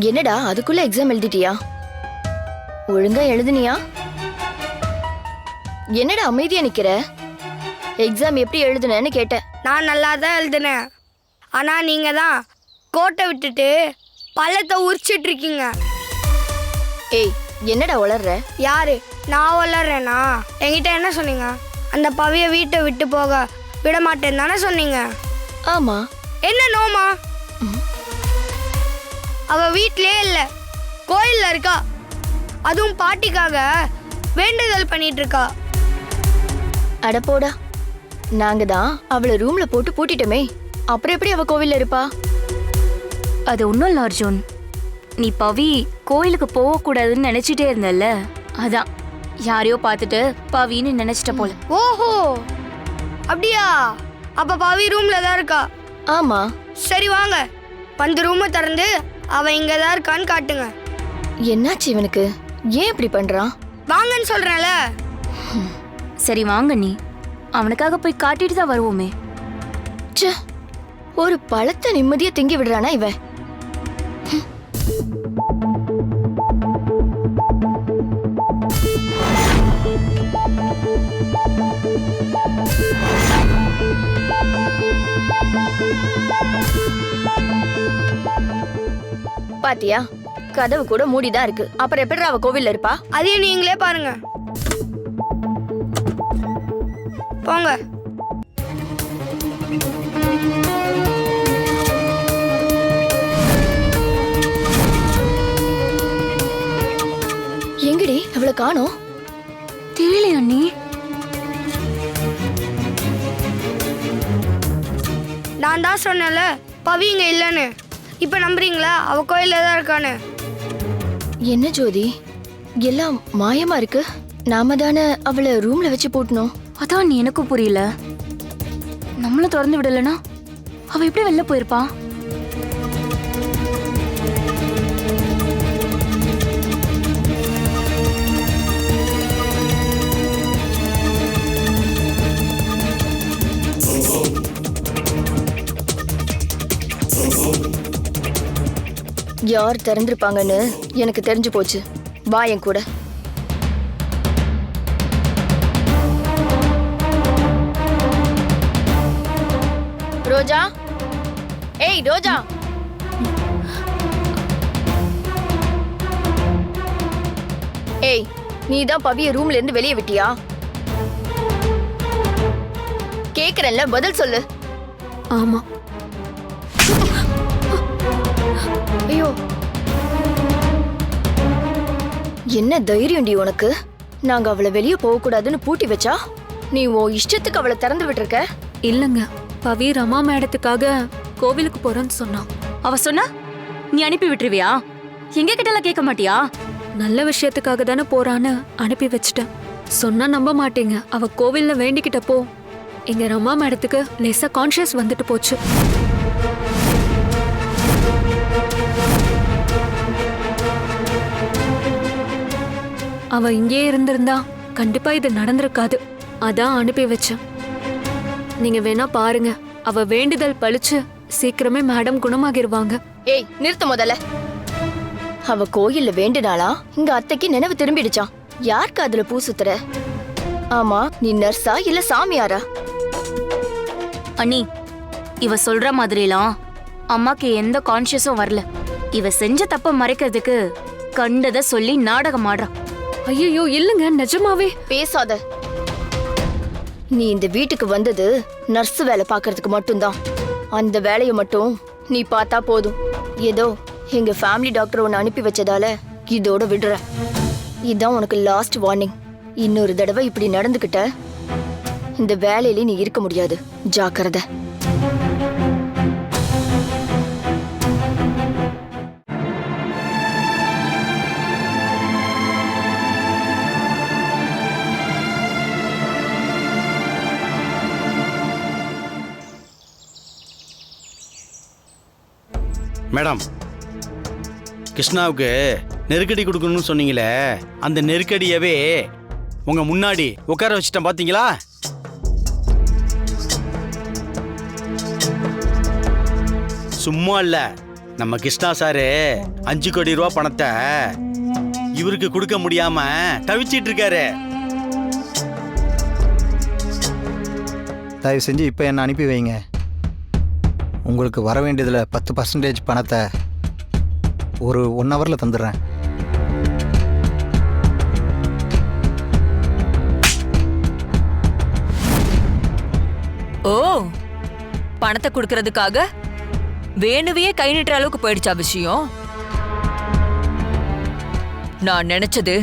என்னடா அதுக்குள்ள எக்ஸாம் எழுதிட்டியா? ஒழுங்கா எழுதுனியா? என்னடா அமைதியா நிக்கிற? எக்ஸாம் எப்படி எழுதுனேன்னு கேட்டேன். நான் நல்லா தான் எழுதுனேன். ஆனா நீங்க தான் கோட்டை விட்டுட்டு பள்ளத்தை உரிச்சிட்டு இருக்கீங்க. ஏய், என்னடா உளர்ற? யாரு? நான் வளர்றேனா? என்கிட்ட என்ன சொன்னீங்க? அந்த பவிய வீட்டை விட்டு போக விட மாட்டேன்னு தானே சொன்னீங்க? ஆமா. என்ன நோமா? அவ வீட்லயே இல்ல, கோயில்ல இருக்கா. அதுவும் பாட்டிக்காக வேண்டுதல் பண்ணிட்டு இருக்கா. அட போடா, நாங்க தான் அவளை ரூம்ல போட்டு பூட்டிட்டோமே, அப்புறம் எப்படி அவ கோவில்ல இருப்பா? அது ஒன்றும் இல்லை அர்ஜுன், நீ பவி கோயிலுக்கு போகக்கூடாதுன்னு நினைச்சிட்டே இருந்தல்ல, அதான் யாரையோ பார்த்துட்டு பவின்னு நினைச்சிட்ட போல. ஓஹோ, அப்படியா? அப்ப பவி ரூம்ல தான் இருக்கா. ஆமா. சரி வாங்க, வந்து ரூமை திறந்து அவ இங்க தான் இருக்கான்னு காட்டுங்க. என்னாச்சு இவனுக்கு? ஏன் இப்படி பண்றான்? வாங்கன்னு சொல்றேன்ல. சரி வாங்க, நீ அவனுக்காக போய் காட்டிட்டு தான் வருவோமே. ச்சே, ஒரு பழத்தை நிம்மதியா திங்கி விடுறானா இவன்? பாத்தியா, கதவு கூட மூடிதான் இருக்கு. அப்புறம் எப்படி அவ கோவில்ல இருப்பா? அதையும் நீங்களே பாருங்க. போங்க. எங்கடி அவளை காணோம்? தெரியலையா நீ? நான் தான் சொன்னேன்ல பவி இங்க இல்லைன்னு. இப்ப நம்புறீங்களா அவ கோயில்ல தான் இருக்கான்னு? என்ன ஜோதி, எல்லாம் மாயமா இருக்கு. நாம தானே அவளை ரூம்ல வச்சு போட்டணும். அதான் நீ எனக்கும் புரியல. நம்மளும் திறந்து விடலனா அவ எப்படி வெளில போயிருப்பா? யார் திறந்திருப்பாங்கன்னு எனக்கு தெரிஞ்சு போச்சு. வா என் கூட. ரோஜா, ஏய் ரோஜா. ஏய், நீ தான் பவிய ரூம்ல இருந்து வெளியே விட்டியா? கேக்குறேன்ல, பதில் சொல்லு. ஆமா. ஐயோ, என்ன தைரியம்டி உனக்கு? நாங்க அவளை வெளியே போக கூடாதுன்னு பூட்டி வச்சா நீ உன் இஷ்டத்துக்கு அவளை திறந்து விட்டுருக்க. இல்லங்க, பவி ரமா மேடத்துக்காக கோவிலுக்கு போறேன்னு சொன்னான். அவ சொன்னா நீ அனுப்பி விட்டுருவியா? எங்க கிட்டலாம் கேட்க மாட்டியா? நல்ல விஷயத்துக்காக தானே போறான்னு அனுப்பி வச்சிட்டேன். சொன்னா நம்ப மாட்டீங்க, அவ கோவில்ல வேண்டிக்கிட்டப்போ எங்க ரமா மேடத்துக்கு லேசா கான்ஷியஸ் வந்துட்டு போச்சு. அவ இங்கே இருந்திருந்தா கண்டிப்பா இது நடந்திருக்காது. அதான் அனுப்பி வச்சேன். நீங்க வேணா பாருங்க, அவ வேண்டுதல் பழிச்சு சீக்கிரமே மேடம் குணமாகிருவாங்க. ஏய் நிறுத்து முதல்ல. அவ கோயில்ல வேண்டுனாளா? இங்க அத்தைக்கு நினைவு திரும்பிடுச்சான். யாருக்கு அதுல பூ சுத்துற? ஆமா, நீ நர்ஸா இல்ல சாமியாரா? அண்ணி, இவ சொல்ற மாதிரிலாம் அம்மாக்கு எந்த கான்ஷியஸும் வரல. இவ செஞ்ச தப்ப மறைக்கிறதுக்கு கண்டத சொல்லி நாடகம் ஆடுறா. ஐயோ இல்லங்க, நிஜமாவே. பேசாத. நீ இந்த வீட்டுக்கு வந்தது நர்ஸ் வேலை பார்க்கறதுக்கு மட்டும்தான். அந்த வேலையை மட்டும் நீ பார்த்தா போதும். ஏதோ எங்க ஃபேமிலி டாக்டர் உன்னை அனுப்பி வச்சதால இதோட விடுற. இதான் உனக்கு லாஸ்ட் வார்னிங். இன்னொரு தடவை இப்படி நடந்துக்கிட்ட இந்த வேலையில நீ இருக்க முடியாது. ஜாக்கிரதை. மேடம், கிருஷ்ணாவுக்கு நெருக்கடி கொடுக்கணும்னு சொன்னீங்களே, அந்த நெருக்கடியவே உங்க முன்னாடி உட்கார வச்சுட்டேன் பாத்தீங்களா? சும்மா இல்ல, நம்ம கிருஷ்ணா சாரு 5 கோடி ரூபா பணத்தை இவருக்கு கொடுக்க முடியாம தவிச்சிட்டு இருக்காரு. தயவு செஞ்சு இப்போ என்ன அனுப்பி வைங்க. உங்களுக்கு வர வேண்டியதில் 10% பணத்தை ஒரு 1 ஹவரில் தந்துடுறேன். ஓ, பணத்தை கொடுக்கறதுக்காக வேணுவையே கை நீட்டுற அளவுக்கு போயிடுச்சா விஷயம்? நான் நினைச்சது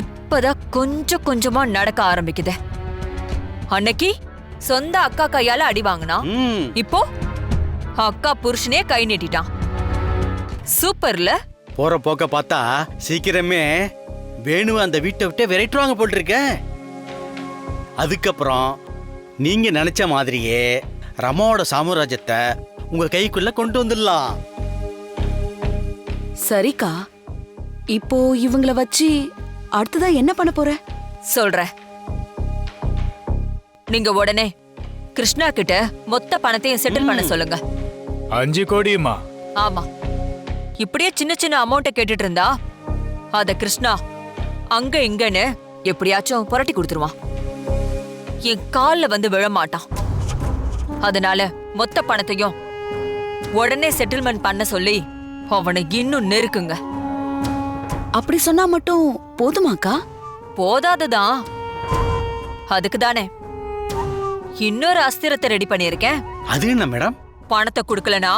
இப்பதான் கொஞ்சம் கொஞ்சமா நடக்க ஆரம்பிக்குது. அன்னைக்கு சொந்த அக்கா கையால அடி வாங்கினா, ம், இப்போ அக்கா புருஷனே கை நீட்டிட்டான். சூப்பர்ல. போற போக்க பார்த்தா சீக்கிரமே வேணுவை அந்த வீட்டை விட்டே விரட்டுவாங்க போட்டிருக்க. அதுக்கப்புறம் நீங்க நினைச்ச மாதிரியே ரமாவோட சாம்ராஜ்யத்தை உங்க கைக்குள்ள கொண்டு வந்துடலாம். சரிக்கா, இப்போ இவங்கள வச்சு அடுத்ததா என்ன பண்ண போற? சொல்றேன். நீங்க உடனே கிருஷ்ணா கிட்ட மொத்த பணத்தையும் செட்டில் பண்ண சொல்லுங்க. 5 கோடியுமா? ஆமா. இப்படியே சின்ன சின்ன அமௌண்ட்டை கேட்டுட்டு இருந்தா அத கிருஷ்ணா அங்க இங்கன்னு எப்படியாச்சும் புரட்டி கொடுத்துருவான். என் கால்ல வந்து விழமாட்டான். அதனால மொத்த பணத்தையும் உடனே செட்டில்மெண்ட் பண்ண சொல்லி அவனை இன்னும் நெருக்குங்க. அப்படி சொன்னா மட்டும் போதுமாக்கா? போதாதுதான். அதுக்கு தானே இன்னொரு அஸ்திரத்தை ரெடி பண்ணியிருக்கேன். அது என்ன மேடம்? பணத்தை கொடுக்கலனா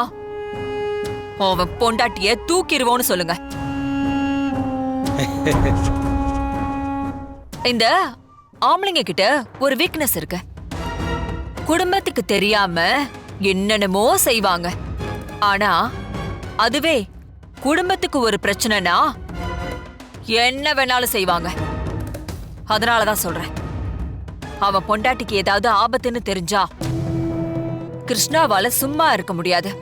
அவன் பொண்டாட்டிய தூக்கிடுவோன்னு சொல்லுங்க. இந்த ஆம்பளைங்க கிட்ட ஒரு வீக்னஸ் இருக்கு. குடும்பத்துக்கு தெரியாம என்னென்னமோ செய்வாங்க. ஆனா அதுவே குடும்பத்துக்கு ஒரு பிரச்சனைனா என்ன வேணாலும் செய்வாங்க. அதனாலதான் சொல்றேன், அவன் பொண்டாட்டிக்கு ஏதாவது ஆபத்துன்னு தெரிஞ்சா கிருஷ்ணாவால சும்மா இருக்க முடியாது.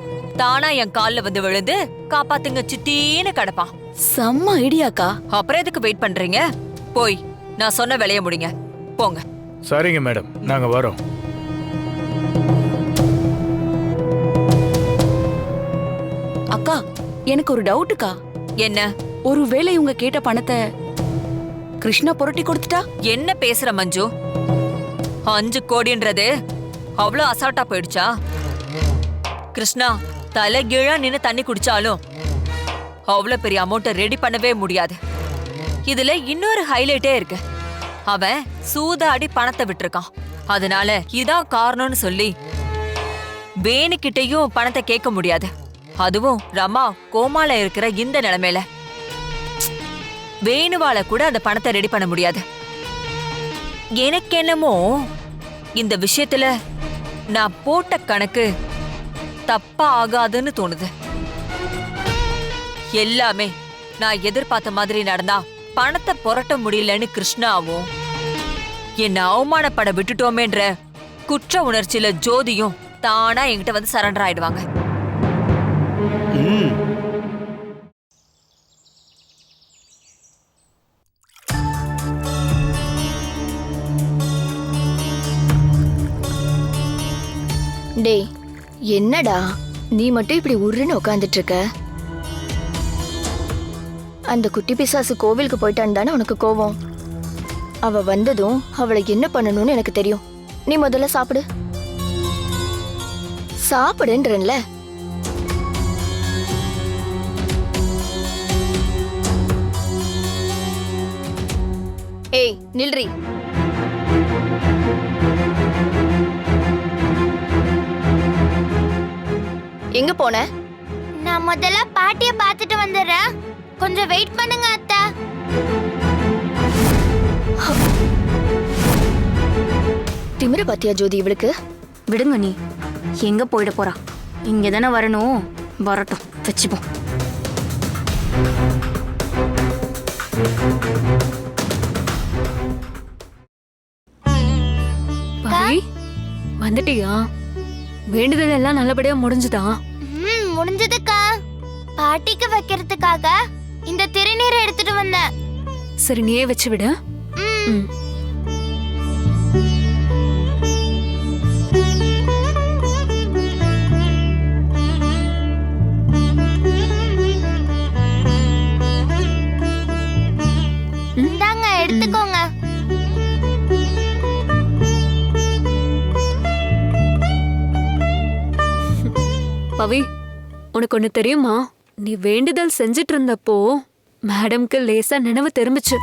தானா என் கால்ல வந்து விழுந்து காப்பாத்துங்க சித்தின்னு கிடப்பான். செம்ம ஐடியாக்கா. அப்புறம் எதுக்கு வெயிட் பண்றீங்க? போய் நான் சொன்ன வேலையை முடிங்க, போங்க. சரிங்க மேடம், நாங்க வரோம். அக்கா, எனக்கு ஒரு டவுட்டுக்கா. என்ன? ஒருவேளை இவங்க கேட்ட பணத்தை கிருஷ்ணா புரட்டி கொடுத்துட்டா? என்ன பேசுற மஞ்சு? 5 கோடின்றது அவ்வளோ அசால்ட்டா போயிடுச்சா? கிருஷ்ணா தலைகீழா நின்னு தண்ணி குடிச்சாலும் அவ்வளோ பெரிய அமௌண்ட்டை ரெடி பண்ணவே முடியாது. இதுல இன்னொரு ஹைலைட்டே இருக்கு. அவன் சூதாடி பணத்தை விட்டுருக்கான். அதனால இதான் காரணம்னு சொல்லி வேணுகிட்டையும் பணத்தை கேட்க முடியாது. அதுவும் ரமா கோமால இருக்கிற இந்த நிலைமையில வேணுவால கூட அந்த பணத்தை ரெடி பண்ண முடியாது. எனக்கு என்னமோ இந்த விஷயத்துல நான் போட்ட கணக்கு தப்பா ஆகாதுன்னு தோணுது. எல்லாமே நான் எதிர்பார்த்த மாதிரி நடந்தா பணத்தை புரட்ட முடியலன்னு கிருஷ்ணாவும் என்ன அவமானப்பட விட்டுட்டோமேன்ற குற்ற உணர்ச்சியில ஜோதியும் தானா என்கிட்ட வந்து சரண்டர் ஆயிடுவாங்க. ம், டேய், என்னடா நீ மட்டும் இப்படி உருன்னு உட்காந்துட்டு இருக்க? அந்த குட்டி பிசாசு கோவிலுக்கு போயிட்டான்னு தானே உனக்கு கோவம்? அவ வந்ததும் அவளை என்ன பண்ணணும்னு எனக்கு தெரியும். நீ முதல்ல சாப்பிடு. சாப்பிடுன்றேன்ல. ஏய் நில்றி. எங்க போன? நான் முதல்ல பாட்டிய பார்த்துட்டு வந்துடுறேன். கொஞ்சம் வெயிட் பண்ணுங்க அத்தை. திமிர பாத்தியா ஜோதி இவளுக்கு? விடுங்க நீ. எங்க போயிட போறா? இங்க தானே வரணும். வரட்டும், வச்சுப்போம். பாவி, வந்துட்டியா? வேண்டுதல் எல்லாம் நல்லபடியா முடிஞ்சுதா? முடிஞ்சதுக்கா. பாட்டிக்கு வைக்கிறதுக்காக இந்த திருநீரை எடுத்துட்டு வந்தேன். சரி, நீயே வச்சு விடு. ம். பவி, உனக்கு ஒண்ணு தெரியுமா? நீ வேண்டுதல் செஞ்சிட்டு இருந்தப்போ மேடம்க்கு லேசா நினைவு திரும்பிச்சு.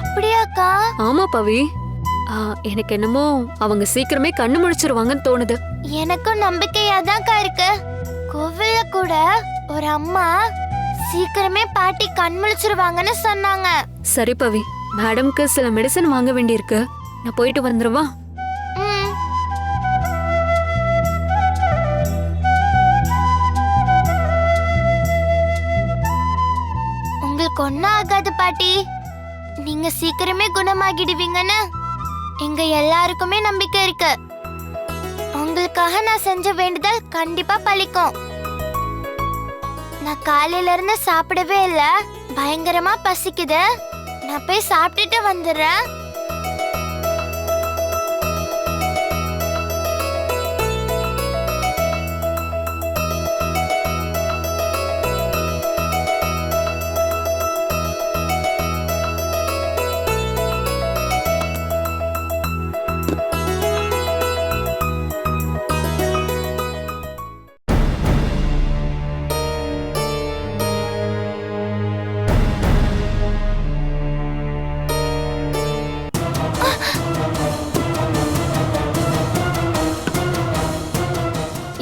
அப்படியாக்கா? ஆமா பவி, எனக்கு என்னமோ அவங்க சீக்கிரமே கண்ணு முழிச்சிருவாங்கன்னு தோணுது. எனக்கும் நம்பிக்கையா தான்க்கா இருக்கு. கோவில்ல கூட ஒரு அம்மா சீக்கிரமே பாட்டி கண் முழிச்சிருவாங்கன்னு சொன்னாங்க. சரி பவி, மேடம்க்கு சில மெடிசன் வாங்க வேண்டியிருக்கு. நான் போயிட்டு வந்துருவா. ம். உங்களுக்கு ஒன்னும் ஆகாது பாட்டி. நீங்க சீக்கிரமே குணமாகிடுவீங்கன்னு எங்க எல்லாருக்குமே நம்பிக்கை இருக்கு. உங்களுக்காக நான் செஞ்ச வேண்டுதல் கண்டிப்பா பலிக்கும். நான் காலையில இருந்து சாப்பிடவே இல்ல. பயங்கரமா பசிக்குது. நான் போய் சாப்பிட்டுட்டு வந்துடுறேன்.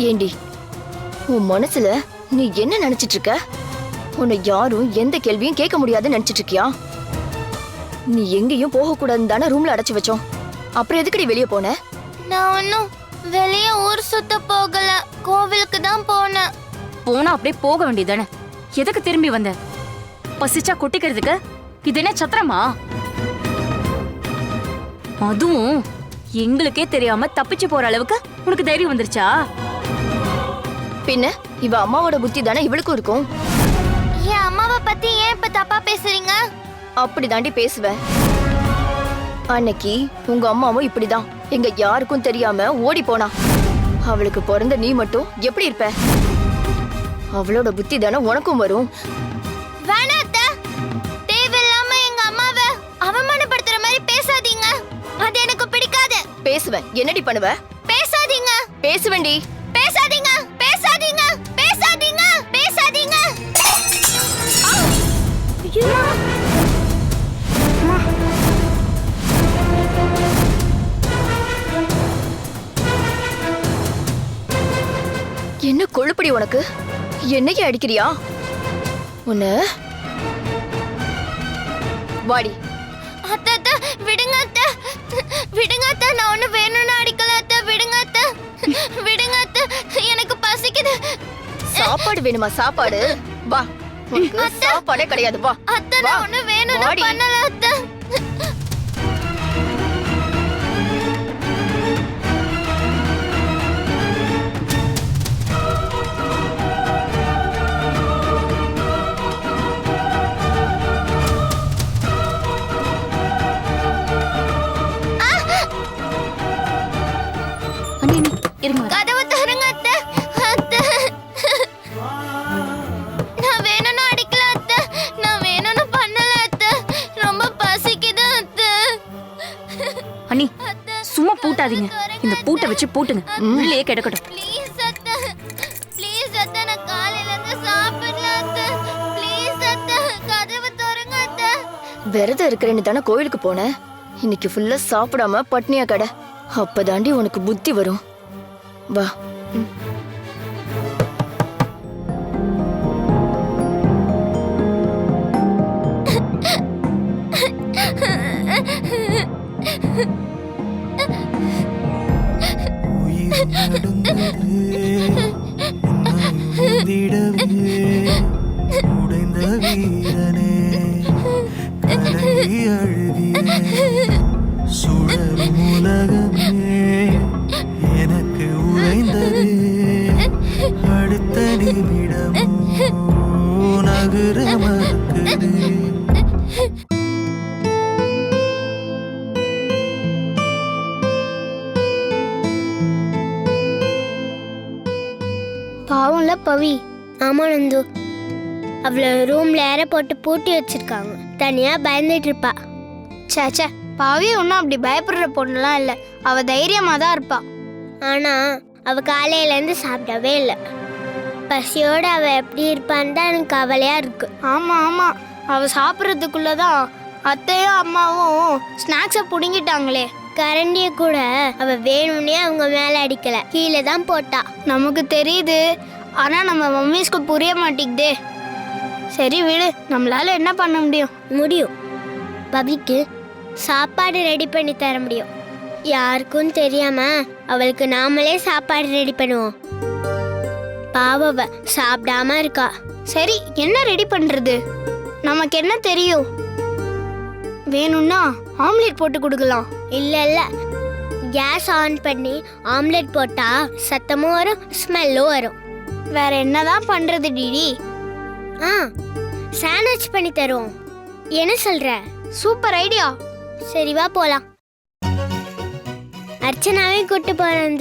ஏண்டி, உன் மனசுல நீ என்ன நினைச்சிட்டு இருக்க? உன்னை யாரும் எந்த கேள்வியும் கேட்க முடியாதுன்னு நினைச்சிட்டு இருக்கியா? நீ எங்கேயும் போக கூடாதுன்னு தானே ரூம்ல அடைச்சு வச்சோம். அப்புறம் எதுக்கடி வெளியே போன? நான் ஒன்னும் வெளியே ஊர் சுத்த போகல. கோவிலுக்கு தான் போனேன். போனா அப்படியே போக வேண்டியதானே? எதுக்கு திரும்பி வந்த? பசிச்சா கொட்டிக்கிறதுக்கு? இது என்ன சத்திரமா? அதுவும் எங்களுக்கே தெரியாம தப்பிச்சு போற அளவுக்கு உனக்கு தைரியம் வந்துருச்சா? பின்ன இவ அம்மாவோட புத்தி தானே இவளுக்கும் இருக்கும். என் அம்மாவை பத்தி ஏன் இப்ப தப்பா பேசுறீங்க? அப்படி தாண்டி பேசுவேன். அன்னைக்கு உங்க அம்மாவும் இப்படிதான் எங்க யாருக்கும் தெரியாம ஓடி போனா. அவளுக்கு பிறந்த நீ மட்டும் எப்படி இருப்ப? அவளோட புத்தி தானே உனக்கும் வரும். வேணாம் அத்தை. தேவையில்லாம எங்க அம்மாவை அவமானப்படுத்துற மாதிரி பேசாதீங்க. அது எனக்கு பிடிக்காது. பேசுவேன். என்னடி பண்ணுவ? பேசாதீங்க. பேசுவேண்டி. பேசாதீங்க. பேசாதீங்க. பேசாதீங்க. பேசாதீங்க. என்ன கொழுப்படி உனக்கு? என்னைக்கு அடிக்கிறியா? உன்ன வாடி. அத்தை அத்தை விடுங்க அத்தை. விடுங்க அத்தை. நான் ஒண்ணு வேணும்னு அடிக்கல அத்தை. விடுங்க அத்தை. விடுங்க அத்தை. எனக்கு பசிக்குது. சாப்பாடு வேணுமா? சாப்பாடு வா. உனக்கு சாப்பாடே கிடையாது. வா அத்தை நான் ஒண்ணு வேணும்னு பண்ணல அத்தை. கதவு தருங்க அத்தை. அத்தை நான் வேணும்னு அடிக்கல அத்தை. நான் வேணும்னு பண்ணல அத்தை. ரொம்ப பசிக்குது அத்தை. அண்ணி சும்மா பூட்டாதீங்க. இந்த பூட்டை வச்சு பூட்டுங்க. உள்ளே கிடக்கட்டும். ப்ளீஸ் அத்தை. ப்ளீஸ் அத்தை. நான் காலையில இருந்து சாப்பிடல அத்தை. ப்ளீஸ் அத்தை. கதவு தருங்க அத்தை. விரதம் இருக்கிறேன்னு தானே கோவிலுக்கு போனேன். இன்னைக்கு ஃபுல்லா சாப்பிடாம பட்னியா கடை. அப்பதாண்டி உனக்கு புத்தி வரும். வா. உடைந்த வீரனே கலங்கி அழுகியே சுழலும் உலகமே எனக்கு உழைந்ததே அடுத்த நிமிடம் நகர மறுக்குது. பாவம்ல பவி. ஆமா நந்து, அவளை ரூம்ல ஏற போட்டு பூட்டி வச்சிருக்காங்க. தனியா பயந்துட்டு இருப்பா. சேச்சே, பாவி ஒன்றும் அப்படி பயப்படுற பொண்ணுலாம் இல்லை. அவ தைரியமா தான் இருப்பா. ஆனா அவ காலையிலேருந்து சாப்பிடவே இல்லை. பசியோட அவ எப்படி இருப்பான்னு தான் எனக்கு கவலையா இருக்கு. ஆமா ஆமா, அவ சாப்பிட்றதுக்குள்ளதான் அத்தையும் அம்மாவும் ஸ்நாக்ஸை புடுங்கிட்டாங்களே. கரண்டிய கூட அவ வேணும்னே அவங்க மேல அடிக்கல, கீழே தான் போட்டா. நமக்கு தெரியுது, ஆனா நம்ம மம்மிஸ்க்கு புரிய மாட்டேங்குதே. சரி விடு, நம்மளால என்ன பண்ண முடியும். பபிக்கு சாப்பாடு ரெடி பண்ணி தர முடியும். யாருக்கும் தெரியாம அவளுக்கு நாமளே சாப்பாடு ரெடி பண்ணுவோம். பாவவ சாப்பிடாம இருக்கா. சரி, என்ன ரெடி பண்றது? நமக்கு என்ன தெரியும்? வேணும்னா ஆம்லெட் போட்டு கொடுக்கலாம். இல்ல கேஸ் ஆன் பண்ணி ஆம்லெட் போட்டா சத்தமும் வரும், ஸ்மெல்லும் வரும். வேற என்னதான் பண்றது டிடி? சாண்ட்விச் பண்ணி தருவோம். என்ன சொல்ற? Super idea. சரி வா போலாம். அர்ச்சனாவே கூட்டு போறேன்.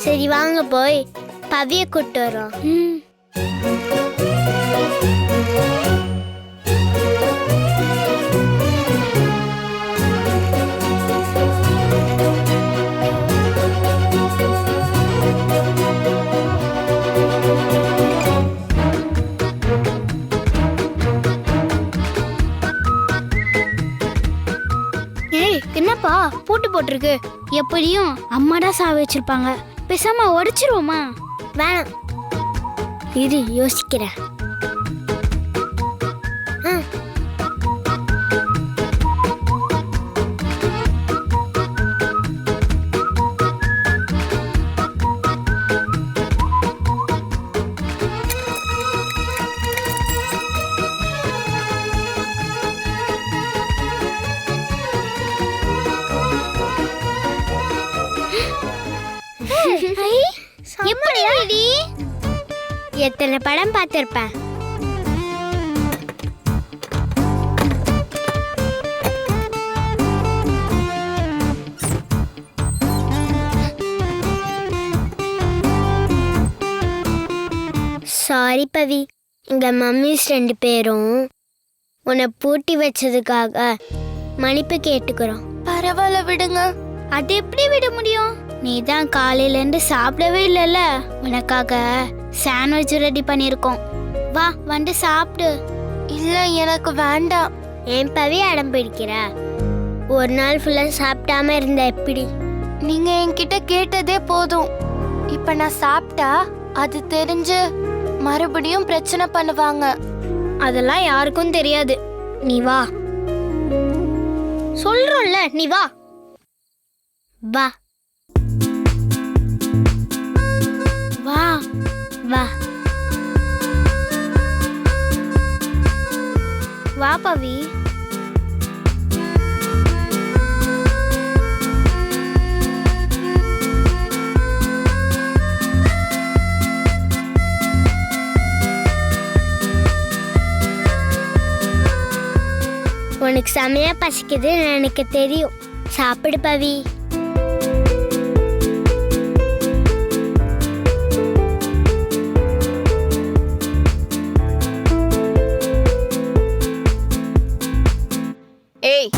சரி வாங்க போய் பவிய கூட்டு வரோம். ஏய், என்னப்பா பூட்டு போட்டிருக்கு? எப்படியும் அம்மாடா சாவி வச்சிருப்பாங்க. பேசாம உடைச்சிருவோமா? வேணாம், இது யோசிக்கிறேன். எப்படி? எத்தனை படம் பார்த்திருப்பேன். சாரி பவி, எங்க மம்மிஸ் 2 பேரும் உன்னை பூட்டி வச்சதுக்காக மன்னிப்பு கேட்டுக்கிறோம். பரவாயில்ல விடுங்க. அது எப்படி விட முடியும்? நீ தான் காலையிலேருந்து சாப்பிடவே இல்லைல்ல. உனக்காக சாண்ட்விச் ரெடி பண்ணியிருக்கோம். வா வந்து சாப்பிடு. இல்ல, எனக்கு வேண்டாம். ஏன் பவி அடம் பிடிக்கிற? ஒரு நாள் ஃபுல்லா சாப்பிடாம இருந்த எப்படி? நீங்க என்கிட்ட கேட்டதே போதும். இப்ப நான் சாப்பிட்டா அது தெரிஞ்சு மறுபடியும் பிரச்சனை பண்ணுவாங்க. அதெல்லாம் யாருக்கும் தெரியாது. நீ வா. சொல்றோம்ல, நீ வா. வா வா வா வா பவி. உனக்கு செமையா பசிக்குது எனக்கு தெரியும். சாப்பிடு பவி. ஏய்,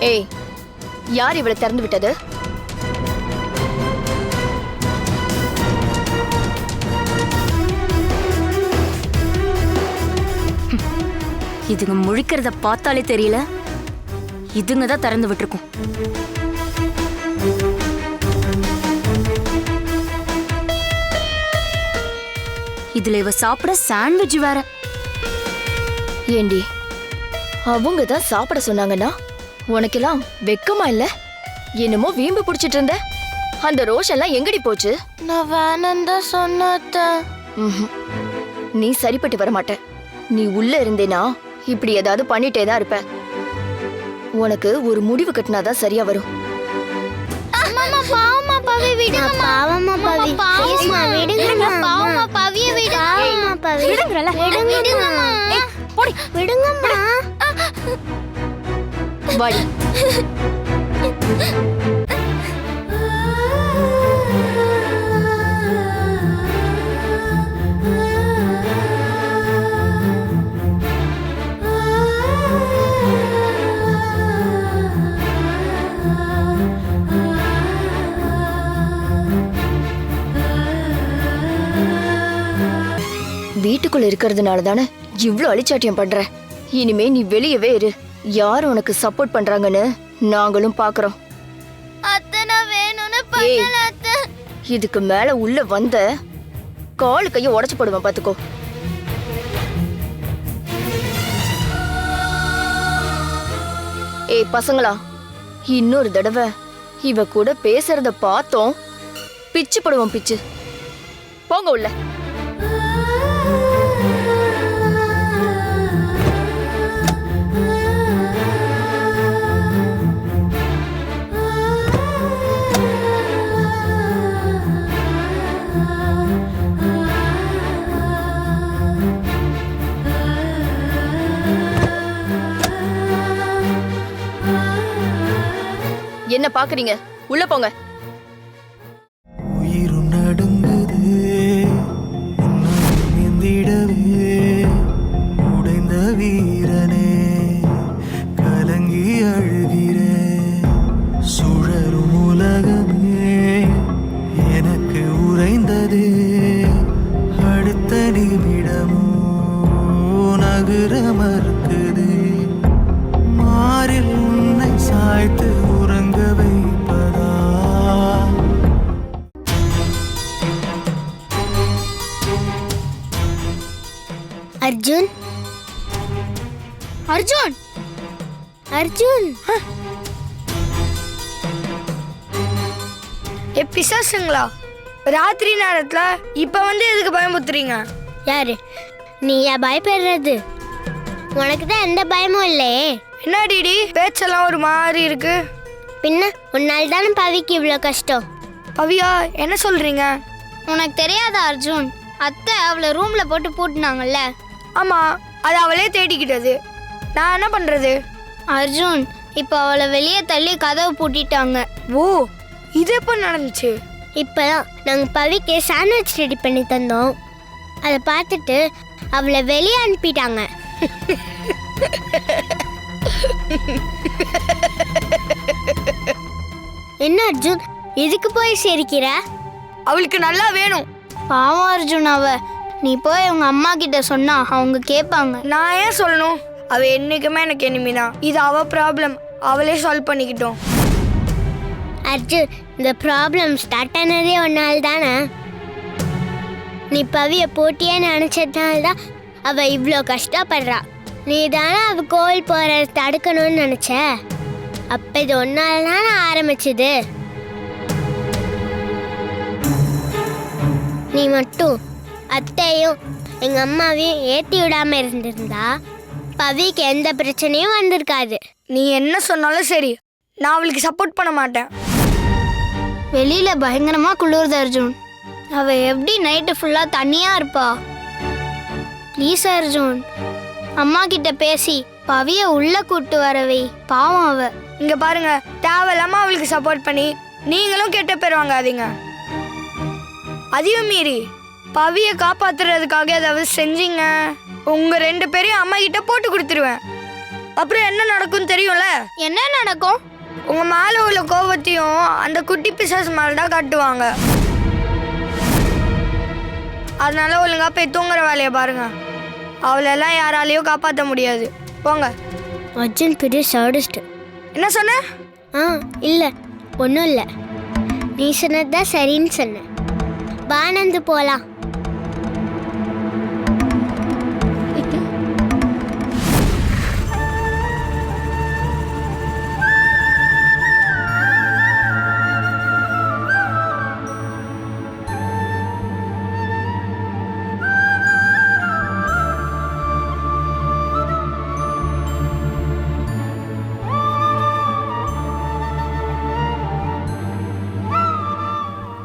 ஏய், யார் இவளை திறந்து விட்டது? இதுங்க முழிக்கிறத பார்த்தாலே தெரியல, இதுங்க தான் திறந்து விட்டுருக்கும். இதுல இவ சாப்பிட சாண்ட்விச் வேற. ஏண்டி, அவங்க தான் சாப்பிட சொன்னாங்கன்னா உனக்கெல்லாம் வெக்கமா இல்ல? என்னமோ வீம்பு பிடிச்சிட்டு இருந்த. அந்த ரோஷெல்லாம் எங்கடி போச்சு? நான் வேணாம் தான் சொன்னேன். நீ சரிப்பட்டு வர மாட்ட. நீ உள்ள இருந்தேனா இப்படி ஏதாவது பண்ணிட்டே தான் இருப்ப. உனக்கு ஒரு முடிவு கட்டினாதான் சரியா வரும். பாவமா பவி விடுங்க பாவமா பவி பாவமா விடுங்க பாவமா பவிய விடு பாவமா பவி விடுங்கறல விடுங்கம்மா போடி விடுங்கம்மா வாடி. வீட்டுக்குள்ள இருக்கிறதுனால தானே இவ்ளோ அழிச்சாட்டியம் பண்ற. இனிமே நீ வெளியவே இரு. யார் உனக்கு சப்போர்ட் பண்றாங்கன்னு நாங்களும் பாக்குறோம். அத்தை நான் வேணும்னு பண்ணல அத்தை. இதுக்கு மேல உள்ள வந்த காலு கைய உடைச்சு போடுவேன் பாத்துக்கோ. ஏய் பசங்களா, இன்னொரு தடவை இவ கூட பேசுறத பார்த்தோம் பிச்சு போடுவோம் பிச்சு. போங்க உள்ள. என்ன பாக்குறீங்க? உள்ள போங்க. உயிரும் நடுங்குது நீந்திடவே உடைந்த வீரனே கலங்கி அழுகிறேன் சுழலும் உலகமே எனக்கு உறைந்தது அடுத்த நிமிடமோ நகர மறுக்குது மாறில் உன்னை சாய்த்து உறங்க வைப்பதா அர்ஜுன் அர்ஜுன் அர்ஜுன் பிசாசுங்களா ராத்திரி நேரத்துல இப்ப வந்து எதுக்கு பயமுத்துறீங்க? யாரு நீயா பயப்படுறது? உனக்கு தான் எந்த பயமும் இல்லையே. என்ன டிடி பேச்செல்லாம் ஒரு மாதிரி இருக்கு? பின்ன உன்னால் தானே பவிக்கு இவ்வளோ கஷ்டம். பவியா என்ன சொல்றீங்க? உனக்கு தெரியாதா அர்ஜுன், அத்தை அவளை ரூம்ல போட்டு பூட்டினாங்கல்ல. ஆமா, அது அவளே தேடிக்கிட்டது. நான் என்ன பண்றது? அர்ஜுன் இப்போ அவளை வெளியே தள்ளி கதவை பூட்டிட்டாங்க. ஓ, இது எப்போ நடந்துச்சு? இப்போதான் நாங்கள் பவிக்கு சாண்ட்விச் ரெடி பண்ணி தந்தோம். அதை பார்த்துட்டு அவளை வெளியே அனுப்பிட்டாங்க. என்ன அர்ஜுன் இதுக்கு போய் சிரிக்கிற? அவளுக்கு நல்லா வேணும். பாவம் அர்ஜுன், நீ போய் உங்க அம்மா கிட்ட சொன்னா அவங்க கேட்பாங்க. நான் ஏன் சொல்லணும்? அவ என்னைக்குமே எனக்கு எனிமிதான். இது அவ ப்ராப்ளம், அவளே சால்வ் பண்ணிக்கிட்டோம். அர்ஜுன் இந்த ப்ராப்ளம் ஸ்டார்ட் ஆனதே ஒன்னால் தானே. நீ பவியை போட்டியே நினச்சதுனால்தான் அவ இவ்வளோ கஷ்டப்படுறா. நீ தானே அவ கோவில் போகிறத தடுக்கணும்னு நினச்ச. அப்போ இது ஒன்றால் தானே ஆரம்பிச்சுது. நீ மட்டும் அத்தையும் எங்கள் அம்மாவையும் ஏற்றி விடாமல் இருந்திருந்தா பவிக்கு எந்த பிரச்சனையும் வந்திருக்காது. நீ என்ன சொன்னாலும் சரி, நான் அவளுக்கு சப்போர்ட் பண்ண மாட்டேன். வெளியில பயங்கரமா குளிருது அர்ஜுன். அவ எப்படி நைட்டு ஃபுல்லா தனியா இருப்பா? ப்ளீஸ் அர்ஜுன், அம்மா கிட்ட பேசி பவிய உள்ள கூட்டு வரவை. பாவம் அவ. இங்க பாருங்க, தேவையில்லாம அவளுக்கு சப்போர்ட் பண்ணி நீங்களும் கெட்ட பேர் வாங்காதீங்க. அதையும் மீறி பவிய காப்பாத்துறதுக்காக ஏதாவது செஞ்சீங்க, உங்க 2 பேரையும் அம்மா கிட்ட போட்டு கொடுத்துருவேன். அப்புறம் என்ன நடக்கும் தெரியும்ல? என்ன நடக்கும்? உங்க மேல உள்ள கோபத்தையும் அந்த குட்டி பிசாசு மேலதான் காட்டுவாங்க. அதனால ஒழுங்கா போய் தூங்குற வேலையை பாருங்க. அவளெல்லாம் யாராலையும் காப்பாற்ற முடியாது. போங்க. அர்ஜுன் பெரிய சாடிஸ்ட். என்ன சொன்ன? இல்லை ஒன்றும் இல்லை. நீ சொன்னதுதான் சரின்னு சொன்னேன். பானந்து போகலாம்.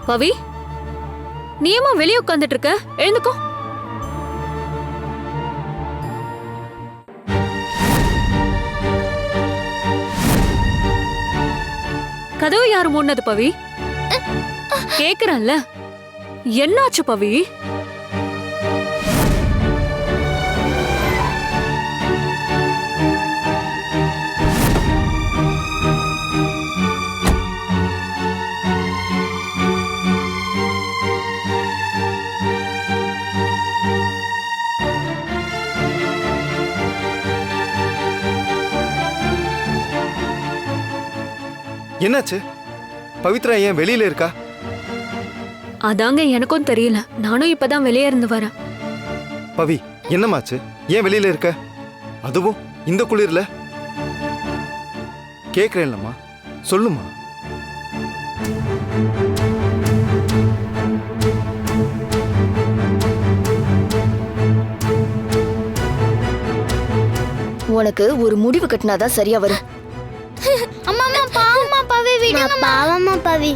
பவி, நீ ஏமா வெளியே உட்காந்துட்டு இருக்க? எழுந்துக்கோ. கதவு யாரு மூடினது பவி? கேக்குறல்ல, என்னாச்சு பவி? என்னாச்சு? பவித்ரா ஏன் வெளியில இருக்கா? அதாங்க எனக்கும் தெரியல. நானும் இப்பதான் வெளியே இருந்து வரேன். பவி, என்னமாச்சு? ஏன் வெளியில இருக்க? அதுவும் இந்த குளிர்ல? கேக்குறேன்லம்மா, சொல்லுமா. உனக்கு ஒரு முடிவு கட்டினாதான் சரியா வரும். அம்மா அம்மா பாவமா பவி விடுங்க. பாவமா பவி.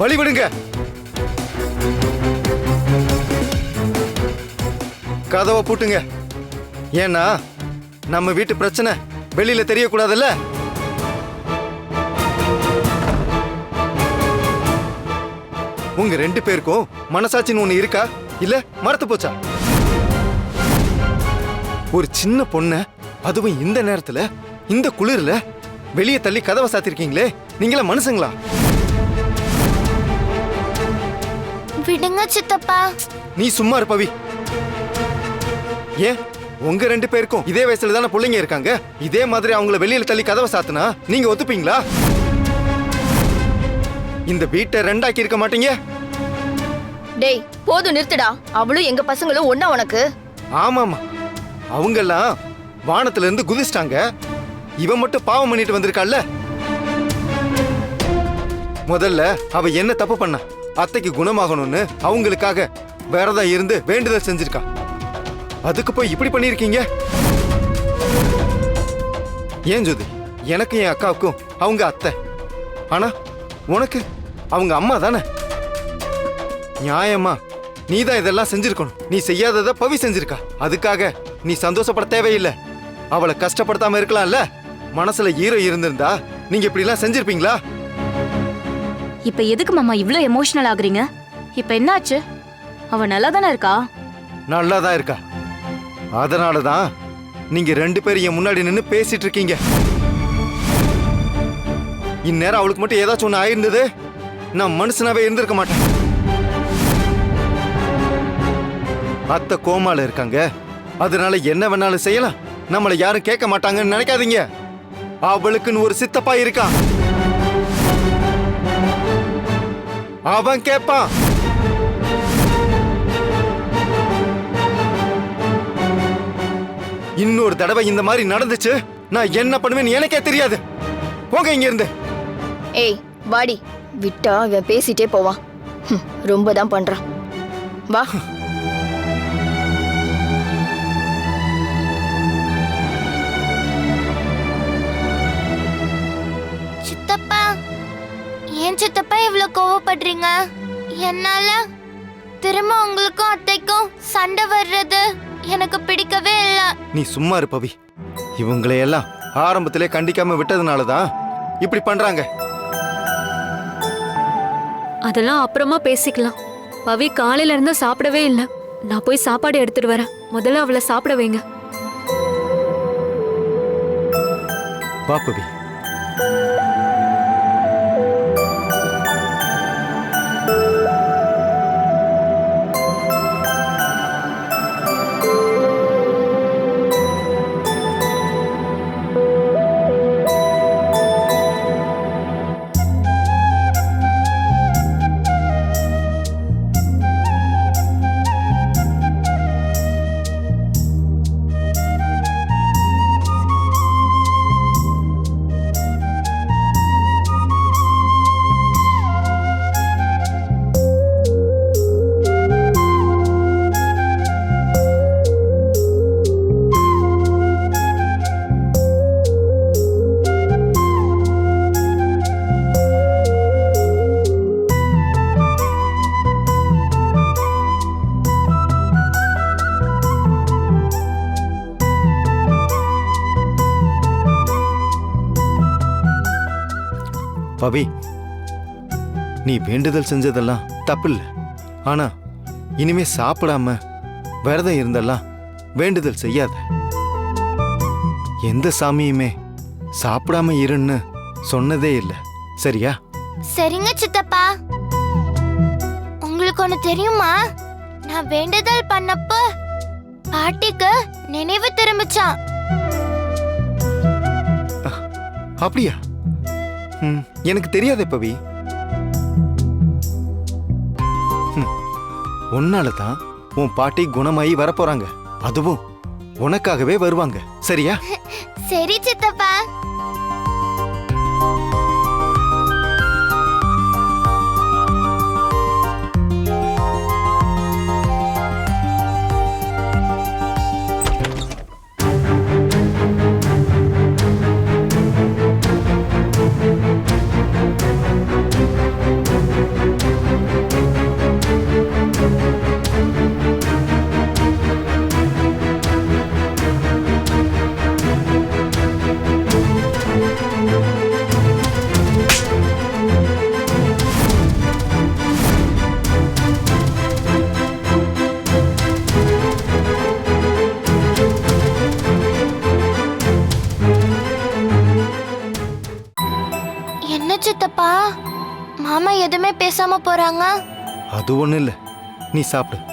வழி விடுங்க. கதவை பூட்டுங்க. ஏன்னா நம்ம வீட்டு பிரச்சனை வெளியில தெரியக்கூடாதுல்ல. உங்க 2 பேருக்கும் மனசாட்சின்னு ஒண்ணு இருக்கா இல்ல மறந்து போச்சா? ஒரு சின்ன பொண்ண, அதுவும் இந்த நேரத்துல இந்த குளிர்ல வெளியே தள்ளி கதவை சாத்திருக்கீங்களே, நீங்களா மனுஷங்களா? விடுங்க சித்தப்பா. நீ சும்மா இரு பவி. ஏன் உங்க 2 பேருக்கும் இதே வயசுல தானே பிள்ளைங்க இருக்காங்க. இதே மாதிரி அவங்கள வெளியில தள்ளி கதவை சாத்துனா நீங்க ஒத்துப்பீங்களா? இந்த வீட்டை 2 ஆக்கி இருக்க மாட்டீங்க. டேய் போதும் நிறுத்துடா. அவளும் எங்க பசங்களும் ஒண்ணா உனக்கு? ஆமாமா, அவங்கெல்லாம் வானத்துல இருந்து குதிச்சிட்டாங்க. இவன் மட்டும் பாவம் பண்ணிட்டு வந்திருக்காள்ல. முதல்ல அவ என்ன தப்பு பண்ணா? அத்தைக்கு குணமாகணும்னு அவங்களுக்காக வேறதா இருந்து வேண்டுதல் செஞ்சிருக்கா. அதுக்கு போய் இப்படி பண்ணிருக்கீங்க. ஏன் ஜோதி, எனக்கு என் அக்காவுக்கும் அவங்க அத்தை, ஆனா உனக்கு அவங்க அம்மா தானே. நியாயமா நீதான் இதெல்லாம் செஞ்சிருக்கணும். நீ செய்யாதத பவி செஞ்சிருக்கா. அதுக்காக நீ சந்தோஷப்பட தேவையில்லை. அவளை கஷ்டப்படுத்தாம இருக்கலாம்ல. மனசுல ஈரம் இருந்திருந்தா நீங்க இப்படி எல்லாம் செஞ்சிருப்பீங்களா? இப்ப எதுக்கு மாமா இவ்ளோ எமோஷனல் ஆகுறீங்க? இப்ப என்னாச்சு? அவ நல்லா தானே இருக்கா? நல்லாதான் இருக்கா. அதனாலதான் நீங்க 2 பேரும் என் முன்னாடி நின்னு பேசிட்டு இருக்கீங்க. இந்நேரம் அவளுக்கு மட்டும் ஏதாச்சும் ஒண்ணு ஆயிருந்தது, நான் மனுஷனாவே இருந்திருக்க மாட்டேன். அத்தை கோமால இருக்காங்க, அதனால என்ன வேணாலும் செய்யலாம், நம்மளை யாரும் கேட்க மாட்டாங்கன்னு நினைக்காதீங்க. அவளுக்குன்னு ஒரு சித்தப்பா இருக்கான். அவன் கேட்பான். இன்னொரு தடவை இந்த மாதிரி நடந்துச்சு, நான் என்ன பண்ணுவேன்னு எனக்கே தெரியாது. போங்க இங்க இருந்து. ஏய் வாடி, விட்டா இவன் பேசிட்டே போவான். ரொம்ப தான் பண்றான். வா. சித்தப்பா, ஏன் சித்தப்பா இவ்வளவு கோவப்படுறீங்க? என்னால திரும்ப உங்களுக்கும் அத்தைக்கும் சண்டை வர்றது எனக்கு பிடிக்கவே இல்ல. நீ சும்மா இரு பவி. இவங்களையெல்லாம் ஆரம்பத்திலே கண்டிக்காம விட்டதுனாலதான் இப்படி பண்றாங்க. அதெல்லாம் அப்புறமா பேசிக்கலாம். பவி காலையில இருந்து சாப்பிடவே இல்லை. நான் போய் சாப்பாடு எடுத்துட்டு வரேன். முதல்ல அவளை சாப்பிட வைங்க. வா பவி. பவி, நீ வேண்டுதல் செஞ்சதெல்லாம் தப்பில்ல. ஆனா இனிமே சாப்பிடாம விரதம் இருந்தெல்லாம் வேண்டுதல் செய்யாத. எந்த சாமியுமே சாப்பிடாம இருன்னு சொன்னதே இல்லை, சரியா? சரிங்க சித்தப்பா. உங்களுக்கு ஒண்ணு தெரியுமா? நான் வேண்டுதல் பண்ணப்ப பாட்டிக்கு நினைவு திரும்பிச்சான். அப்படியா? எனக்கு தெரியாதே பவி. உன்னால தான் உன் பாட்டி குணமாயி வரப்போறாங்க. அதுவும் உனக்காகவே வருவாங்க, சரியா? சரி சித்தப்பா. என்ன சித்தப்பா, மாமா எதுவுமே பேசாம போறாங்க? அது ஒண்ணு இல்ல, நீ சாப்பிடு.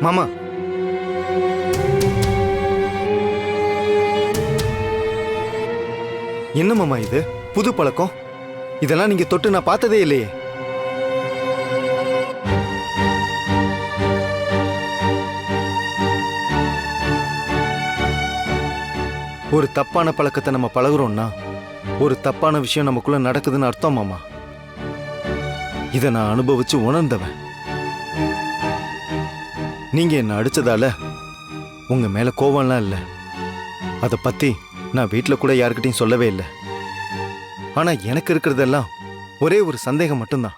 மாமா, என்ன மாமா இது புது பழக்கம்? இதெல்லாம் நீங்க தொட்டு நான் பார்த்ததே இல்லையே. ஒரு தப்பான பழக்கத்தை நம்ம பழகுறோம்னா ஒரு தப்பான விஷயம் நமக்குள்ள நடக்குதுன்னு அர்த்தம் மாமா. இதை நான் அனுபவிச்சு உணர்ந்தவன். நீங்க என்ன அடிச்சதால உங்க மேல கோவம்லாம் இல்லை. அதை பத்தி நான் வீட்டில் கூட யாருக்கிட்டையும் சொல்லவே இல்லை. ஆனா எனக்கு இருக்கிறதெல்லாம் ஒரே ஒரு சந்தேகம் மட்டும்தான்.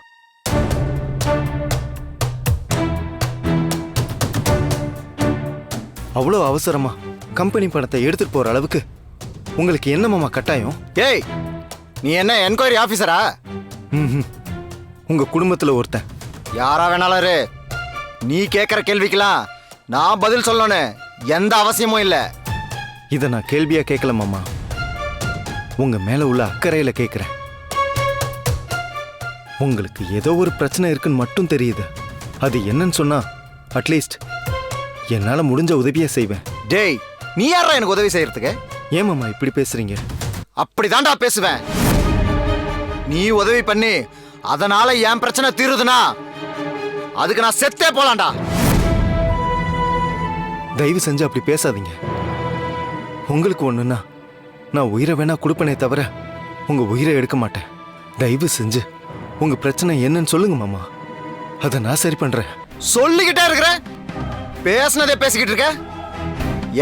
அவ்வளோ அவசரமா கம்பெனி பணத்தை எடுத்துட்டு போற அளவுக்கு உங்களுக்கு என்ன மாமா கட்டாயம்? ஏய், நீ என்ன என்கொயரி ஆபீசரா? உங்க குடும்பத்துல ஒருத்தன். யாரா வேணாலும் இரு. நீ கேட்குற கேள்விக்கெல்லாம் நான் பதில் சொல்லணும் எந்த அவசியமும் இல்லை. இதை நான் கேள்வியா கேட்கல மாமா, உங்க மேல உள்ள அக்கறையில கேட்கிறேன். உங்களுக்கு ஏதோ ஒரு பிரச்சனை இருக்குன்னு மட்டும் தெரியுது. அது என்னன்னு சொன்னா அட்லீஸ்ட் என்னால முடிஞ்ச உதவியை செய்வேன். டேய், நீ யாரா எனக்கு உதவி செய்யறதுக்கு? ஏன் மாமா இப்படி பேசுறீங்க? அப்படிதான்டா பேசுவேன். நீ உதவி பண்ணி அதனால என் பிரச்சனை தீருதுனா அதுக்கு நான் செத்தே போலாம்டா. தயவு செஞ்சு அப்படி பேசாதீங்க. உங்களுக்கு ஒண்ணுன்னா நான் உயிரை வேணா கொடுப்பனே தவிர உங்க உயிரை எடுக்க மாட்டேன். தயவு செஞ்சு உங்க பிரச்சனை என்னன்னு சொல்லுங்க மாமா, அதை நான் சரி பண்றேன். சொல்லிக்கிட்டே இருக்கிறேன். பேசுனதே பேசிக்கிட்டு இருக்க.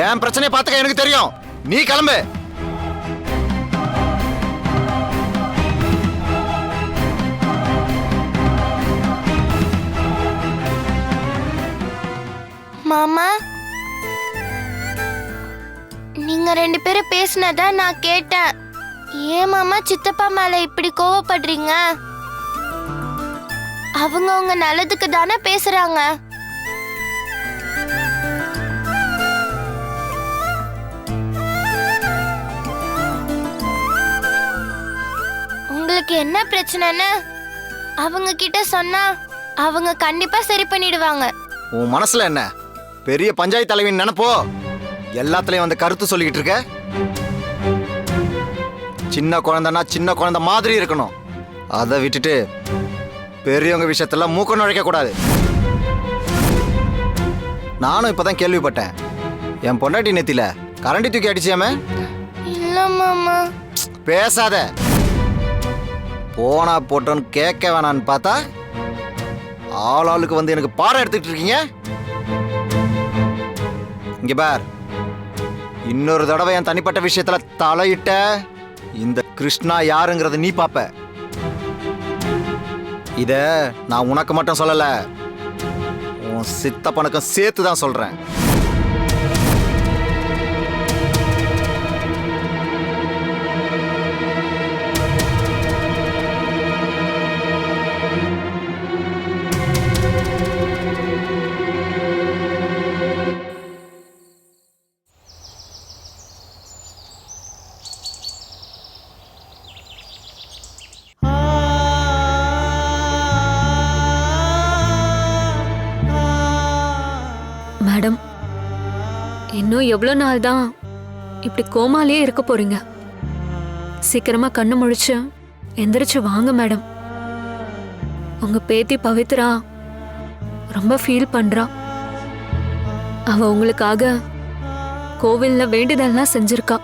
என் பிரச்சனையை பார்த்துக்க எனக்கு தெரியும். நீ கிளம்பு. மாமா, நீங்க 2 பேரும் பேசினத நான் கேட்டேன். ஏன் மாமா சித்தப்பா மேல இப்படி கோவப்படுறீங்க? அவங்க உங்க நல்லதுக்கு தானே பேசுறாங்க. உங்களுக்கு என்ன பிரச்சனைன்னு அவங்க கிட்ட சொன்னா அவங்க கண்டிப்பா சரி பண்ணிடுவாங்க. உன் மனசுல என்ன பெரிய பஞ்சாயத்து தலைவின் நினைப்போ? எல்லாத்துலயும் வந்து கருத்து சொல்லிக்கிட்டு இருக்க. சின்ன குழந்தைன்னா சின்ன குழந்தை மாதிரி இருக்கணும். அதை விட்டுட்டு பெரியவங்க விஷயத்துல மூக்க நுழைக்க கூடாது. நானும் இப்பதான் கேள்விப்பட்டேன். என் பொண்டாட்டி நெத்தில கரண்டி தூக்கி அடிச்சியாமே. இல்ல மாமா. பேசாத. போனா போட்டோன்னு கேட்க வேணான்னு பார்த்தா ஆளாளுக்கு வந்து எனக்கு பாடம் எடுத்துக்கிட்டு இருக்கீங்க. இங்க பார், இன்னொரு தடவை என் தனிப்பட்ட விஷயத்துல தலையிட்ட இந்த கிருஷ்ணா யாருங்கிறத நீ பாப்ப. இத நான் உனக்கு மட்டும் சொல்லல, உன் சித்தப்பனுக்கும் சேர்த்து தான் சொல்றேன். மேடம், இன்னும் எவ்வளோ நாள் தான் இப்படி கோமாலே இருக்க போறீங்க? சீக்கிரமா கண்ணு முழிச்சு எந்திரிச்சு வாங்க மேடம். உங்க பேத்தி பவித்ரா ரொம்ப ஃபீல் பண்றா. அவ உங்களுக்காக கோவில்ல வேண்டுதல்லாம் செஞ்சிருக்கா.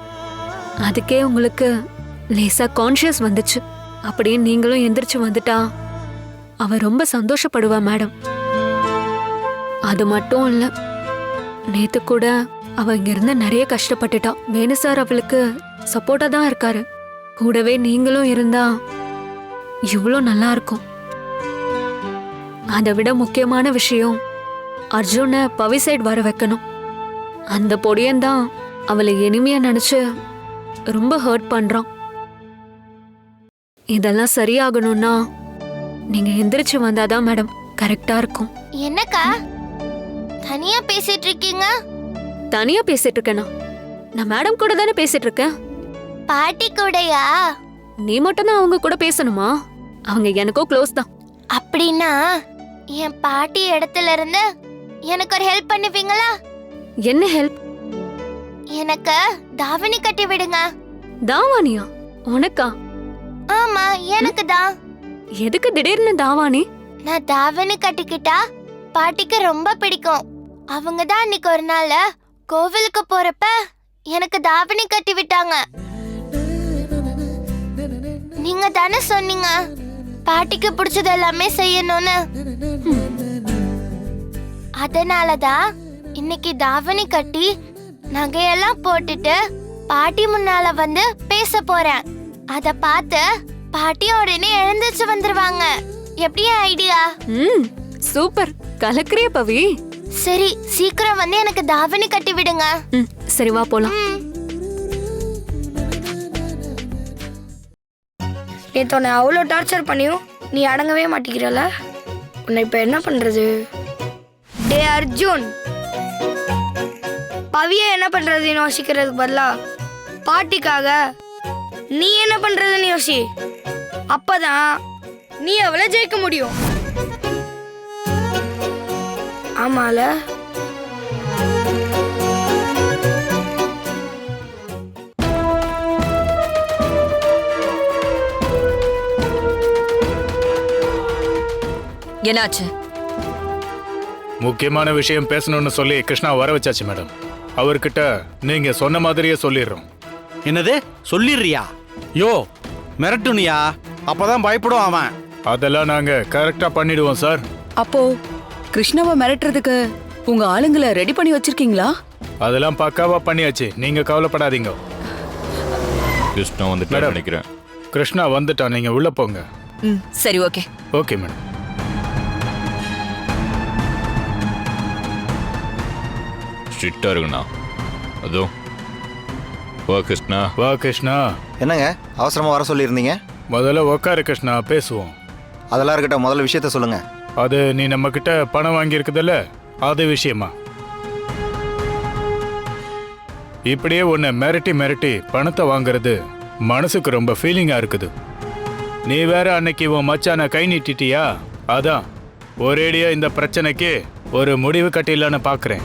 அதுக்கே உங்களுக்கு லேசா கான்ஷியஸ் வந்துச்சு. அப்படியே நீங்களும் எந்திரிச்சு வந்துட்டா அவ ரொம்ப சந்தோஷப்படுவா மேடம். அது மட்டும் இல்ல, நேத்து கூட அவ இங்க இருந்து நிறைய கஷ்டப்பட்டுட்டா. வேணு சார் அவளுக்கு சப்போர்ட்டா தான் இருக்காரு. கூடவே நீங்களும் இருந்தா இவ்வளோ நல்லா இருக்கும். அதை விட முக்கியமான விஷயம், அர்ஜுனை பவி சைடு வர வைக்கணும். அந்த பொடியன்தான் அவளை இனிமையா நினைச்சு ரொம்ப ஹர்ட் பண்றான். இதெல்லாம் சரியாகணும்னா நீங்க எந்திரிச்சு வந்தாதான் மேடம் கரெக்டா இருக்கும். என்னக்கா தனியா பேசிட்டு இருக்கீங்க? தனியா பேசிட்டு இருக்கேனா? நான் மேடம் கூட தானே பேசிட்டு இருக்கேன். பாட்டி கூடயா? நீ மட்டும் தான் அவங்க கூட பேசணுமா? அவங்க எனக்கோ க்ளோஸ் தான். அப்படின்னா என் பாட்டி இடத்துல இருந்து எனக்கு ஒரு ஹெல்ப் பண்ணுவீங்களா? என்ன ஹெல்ப்? எனக்கு தாவணி கட்டி விடுங்க. தாவானியா? உனக்கா? ஆமா, எனக்கு தான். எதுக்கு திடீர்னு தாவானி? நான் தாவணி கட்டிக்கிட்டா பாட்டிக்கு ரொம்ப பிடிக்கும். அவங்க தான் அன்னைக்கு ஒரு நாள் கோவிலுக்கு போறப்ப எனக்கு தாவணி கட்டி விட்டாங்க. நீங்க தானே சொன்னீங்க பாட்டிக்கு பிடிச்சது எல்லாமே செய்யணும்னு. அதனாலதான் இன்னைக்கு தாவணி கட்டி நகையெல்லாம் போட்டுட்டு பாட்டி முன்னால வந்து பேச போறேன். அத பார்த்து பாட்டி உடனே எழுந்திருச்சு வந்துருவாங்க. எப்படி ஐடியா? சூப்பர், கலக்குறிய பவி. சரி, சீக்கிரம் வந்து எனக்கு தாவணி கட்டி விடுங்க. சரி, வா போலாம். நேத்து உன்னை அவ்வளோ டார்ச்சர் பண்ணியும் நீ அடங்கவே மாட்டேங்கிறல. உன்னை இப்ப என்ன பண்றது? டே அர்ஜுன், பவியை என்ன பண்றதுன்னு யோசிக்கிறதுக்கு பதிலா பாட்டிக்காக நீ என்ன பண்றதுன்னு யோசி. அப்பதான் நீ அவளை ஜெயிக்க முடியும். ஆமால? என்னாச்சு? முக்கியமான விஷயம் பேசணும்னு சொல்லி கிருஷ்ணா வர வச்சாச்சு மேடம். அவர்கிட்ட நீங்க சொன்ன மாதிரியே சொல்லிடுறோம். என்னது சொல்லிடுறியா? யோ மிரட்டுனியா? அப்பதான் பயப்படுவான் அவன். அதெல்லாம் நாங்க கரெக்டா பண்ணிடுவோம் சார். அப்போ கிருஷ்ணாவை மிரட்டுறதுக்கு உங்க ஆளுங்களை ரெடி பண்ணி வச்சிருக்கீங்களா? அதெல்லாம் பக்காவா பண்ணியாச்சு, நீங்க கவலைப்படாதீங்க. கிருஷ்ணா வந்துட்டு நினைக்கிறேன். கிருஷ்ணா வந்துட்டான், நீங்க உள்ள போங்க. சரி, ஓகே. Okay madam. ஸ்ட்ரிக்டா இருக்குண்ணா. அதோ வா கிருஷ்ணா. வா கிருஷ்ணா. என்னங்க அவசரமா வர சொல்லியிருந்தீங்க? முதல்ல உக்காரு கிருஷ்ணா, பேசுவோம். அதெல்லாம் இருக்கட்டும், முதல்ல விஷயத்த சொல்லுங்க. அது நீ நம்ம கிட்ட பணம் வாங்கி இருக்குதுல்ல, அது விஷயமா. இப்படியே உன்னை மிரட்டி மிரட்டி பணத்தை வாங்குறது மனசுக்கு ரொம்ப ஃபீலிங்கா இருக்குது. நீ வேற அன்னைக்கு உன் மச்சான கை நீட்டிட்டியா, அதான் ஒரேடியா இந்த பிரச்சனைக்கு ஒரு முடிவு கட்டிடலான்னு பாக்குறேன்.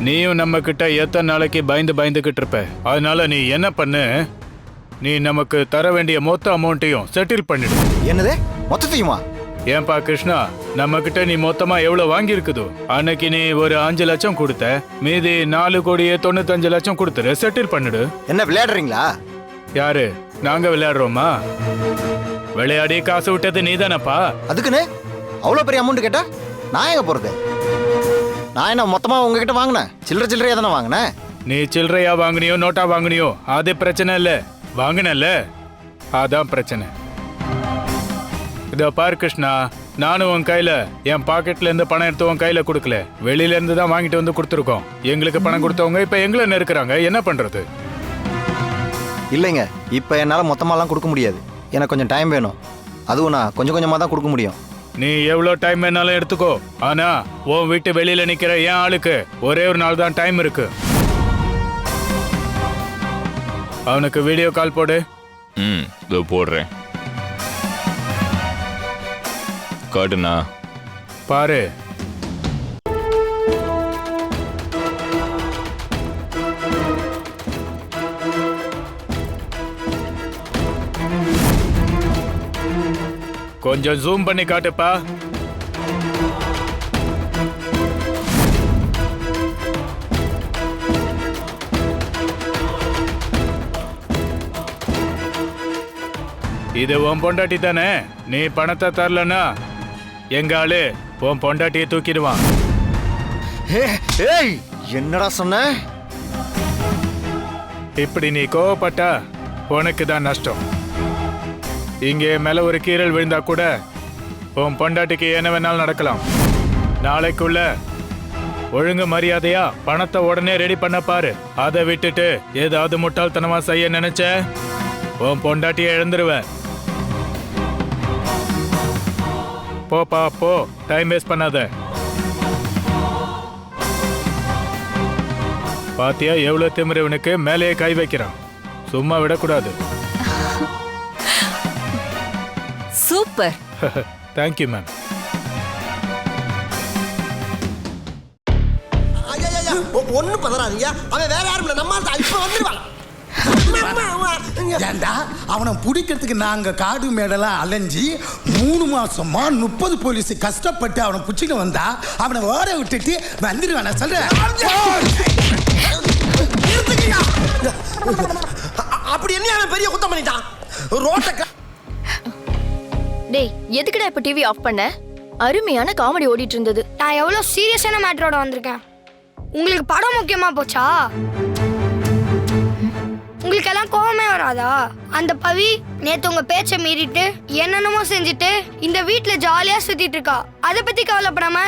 நீயும் நம்ம கிட்ட எத்தனை நாளைக்கு பயந்துகிட்டு இருப்ப. அதனால நீ என்ன பண்ணு, நீ நமக்கு தர வேண்டிய மொத்த அமௌண்ட்டையும் செட்டில் பண்ணிடு. என்னது, மொத்தத்தையுமா? ஏன்பா கிருஷ்ணா, நம்ம கிட்ட நீ மொத்தமா எவ்வளவு வாங்கி இருக்குதோ அன்னைக்கு நீ ஒரு 5 லட்சம் கொடுத்த, மீதி 4,95,00,000 கொடுத்துரு, செட்டில் பண்ணிடு. என்ன விளையாடுறீங்களா? யாரு, நாங்க விளையாடுறோமா? விளையாடி காசு விட்டது நீ தானப்பா. அதுக்குன்னு அவ்வளோ பெரிய அமௌண்ட் கேட்டா நான் எங்க போறது? நான் என்ன மொத்தமா உங்ககிட்ட வாங்கினேன்? சில்லறையா தானே வாங்கினேன். நீ சில்லறையா வாங்கினியோ நோட்டா வாங்கினியோ அது பிரச்சனை இல்ல, வாங்கினல்ல அதான் பிரச்சனை. இதோ பாரு கிருஷ்ணா, நானும் உன் கையில என் பாக்கெட்ல இருந்து பணம் எடுத்து உன் கையில கொடுக்கல, வெளியில இருந்து தான் வாங்கிட்டு வந்து கொடுத்துருக்கோம். எங்களுக்கு பணம் கொடுத்தவங்க இப்ப எங்களை நெருக்குறாங்க, என்ன பண்றது? இல்லைங்க, இப்ப என்னால மொத்தமாலாம் கொடுக்க முடியாது. எனக்கு கொஞ்சம் டைம் வேணும். அதுவும் நான் கொஞ்சம் கொஞ்சமா தான் கொடுக்க முடியும். நீ எவ்வளவு டைம் வேணாலும் எடுத்துக்கோ, ஆனா உன் வீட்டு வெளியில நிக்கிற என் ஆளுக்கு ஒரே ஒரு நாள் தான் டைம் இருக்கு. அவனுக்கு வீடியோ கால் போடு. இதோ போடுறேன். காட்டுண்ணா. பாரு. கொஞ்சம் ஜூம் பண்ணி காட்டுப்பா. இது உன் பொண்டாட்டி தானே? நீ பணத்தை தரலன்னா எங்க ஆளு உன் பொண்டாட்டியை தூக்கிடுவான். ஏய், என்னடா சொன்ன? இப்படி நீ கோவப்பட்டா உனக்கு தான் நஷ்டம். இங்கே மேல ஒரு கீறல் விழுந்தா கூட உன் பொண்டாட்டிக்கு என்ன வேணாலும் நடக்கலாம். நாளைக்குள்ள ஒழுங்கு மரியாதையா பணத்தை உடனே ரெடி பண்ண பாரு. அதை விட்டுட்டு ஏதாவது முட்டாள்தனமா செய்ய நினைச்ச உன் பொண்டாட்டியை இழந்துருவேன். போப்பா போ, டைம் வேஸ்ட் பண்ணாத. பாத்தியா எவ்வளவு திமிரவனுக்கு மேலேயே கை வைக்கிறான், சும்மா விடக்கூடாது. சூப்பர். Thank you ma'am. ஒண்ணு பதறாதீங்க, அவன் வேற யாரும் இல்ல, நம்ம இப்ப வந்துருவான். ஏண்டா அவனை பிடிக்கிறதுக்கு நாங்க காடு மேடெல்லாம் அலைஞ்சி 3 மாசமா 30 போலீஸ் கஷ்டப்பட்டு அவனை பிடிச்சிட்டு வந்தா அவனை ஓட விட்டுட்டு வந்துடுவான சொல்றேன். அப்படி என்ன அவன் பெரிய குத்தம் பண்ணிட்டான் ரோட்ட. டேய், எதுக்குடா இப்ப டிவி ஆஃப் பண்ண? அருமையான காமெடி ஓடிட்டு இருந்தது. நான் எவ்வளவு சீரியஸான மேட்டரோட வந்திருக்கேன். உங்களுக்கு படம் முக்கியமா போச்சா? உங்களுக்கு எல்லாம் கோவமே வராதா? அந்த பவி நேத்து உங்க பேச்ச மீறிட்டு என்னென்னமோ செஞ்சுட்டு இந்த வீட்டுல ஜாலியா சுத்திட்டு இருக்கா. அத பத்தி கவலைப்படாம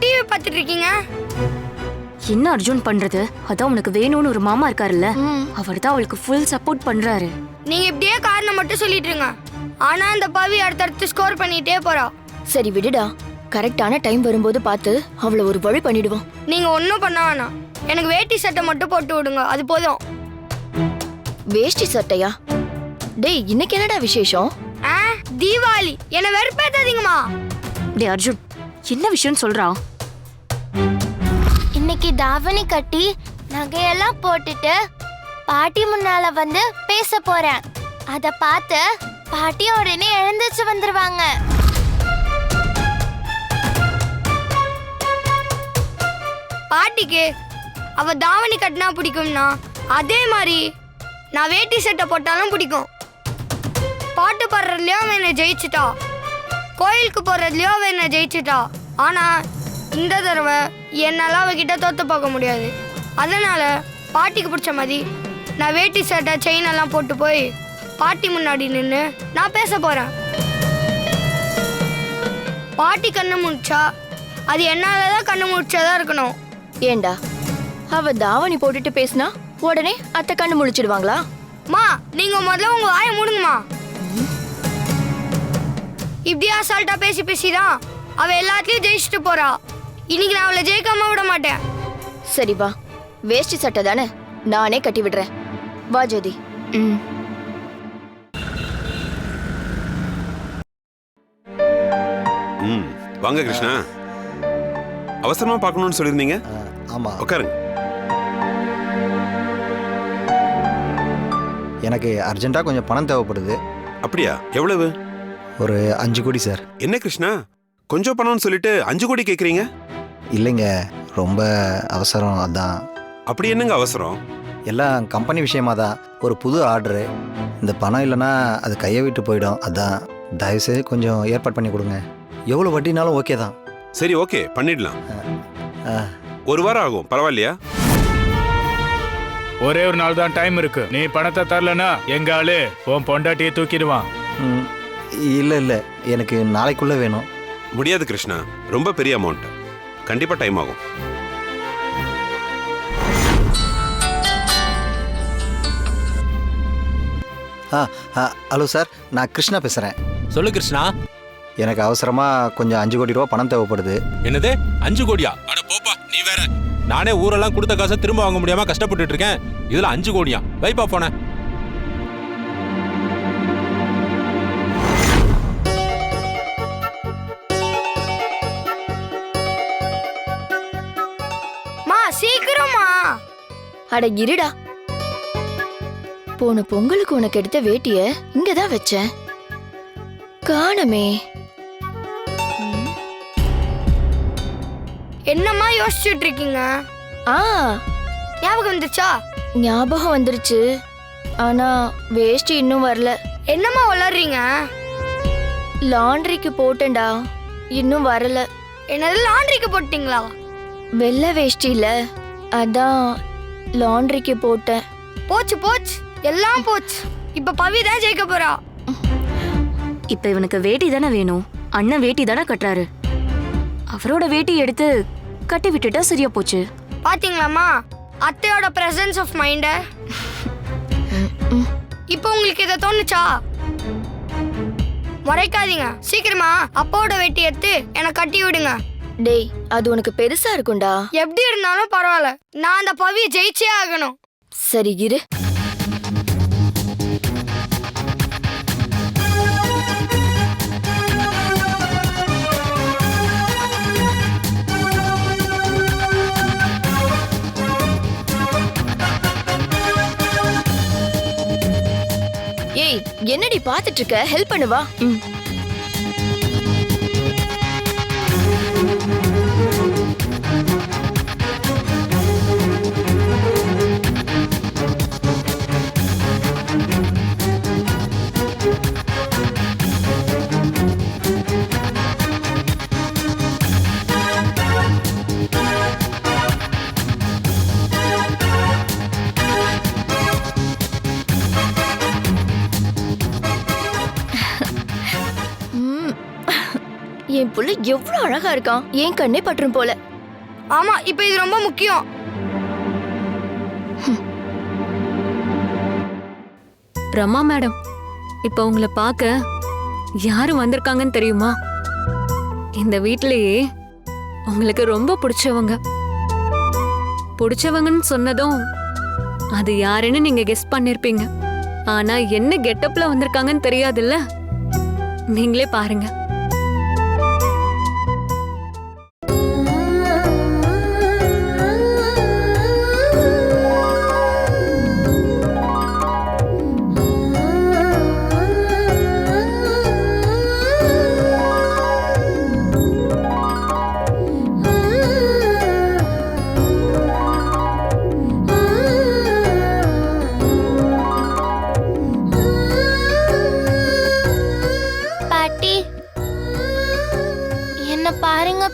டிவி பார்த்துட்டு இருக்கீங்க. என்ன அர்ஜுன் பண்றது? அதான் உனக்கு வேணும்னு ஒரு மாமா இருக்காருல்ல, அவர் தான் அவளுக்கு ஃபுல் சப்போர்ட் பண்றாரு. நீங்க இப்படியே காரணம் மட்டும் சொல்லிட்டு இருங்க. ஆனா அந்த பவி அடுத்தடுத்து ஸ்கோர் பண்ணிட்டே போறா. சரி விடுடா, கரெக்டான டைம் வரும்போது பார்த்து அவளை ஒரு வழி பண்ணிடுவோம். நீங்க ஒன்னும் பண்ண வேணாம், எனக்கு வேட்டி சட்டை மட்டும் போட்டு விடுங்க, அது போதும். வேஷ்டி சட்டையா? டேய், இன்னைக்கு என்னடா விசேஷம்? தீபாவளி. என்ன வெறுப்பேத்தாதீங்கம்மா. டேய் அர்ஜுன், என்ன விஷயம் சொல்றா? இன்னைக்கு தாவணி கட்டி நகையெல்லாம் போட்டுட்டு பாட்டி முன்னால வந்து பேச போறேன். அத பார்த்து பாட்டி உடனே எழுந்திருச்சு வந்துருவாங்க. பாட்டிக்கு அவ தாவணி கட்டினா பிடிக்கும்னா அதே மாதிரி நான் வேட்டி சட்டை போட்டாலும் பிடிக்கும். பாட்டு பாடுறதுலயோ அவன் என்ன ஜெயிச்சுட்டா, கோயிலுக்கு போறதுலயோ அவன் என்ன ஜெயிச்சுட்டா. ஆனா இந்த தடவை என்னால் அவகிட்ட தோத்து பார்க்க முடியாது. அதனால பாட்டிக்கு பிடிச்ச மாதிரி நான் வேட்டி சட்டை செயின் எல்லாம் போட்டு போய் பாட்டி முன்னாடி நின்று நான் பேச போறேன். பாட்டி கண்ணு முடிச்சா அது என்னால தான் கண்ணு முடிச்சதா இருக்கணும். ஏண்டா அவ தாவணி போட்டுட்டு பேசினா உடனே அத்தை கண்ணு முழிச்சிடுவாங்களா? மா நீங்க முதல்ல உங்க வாயை மூடுங்கம்மா. இப்படியே அசால்ட்டா பேசி பேசிதான் அவ எல்லாத்தையும் ஜெயிச்சுட்டு போறா. இன்னைக்கு நான் அவளை ஜெயிக்காம விட மாட்டேன். சரி வா, வேஷ்டி சட்டை தானே, நானே கட்டி விடுறேன். வா ஜோதி. வாங்க கிருஷ்ணா. அவசரமா பார்க்கணும்னு சொல்லியிருந்தீங்க. ஆமா, உட்காருங்க. எனக்கு அர்ஜென்ட்டாக கொஞ்சம் பணம் தேவைப்படுது. அப்படியா? எவ்வளவு? ஒரு 5 கோடி சார். என்ன கிருஷ்ணா, கொஞ்சம் பணம்னு சொல்லிட்டு 5 கோடி கேட்குறீங்க? இல்லைங்க, ரொம்ப அவசரம் அதான். அப்படி என்னங்க அவசரம்? எல்லாம் கம்பெனி விஷயமா தான். ஒரு புது ஆர்டரு. இந்த பணம் இல்லைன்னா அது கையை விட்டு போயிடும். அதான் தயவுசெய்து கொஞ்சம் ஏற்பாடு பண்ணி கொடுங்க. எவ்வளோ வட்டினாலும் ஓகே தான். சரி, ஓகே, பண்ணிடலாம். ஒரு வாரம் ஆகும், பரவாயில்லையா? ஒரே ஒரு நாள் தான் டைம் இருக்கு. நீ பணத்தை தரலனா எங்க ஆளு உன் பொண்டாட்டியை தூக்கிடுவான். இல்லை இல்லை, எனக்கு நாளைக்குள்ளே வேணும். முடியாது கிருஷ்ணா, ரொம்ப பெரிய அமௌண்ட். கண்டிப்பாக டைம் ஆகும். ஹலோ சார், நான் கிருஷ்ணா பேசுகிறேன். சொல்லு கிருஷ்ணா. எனக்கு அவசரமாக கொஞ்சம் 5 கோடி ரூபா பணம் தேவைப்படுது. என்னது 5 கோடியா? அட போப்பா, நீ வேற. நானே ஊரெல்லாம் கொடுத்த காசை திரும்ப வாங்க முடியாம கஷ்டப்பட்டு இருக்கேன். இதுல 5 கோடியா? வைப்பா போன. மா சீக்கிரமா. அட இருடா, போன பொங்கலுக்கு உனக்கு எடுத்த வேட்டிய இங்கதான் வச்சேன், காணமே. என்னம்மா யோசிச்சுட்டு இருக்கீங்க? ஞாபகம் வந்துச்சா? ஞாபகம் வந்துருச்சு, ஆனா வேஷ்டி இன்னும் வரல. என்னம்மா வளர்றீங்க? லாண்ட்ரிக்கு போட்டேன்டா, இன்னும் வரல. என்னது, லாண்ட்ரிக்கு போட்டீங்களா? வெள்ளை வேஷ்டியில, அதான் லாண்ட்ரிக்கு போட்டேன். போச்சு போச்சு, எல்லாம் போச்சு. இப்ப பவி தான் ஜெயிக்க போறா. இப்ப இவனுக்கு வேட்டி தானே வேணும், அண்ணன் வேட்டி தானே கட்டுறாரு. அவரோட வேட்டி எடுத்து கட்டி விட்டுட்டா சரியா போச்சு. பாத்தீங்களாமா அத்தையோட பிரசன்ஸ் ஆஃப் மைண்ட? இப்போ உங்களுக்கு இதை தோணுச்சா? முறைக்காதீங்க, சீக்கிரமா அப்பாவோட வேட்டி எடுத்து எனக்கு கட்டி விடுங்க. டேய், அது உனக்கு பெருசா இருக்கும்டா. எப்படி இருந்தாலும் பரவாயில்ல, நான் அந்த பவியை ஜெயிச்சே ஆகணும். சரி இரு. ஏய், என்னடி பாத்துட்டு இருக்க? ஹெல்ப் பண்ணுவா. என் புள்ள எவ்வளவு அழகா இருக்கான், என் கண்ணே பற்றும் போல. ஆமா, இப்ப இது ரொம்ப முக்கியம். ரமா மேடம், இப்ப உங்களை பார்க்க யாரு வந்திருக்காங்கன்னு தெரியுமா? இந்த வீட்லயே உங்களுக்கு ரொம்ப பிடிச்சவங்கன்னு சொன்னதும் அது யாருன்னு நீங்க கெஸ் பண்ணிருப்பீங்க. ஆனா என்ன கெட்டப்ல வந்திருக்காங்கன்னு தெரியாதுல்ல, நீங்களே பாருங்க.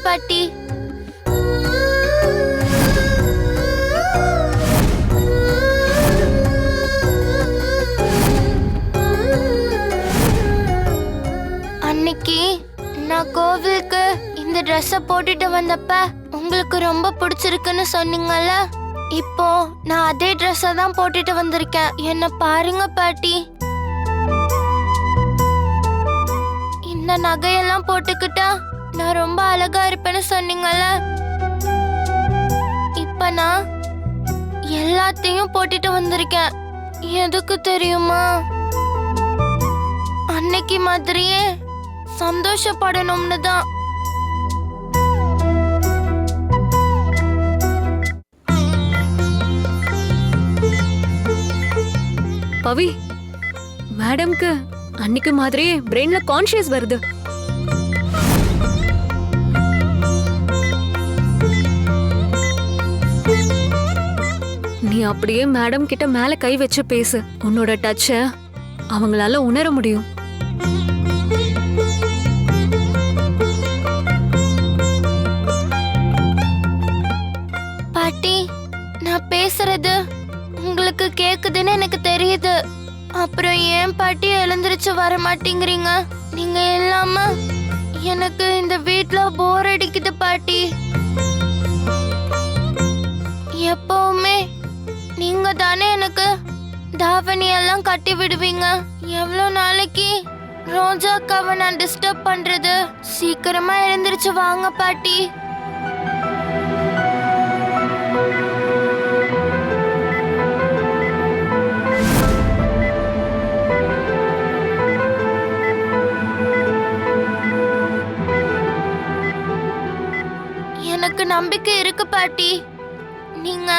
பாட்டி, இந்த ட்ரெஸ்ஸ போட்டுட்டு வந்தப்ப உங்களுக்கு ரொம்ப பிடிச்சிருக்குன்னு சொன்னீங்கல்ல, இப்போ நான் அதே ட்ரெஸ்ஸ தான் போட்டுட்டு வந்திருக்கேன். என்ன பாருங்க பாட்டி. இந்த நகையெல்லாம் போட்டுக்கிட்டா நான் ரொம்ப அழகா இருப்பேன்னு சொன்னீங்கல்ல, இப்ப நான் எல்லாத்தையும் போட்டுட்டு வந்திருக்கேன். எதுக்கு தெரியுமா? அன்னைக்கு மாதிரியே சந்தோஷப்படணும்னு தான். பவி, மேடம்க்கு அன்னைக்கு மாதிரியே பிரெயின்ல கான்ஷியஸ் வருது. நீ அப்படியே மேடம் கிட்ட மேல கை வச்சு பேசு. உன்னோட டச்ச அவங்களால உணர முடியும். பாட்டி, நான் பேசுறது உங்களுக்கு கேக்குதுன்னு எனக்கு தெரியுது. அப்புறம் ஏன் பாட்டி எழுந்திருச்சு வர மாட்டேங்கிறீங்க? நீங்க இல்லாம எனக்கு இந்த வீட்ல போர் அடிக்குது பாட்டி. எப்பவுமே நீங்க தானே எனக்கு தாவணி எல்லாம் கட்டி விடுவீங்க. எவ்வளவு நாளைக்கு ரோஜாக்காவை நான் டிஸ்டர்ப் பண்றது? சீக்கிரமா எழுந்திருச்சு வாங்க பாட்டி. எனக்கு நம்பிக்கை இருக்கு பாட்டி. நீங்க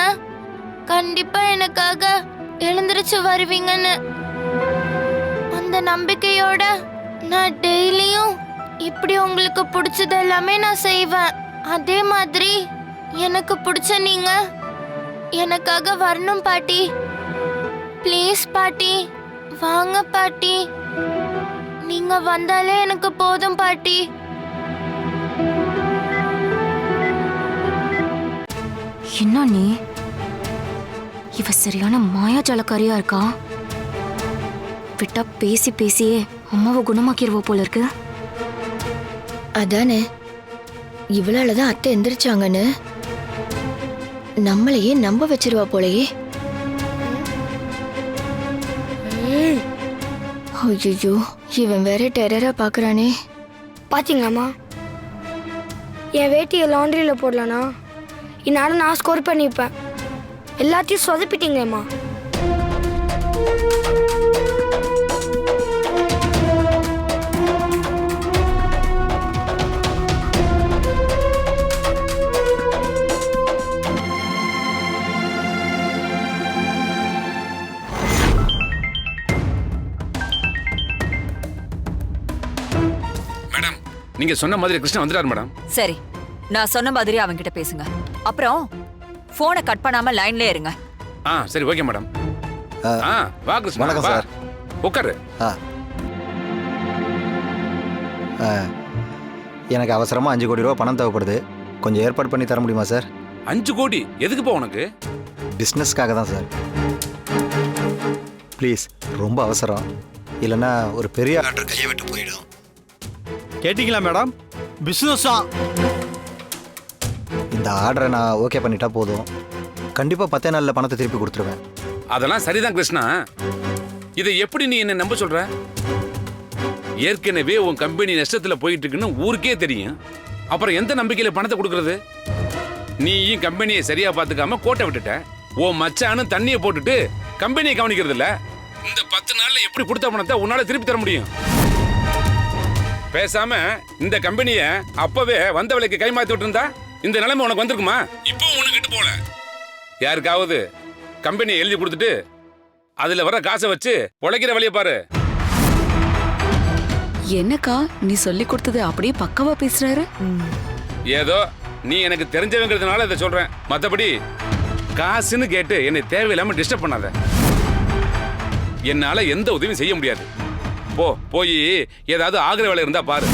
கண்டிப்பா எனக்காக எழுந்திருச்சு வருவீங்கன்னு. அந்த நம்பிக்கையோட நான் டெய்லியும் இப்படி உங்களுக்கு பிடிச்சது எல்லாமே நான் செய்வேன். அதே மாதிரி எனக்கு பிடிச்ச நீங்க எனக்காக வரணும் பாட்டி. ப்ளீஸ் பாட்டி, வாங்க பாட்டி. நீங்க வந்தாலே எனக்கு போதும் பாட்டி. என்ன நீ? இவ சரியான மாயாஜாலக்காரியா இருக்கா. விட்டா பேசி பேசியே அம்மாவை குணமாக்கிடுவோ போல இருக்கு. அதானே, இவளாலதான் அத்தை எந்திரிச்சாங்கன்னு நம்மளையே நம்ப வச்சிருவா போலயே. ஐயோ, இவன் வேற டெரரா பாக்குறானே. பாத்தீங்களாம்மா, என் வேட்டியை லாண்ட்ரியில போடலனா இந்நேரம் நான் ஸ்கோர் பண்ணிப்பேன். எல்லாத்தையும் சொதப்பிட்டீங்களேம்மா. மேடம், நீங்க சொன்ன மாதிரி கிருஷ்ணா வந்துட்டார் மேடம். சரி, நான் சொன்ன மாதிரி அவன்கிட்ட பேசுங்க. அப்புறம் போனை கட் பண்ணாம லைன்லயே இருங்க. சரி, ஓகே மேடம். வா கிருஷ்ணா. வணக்கம் வா. சார். உட்காரு. எனக்கு அவசரமாக 5 கோடி ரூபா பணம் தேவைப்படுது. கொஞ்சம் ஏற்பாடு பண்ணி தர முடியுமா சார்? 5 கோடி எதுக்குப்பா உனக்கு? பிஸ்னஸ்க்காக தான் சார். ப்ளீஸ், ரொம்ப அவசரம். இல்லைன்னா ஒரு பெரிய ஆர்டர் கையை விட்டு போயிடும். கேட்டிங்களா மேடம்? பிஸ்னஸா? இந்த ஆர்டரை நான் ஓகே பண்ணிட்டா போதும். கண்டிப்பாக 10 நாளில் பணத்தை திருப்பி கொடுத்துருவேன். அதெல்லாம் சரிதான் கிருஷ்ணா. இதை எப்படி நீ என்ன நம்ப சொல்ற? ஏற்கனவே உன் கம்பெனி நஷ்டத்துல போயிட்டு இருக்குன்னு ஊருக்கே தெரியும். அப்புறம் எந்த நம்பிக்கையில பணத்தை கொடுக்கறது? நீயும் கம்பெனியை சரியா பாத்துக்காம கோட்டை விட்டுட்ட. உன் மச்சானும் தண்ணியை போட்டுட்டு கம்பெனியை கவனிக்கிறது இல்ல. இந்த 10 நாள்ல எப்படி கொடுத்த பணத்தை உன்னால திருப்பி தர முடியும்? பேசாம இந்த கம்பெனிய அப்பவே வந்த விலைக்கு கை மாத்தி விட்டு இருந்தா இந்த நிலைமை உனக்கு வந்திருக்குமா? இப்போ உனக்கிட்டு போல யாருக்காவது கம்பெனியை எழுதி கொடுத்துட்டு அதுல வர காசை வச்சு உழைக்கிற வழியை பாரு. என்னக்கா நீ சொல்லி கொடுத்தது அப்படியே பக்கவா பேசுறாரு? ஏதோ நீ எனக்கு தெரிஞ்சவங்கிறதுனால இதை சொல்றேன். மத்தபடி காசுன்னு கேட்டு என்னை தேவையில்லாம டிஸ்டர்ப் பண்ணாத. என்னால எந்த உதவியும் செய்ய முடியாது. போய் ஏதாவது ஆகிற வேலை இருந்தா பாரு.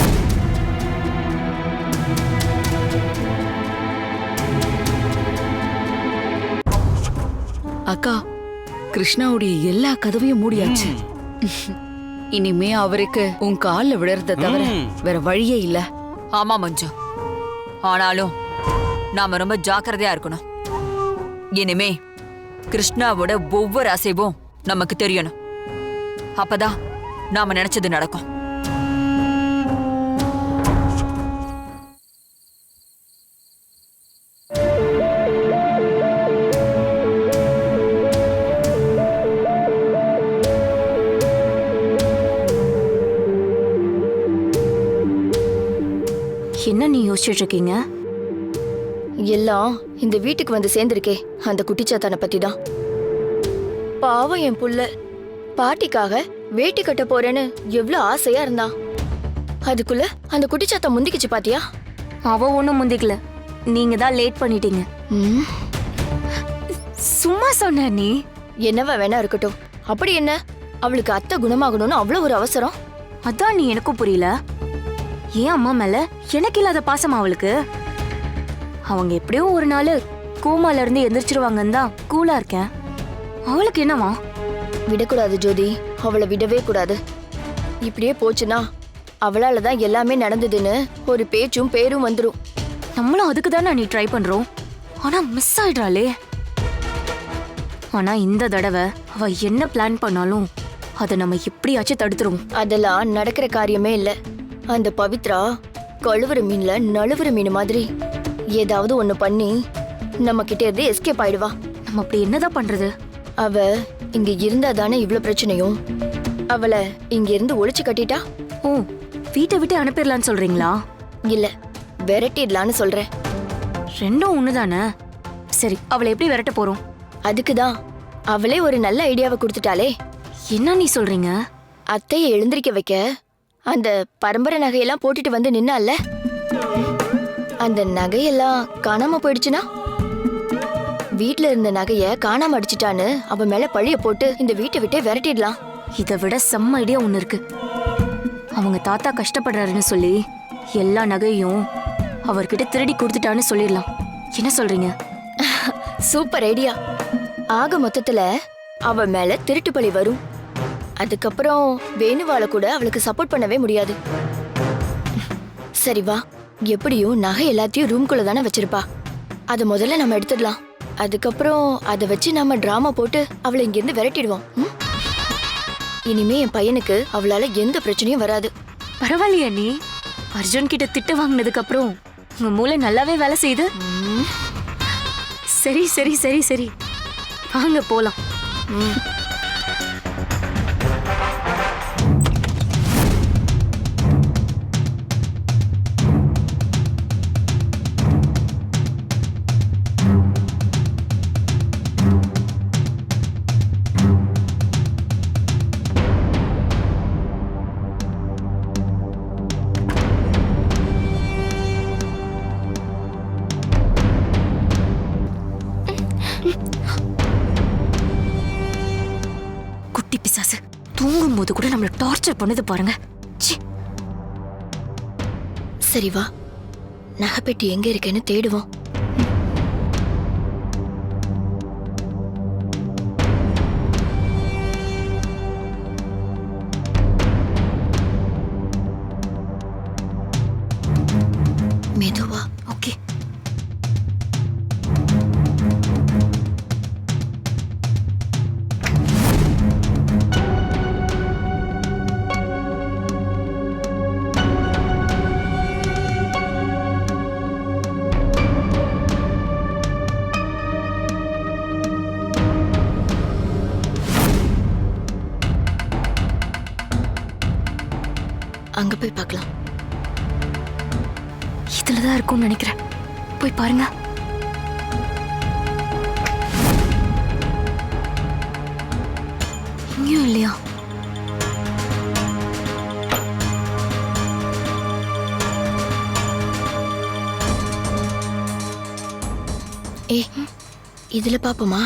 அக்கா, கிருஷ்ணாவுடைய எல்லா கதவையும் மூடியாச்சு. இனிமே அவருக்கு உன் கால்ல விழறத தவிர வேற வழியே இல்ல. ஆமா மஞ்சு, ஆனாலும் நாம ரொம்ப ஜாக்கிரதையா இருக்கணும். இனிமே கிருஷ்ணாவோட ஒவ்வொரு அசைவும் நமக்கு தெரியணும். அப்பதான் நாம நினைச்சது நடக்கும். என்ன நீ யோசிச்சுட்டு இருக்கீங்க? எல்லாம் இந்த வீட்டுக்கு வந்து சேர்ந்திருக்கே அந்த குட்டிச்சாத்தானை பத்தி தான். பாவம் என் புள்ள பாட்டிக்காக வேட்டி கட்ட போறேன்னு எவ்வளவு ஆசையா இருந்தான். அதுக்குள்ள அந்த குட்டிச்சாத்தா முந்திக்கிச்சு பாத்தியா? அவ ஒண்ணும் முந்திக்கல, நீங்க தான் லேட் பண்ணிட்டீங்க. சும்மா சொன்ன நீ. என்னவா வேணா இருக்கட்டும். அப்படி என்ன அவளுக்கு அத்தை குணமாகணும்னு அவ்வளவு ஒரு அவசரம்? அதான் நீ எனக்கும் புரியல. ஏன் அம்மா மேல எனக்கு இல்லாத பாசமா அவளுக்கு? அவங்க எப்படியோ ஒரு நாள் கோமால இருந்து எந்திரிச்சிருவாங்கன்னு தான் கூலா இருக்கேன். அவளுக்கு என்னவா? விடக்கூடாது ஜோதி, அவளை விடவே கூடாது. இப்படியே போச்சுன்னா அவளால தான் எல்லாமே நடந்ததுன்னு ஒரு பேச்சும் பேரும் வந்துடும். நம்மளும் அதுக்கு தானே நீ ட்ரை பண்றோம். ஆனா மிஸ் ஆயிடுறாளே. ஆனா இந்த தடவை அவ என்ன பிளான் பண்ணாலும் அதை நம்ம எப்படியாச்சும் தடுத்துருவோம். அதெல்லாம் நடக்கிற காரியமே இல்ல. அந்த பவித்ரா கழுவுற மீன்ல நழுவுற மீன் மாதிரி ஏதாவது ஒண்ணு பண்ணி நம்ம கிட்ட இருந்து எஸ்கேப் ஆயிடுவா. நம்ம அப்படி என்னதான் பண்றது? அவ இங்க இருந்தா தானே இவ்வளவு பிரச்சனையும். அவளை இங்க இருந்து ஒளிச்சு கட்டிட்டா? ஓ, வீட்டை விட்டு அனுப்பிடலான்னு சொல்றீங்களா? இல்ல, விரட்டிடலான்னு சொல்றேன். ரெண்டும் ஒண்ணுதானே. சரி, அவளை எப்படி விரட்ட போறோம்? அதுக்குதான் அவளே ஒரு நல்ல ஐடியாவை கொடுத்துட்டாளே. என்ன நீ சொல்றீங்க? அத்தையை எழுந்திருக்க வைக்க அந்த பரம்பரை நகையெல்லாம் போட்டுட்டு வந்து நின்னால, அந்த நகையெல்லாம் காணாம போயிடுச்சுன்னா வீட்டுல இருந்த நகைய காணாம அடிச்சிட்டான்னு அவ மேல பழிய போட்டு இந்த வீட்டை விட்டே விரட்டிடலாம். இதை விட செம்ம ஐடியா ஒண்ணு இருக்கு. அவங்க தாத்தா கஷ்டப்படுறாருன்னு சொல்லி எல்லா நகையும் அவர்கிட்ட திருடி கொடுத்துட்டான்னு சொல்லிடலாம். என்ன சொல்றீங்க? Super idea. ஆக மொத்தத்துல அவ மேல திருட்டு பழி வரும். அதுக்கப்புறம் வேணுவாள கூட அவளுக்கு சப்போர்ட் பண்ணவே முடியாது. சரி வா, எப்படியும் நகை எல்லாத்தையும் ரூம்குள்ள தானே வச்சிருப்பா. அதை முதல்ல நம்ம எடுத்துடலாம். அதுக்கப்புறம் அதை வச்சு நம்ம டிராமா போட்டு அவளை இங்கிருந்து விரட்டிடுவோம். இனிமே என் பையனுக்கு அவளால எந்த பிரச்சனையும் வராது. பரவாயில்லையா நீ? அர்ஜுன் கிட்ட திட்டு வாங்கினதுக்கு அப்புறம் உங்க மூளை நல்லாவே வேலை செய்யுது. சரி சரி சரி சரி, வாங்க போலாம். பிசாசு தூங்கும் போது கூட நம்மள டார்ச்சர் பண்ணுது பாருங்க. சரி வா, நகைப்பெட்டி எங்க இருக்குன்னு தேடுவோம். மெதுவா. ஓகே. அங்க போய் பார்க்கலாம். இதுலதான் இருக்கும்னு நினைக்கிறேன். போய் பாருங்க. இங்கேயும் இல்லையா? இதுல பாப்போமா?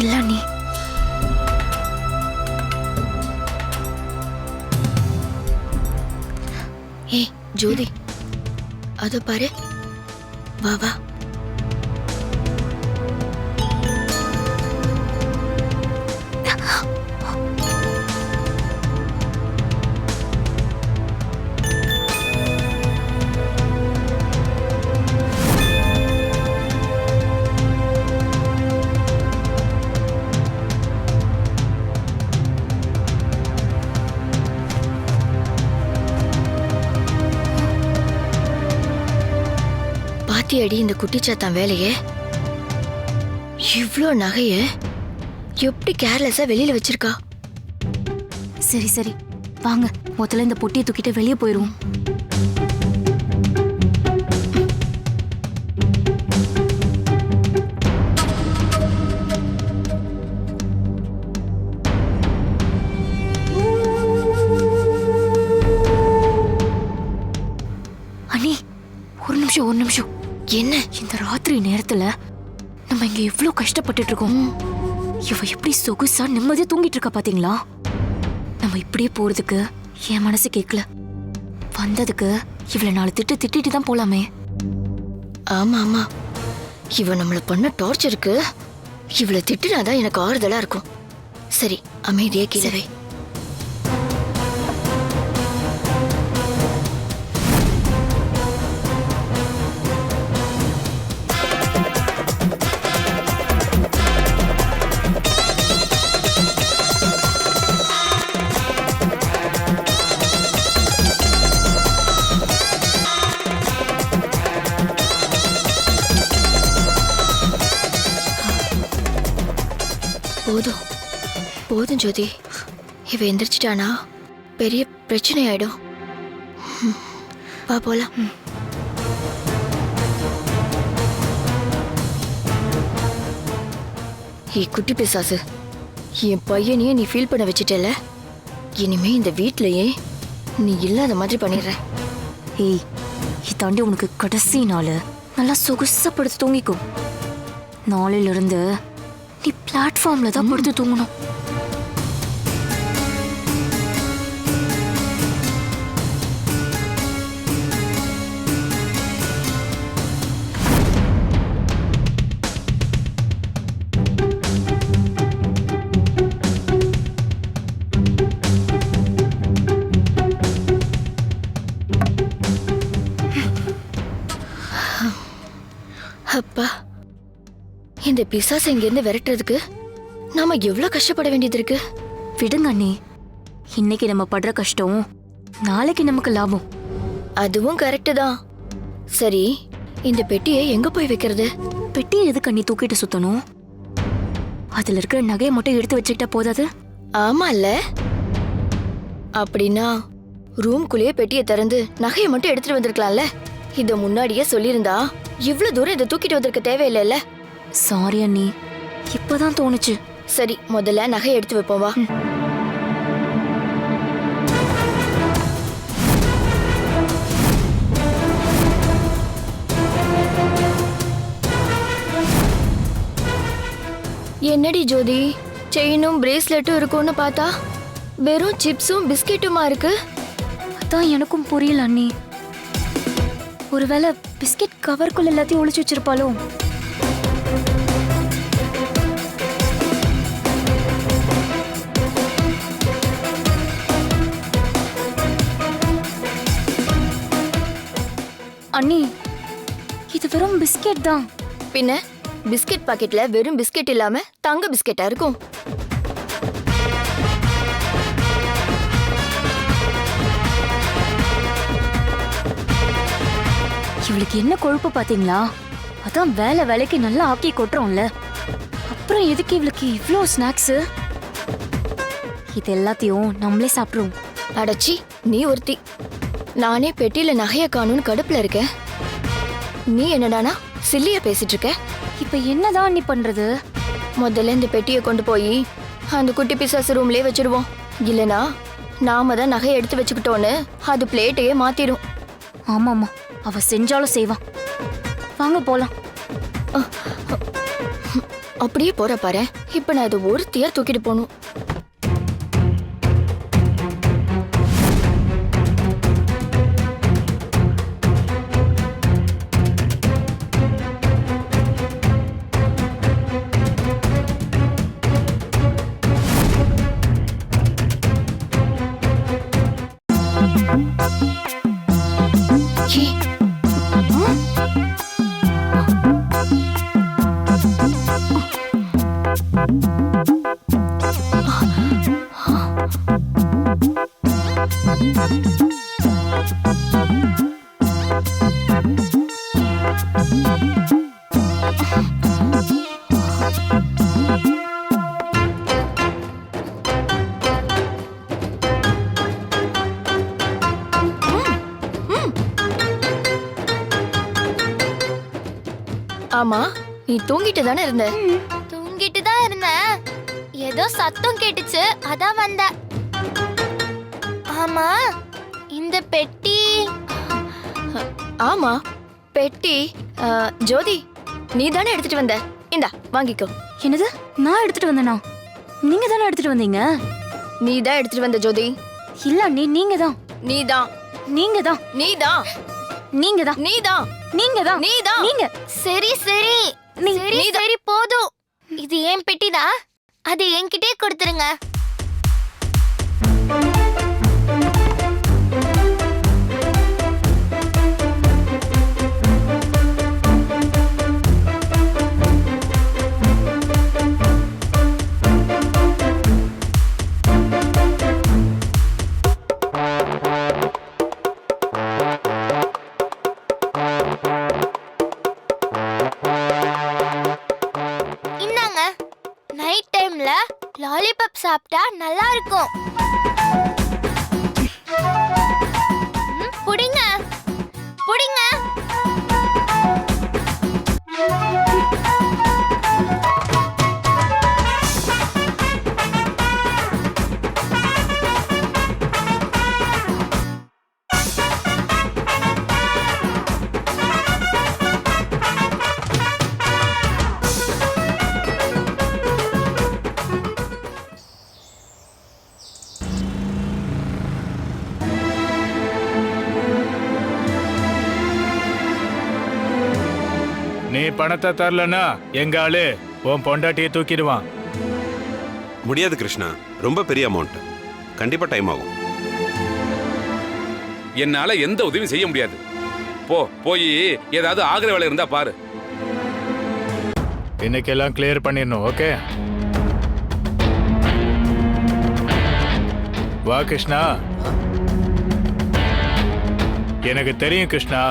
இல்ல நீ. ஜோதி, அதோ பாரு. வா வா. பாத்தியடி இந்த குட்டிச்சாத்தான் வேலையே? இவ்ளோ நகைய எப்படி கேர்லெஸ்ஸா வெளியில வச்சிருக்கா? சரி சரி வாங்க, முதல்ல இந்த பொட்டியை தூக்கிட்டு வெளியே போயிருவோம். அண்ணி, ஒரு நிமிஷம். என்ன இந்த ராத்திரி நேரத்துல நம்ம இங்க எவ்வளவு கஷ்டப்பட்டுட்டு இருக்கோம். இவ எப்படி சொகுசா நிம்மதியா தூங்கிட்டு இருக்கா பாத்தீங்களா? நம்ம இப்படியே போறதுக்கு என் மனசு கேட்கல. வந்ததுக்கு இவளை 4 திட்டிட்டு தான் போலாமே. ஆமா ஆமா, இவ நம்மள பண்ண டார்ச்சருக்கு இவளை திட்டுனாதான் எனக்கு ஆறுதலா இருக்கும். சரி, அமைதியே கீழே வை. போதும் ஜோதி, இவ எந்திரிச்சிட்டானா பெரிய பிரச்சனை ஆயிடும். வா போலாம். குட்டி பிசாசு, என் பையனையே நீ ஃபீல் பண்ண வச்சிட்டல. இனிமே இந்த வீட்லயே நீ இல்லாத மாதிரி பண்ணிடுற. ஏய், இதாண்டி உனக்கு கடைசி நாள். நல்லா சொகுசா படுத்து தூங்கிக்கும். நாளையில இருந்து நீ பிளாட்ஃபார்ம்ல தான் படுத்து தூங்கணும். அப்பா, இந்த பிசாசை இங்கிருந்து விரட்டுறதுக்கு நாம எவ்வளவு கஷ்டப்பட வேண்டியது இருக்கு. விடுங்க அண்ணி, இன்னைக்கு நம்ம படுற கஷ்டம் நாளைக்கு நமக்கு லாபம். அதுவும் கரெக்டு தான். சரி, இந்த பெட்டியை எங்க போய் வைக்கிறது? பெட்டியை எதுக்கு அண்ணி தூக்கிட்டு சுத்தணும்? அதுல இருக்கிற நகையை மட்டும் எடுத்து வச்சுக்கிட்டா போதாது? ஆமா இல்ல? அப்படின்னா ரூம்குள்ளேயே பெட்டியை திறந்து நகையை மட்டும் எடுத்துட்டு வந்திருக்கலாம்ல. இத முன்னாடியே சொல்லியிருந்தா இவ்வளவு தூரம் இதை தூக்கிட்டு வந்திருக்க தேவையில்லைல்ல. சாரி அண்ணி, இப்பதான் தோணுச்சு. சரி, முதல்ல நகையை எடுத்து வைப்போம் வா. என்னடி ஜோதி, செயினும் பிரேஸ்லெட்டும் இருக்கும்னு பார்த்தா வெறும் சிப்ஸும் பிஸ்கெட்டுமா இருக்கு. அதான் எனக்கும் புரியல அண்ணி. ஒருவேளை பிஸ்கெட் கவருக்குள்ள எல்லாத்தையும் ஒளிச்சு வச்சிருப்பாளோ? அண்ணி, இது வெறும் பிஸ்கெட் தான். பின்ன பிஸ்கெட் பாக்கெட்ல வெறும் பிஸ்கெட் இல்லாம தங்க பிஸ்கெட்டா இருக்கும். இவளுக்கு என்ன கொழுப்பு பாத்தீங்களா? அதான் வேலைக்கு நல்லா ஆக்கி கொட்டுறோம்ல. அப்புறம் எதுக்கு இவளுக்கு இவ்ளோ ஸ்நாக்ஸ்? இது எல்லாத்தையும் நம்மளே சாப்பிடுவோம். அடச்சி, நீ ஒருத்தி. நானே பெட்டியில நகைய காணும்னு கடுப்புல இருக்கேன். நீ என்னடானா சில்லியா பேசிட்டு இருக்க. இப்ப என்னதான் நீ பண்றது? முதல்ல இந்த பெட்டியை கொண்டு போய் அந்த குட்டி பிசாசு ரூம்லயே வச்சிருவோம். இல்லனா நாம தான் நகையை எடுத்து வச்சுக்கிட்டோன்னு அது பிளேட்டையே மாத்திரும். ஆமாமா, அவ செஞ்சாலும் செய்வான். வாங்க போலாம். அப்படியே போற பாரு. இப்ப நான் அதை ஒருத்தியா தூக்கிட்டு போகணும். ஆமா, நீ தூங்கிட்டு தானே இருந்த? தூங்கிட்டு தான் இருந்தேன். ஏதோ சத்தம் கேட்டுச்சு, அதான் வந்தேன். ஆமா, இந்த பெட்டி. ஆமா, பெட்டி. ஜோதி, நீ தானே எடுத்துட்டு வந்த? இந்தா வாங்கிக்கோ. என்னது, நான் எடுத்துட்டு வந்தேனா? நீங்க தானே எடுத்துட்டு வந்தீங்க? நீ தான் எடுத்துட்டு வந்த ஜோதி. இல்ல, நீங்க தான். நீ தான். நீங்க தான். நீ தான். நீங்க தான். நீ தான். நீங்க தான். நீ தான். நீங்க. சரி சரி சரி சரி போதும். இது ஏன் பெட்டிதான், அது என்கிட்டே கொடுத்துருங்க. இந்தாங்க, நைட் டைம்ல லாலிபாப் சாப்பிட்டா நல்லா இருக்கும். புடிங்க புடிங்க. நீ பணத்தை தரலன்னா எங்க ஆளு உன் பொண்டாட்டியை தூக்கிடுவான். முடியாது கிருஷ்ணா, ரொம்ப பெரிய அமௌண்ட், கண்டிப்பா டைம் ஆகும். என்னால எந்த உதவியும் செய்ய முடியாது. போய் ஏதாவது ஆகிற வேலை இருந்தா பாரு. இன்னைக்கு எல்லாம் கிளியர் பண்ணிடணும். ஓகே, வா கிருஷ்ணா. எனக்கு தெரியும் கிருஷ்ணா,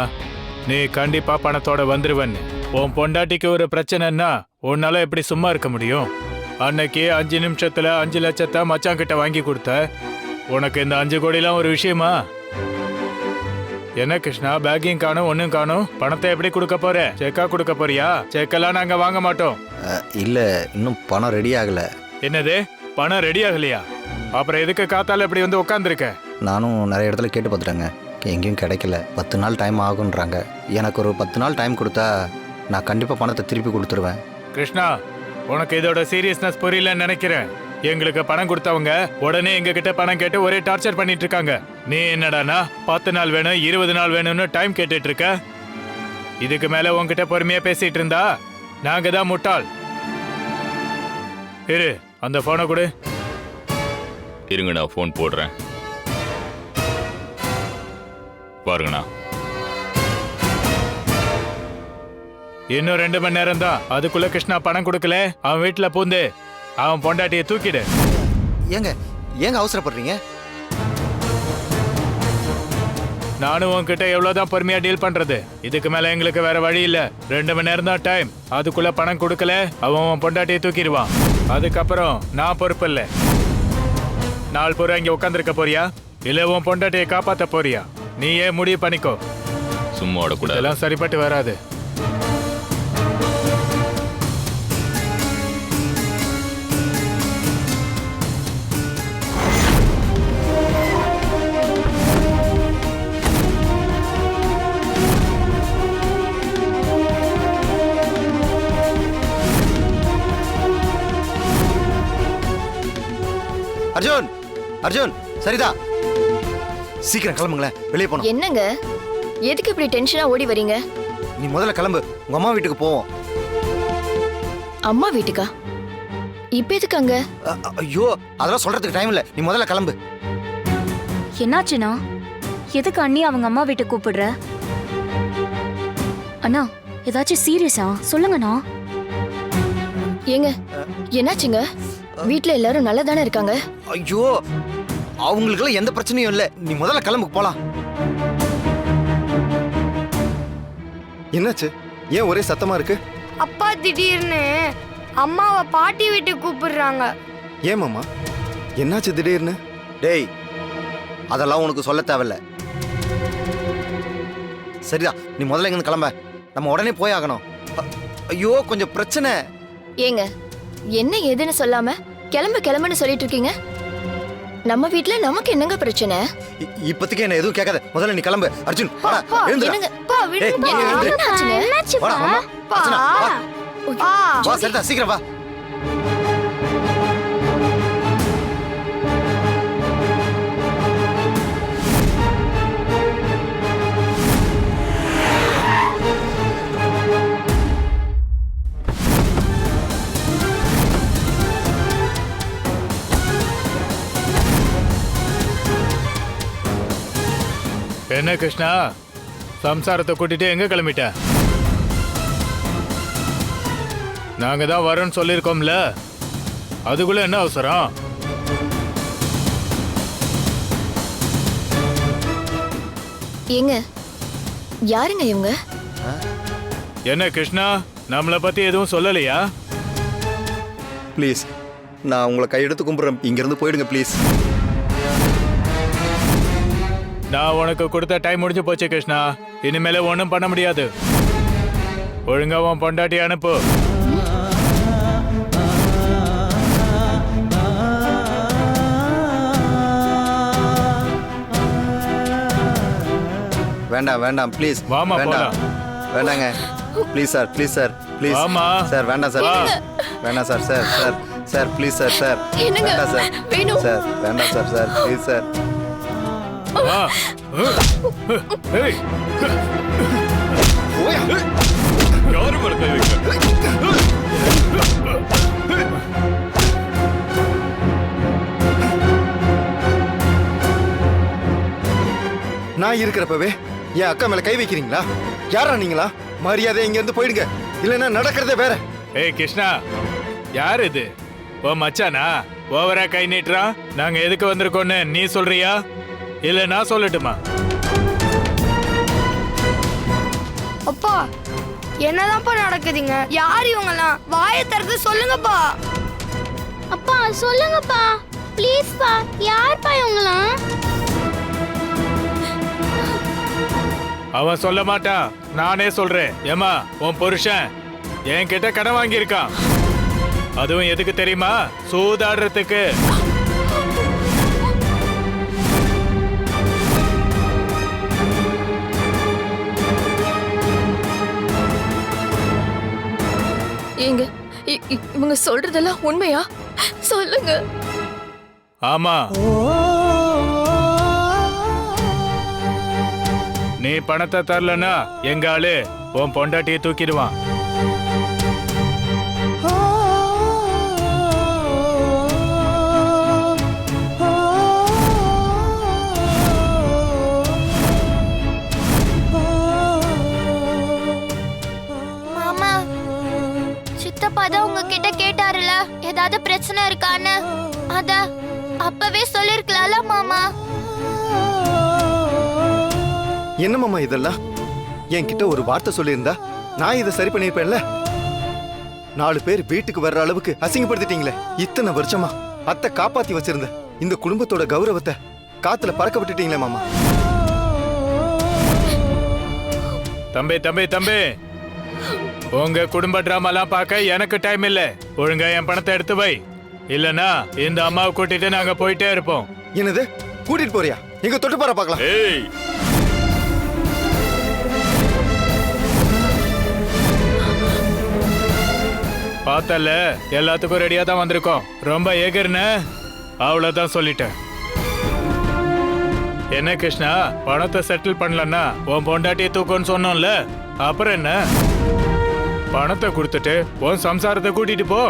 நீ கண்டிப்பா பணத்தோட வந்துருவன்னு. உன் பொண்டாட்டிக்கு ஒரு பிரச்சனைன்னா உன்னால எப்படி சும்மா இருக்க முடியும்? அன்னைக்கு 5 நிமிஷத்துல 5 லட்சத்தை மச்சான் கிட்ட வாங்கி கொடுத்த. உனக்கு இந்த 5 கோடிலாம் ஒரு விஷயமா? என்ன கிருஷ்ணா, பேக்கையும் காணும், ஒன்னும் காணும். பணத்தை எப்படி கொடுக்க போற? செக்கா கொடுக்க போறியா? செக்கெல்லாம் நாங்க வாங்க மாட்டோம். இல்ல, இன்னும் பணம் ரெடி ஆகல. என்னது, பணம் ரெடி ஆகலையா? அப்புறம் எதுக்கு காத்தால இப்படி வந்து உட்காந்துருக்க? நானும் நிறைய இடத்துல கேட்டு பார்த்துட்டேங்க, எங்கேயும் கிடைக்கல. 10 நாள் டைம் ஆகுன்றாங்க. எனக்கு ஒரு 10 நாள் டைம் கொடுத்தா நான் கண்டிப்பாக பணத்தை திருப்பி கொடுத்துருவேன். கிருஷ்ணா, உனக்கு இதோட சீரியஸ்னஸ் புரியலன்னு நினைக்கிறேன். எங்களுக்கு பணம் கொடுத்தவங்க உடனே எங்க கிட்ட பணம் கேட்டு ஒரே டார்ச்சர் பண்ணிட்டு இருக்காங்க. நீ என்னடானா 10 நாள் வேணும், 20 நாள் வேணும்னு டைம் கேட்டுட்டு இருக்க. இதுக்கு மேல உன்கிட்ட பொறுமையா பேசிட்டு இருந்தா நாங்க தான் முட்டாள். இரு, அந்த போனை கொடு. இருங்க, நான் ஃபோன் போடுறேன். பாருங்கண்ணா, இன்னும் 2 மணி நேரம் தான். அதுக்குள்ள கிருஷ்ணா பணம் கொடுக்கல, அவன் வீட்டுல பூந்து அவன் பொண்டாட்டியை தூக்கிடு. ஏங்க அவசரப்படுறீங்க? நானும் உன்கிட்ட எவ்வளவுதான் பொறுமையா டீல் பண்றது. இதுக்கு மேல எங்களுக்கு வேற வழி இல்ல. 2 மணி நேரம் தான் டைம். அதுக்குள்ள பணம் கொடுக்கல, அவன் பொண்டாட்டியை தூக்கிடுவான். அதுக்கப்புறம் நான் பொறுப்பு இல்ல. நாள் பூரா இங்க உட்காந்துருக்க போறியா, இல்ல உன் பொண்டாட்டியை காப்பாத்த போறியா? நீயே முடிவு பண்ணிக்கோ. சும்மா ஓடக்கூடாது. இதெல்லாம் சரிப்பட்டு வராது. அர்ஜுன், அர்ஜுன், சரிதா, சீக்கிரம் கிளம்புங்களேன், வெளியே போனோம். என்னங்க, எதுக்கு இப்படி டென்ஷனா ஓடி வரீங்க? நீ முதல்ல கிளம்பு, உங்க அம்மா வீட்டுக்கு போவோம். அம்மா வீட்டுக்கா? இப்ப எதுக்கு அங்க? ஐயோ, அதெல்லாம் சொல்றதுக்கு டைம் இல்ல, நீ முதல்ல கிளம்பு. என்னாச்சுண்ணா? எதுக்கு அண்ணி அவங்க அம்மா வீட்டுக்கு கூப்பிடுற? அண்ணா, ஏதாச்சும் சீரியஸா சொல்லுங்கண்ணா. ஏங்க, என்னாச்சுங்க? வீட்ல எல்லாரும் நல்லா தானே இருக்காங்க? ஐயோ, அவங்களுக்குலாம் எந்த பிரச்சனையும் இல்ல, நீ முதல்ல கிளம்பு போலாம். என்னாச்சு? ஏன் ஒரே சத்தமா இருக்கு? அப்பா திடீர்னு அம்மாவை பாட்டி வீட்டுக்கு கூப்பிடுறாங்க. ஏன் மாமா, என்னாச்சு திடீர்னு? டேய், அதெல்லாம் உனக்கு சொல்ல தேவையில்ல. சரிடா, நீ முதல்ல இங்க கிளம்ப, நம்ம உடனே போய் ஆகணும். ஐயோ, கொஞ்சம் பிரச்சனை. ஏங்க, என்ன ஏதுன்னு சொல்லாம கிளம்புன்னு சொல்லிட்டு இருக்கீங்க? நம்ம வீட்ல நமக்கு என்னங்க பிரச்சனை? இப்போதைக்கு என்ன எதுவும் கேட்காத, முதல்ல நீ கிளம்பு. அர்ஜுன், வாடா, எழுந்துடா. என்னங்க? பா, விடுங்க. என்னாச்சு? வாடா மாமா. அர்ச்சனா, வா. வா சரிதா, சீக்கிரம் வா. என்ன கிருஷ்ணா, சம்சாரத்தை கூட்டிட்டு எங்க கிளம்பிட்ட? நாங்க தான் வரோன்னு சொல்லியிருக்கோம்ல, அதுக்குள்ள என்ன அவசரம்? ஏங்க, யாருங்க இவங்க? என்ன கிருஷ்ணா, நம்மளை பத்தி எதுவும் சொல்லலையா? ப்ளீஸ், நான் உங்களை கையெடுத்து கும்பிட்றேன், இங்கிருந்து போயிடுங்க ப்ளீஸ். நான் உனக்கு கொடுத்த டைம் முடிஞ்சு போச்சு கிருஷ்ணா, இனிமேல ஒன்றும் பண்ண முடியாது. ஒழுங்கா உன் பொண்டாட்டி அனுப்பு. வேண்டாம் வேண்டாம் ப்ளீஸ். வாமா, வேண்டாம் வேண்டாங்க. Please sir, please sir, please. வாமா. சார் வேண்டாம் சார், வேண்டாம் sir. Sir sir sir please sir. Sir வேண்டாம் சார். சார் வேண்டாம் சார். Sir please sir. நான் இருக்கிறப்பவே என் அக்கா மேல கை வைக்கிறீங்களா? யாரா நீங்களா? மரியாதை இங்க இருந்து போயிடுங்க, இல்லைன்னா நடக்கிறதே வேற. ஏய் கிருஷ்ணா, யார் இது? ஓ மச்சானா? ஓவரா கை நீட்டுறான். நாங்க எதுக்கு வந்திருக்கோன்னு நீ சொல்றியா இல்ல நான் சொல்லட்டுமா? அப்பா, என்னதான்ப்பா நடக்குதுங்க? யார் இவங்கலாம்? வாயை திறந்து சொல்லுங்கப்பா. அப்பா சொல்லுங்கப்பா, ப்ளீஸ்ப்பா. யார்ப்பா இவங்களாம்? அவன் சொல்ல மாட்டான், நானே சொல்றேன். ஏமா, உன் புருஷன் என்கிட்ட கடன் வாங்கியிருக்கான். அதுவும் எதுக்கு தெரியுமா? சூதாடுறதுக்கு. ஏங்க, இவங்க சொல்றதெல்லாம் உண்மையா? சொல்லுங்க. ஆமா, நீ பணத்தை தரலன்னா எங்க ஆளு உன் பொண்டாட்டியை தூக்கிடுவான். மாமா, சித்தப்பா தான் உங்ககிட்ட கேட்டாருல ஏதாவது பிரச்சனை இருக்கான்னு. அத அப்பவே சொல்லிருக்கலாம்ல மாமா. என்ன மாமா இதெல்லாம்? என்கிட்ட ஒரு வார்த்தை சொல்லியிருந்தா நான் இதை சரி பண்ணிருப்பேன்ல. 4 பேர் வீட்டுக்கு வர்ற அளவுக்கு அசிங்கப்படுத்திட்டீங்களே. இத்தனை வருஷமா அத்தை காப்பாத்தி வச்சிருந்த இந்த குடும்பத்தோட கௌரவத்தை காத்துல பறக்க விட்டுட்டீங்களே மாமா. தம்பி தம்பி தம்பி, உங்க குடும்ப டிராமாலாம் பார்க்க எனக்கு டைம் இல்ல. ஒழுங்கா என் பணத்தை எடுத்து வை, இல்லனா இந்த அம்மாவை கூட்டிட்டு நாங்க போயிட்டே இருப்போம். என்னது, கூட்டிட்டு போறியா? எங்க தொட்டு பாரு பார்க்கலாம். ஏய், பார்த்தல, எல்லாத்துக்கும் ரெடியா தான் வந்திருக்கோம். ரொம்ப ஏகர்னு அவ்வளவுதான் சொல்லிட்டேன். என்ன கிருஷ்ணா, பணத்தை செட்டில் பண்ணலன்னா உன் பொண்டாட்டியை தூக்குன்னு சொன்னோம்ல, அப்புறம் என்ன? பணத்தை கொடுத்துட்டு உன் சம்சாரத்தை கூட்டிட்டு போ.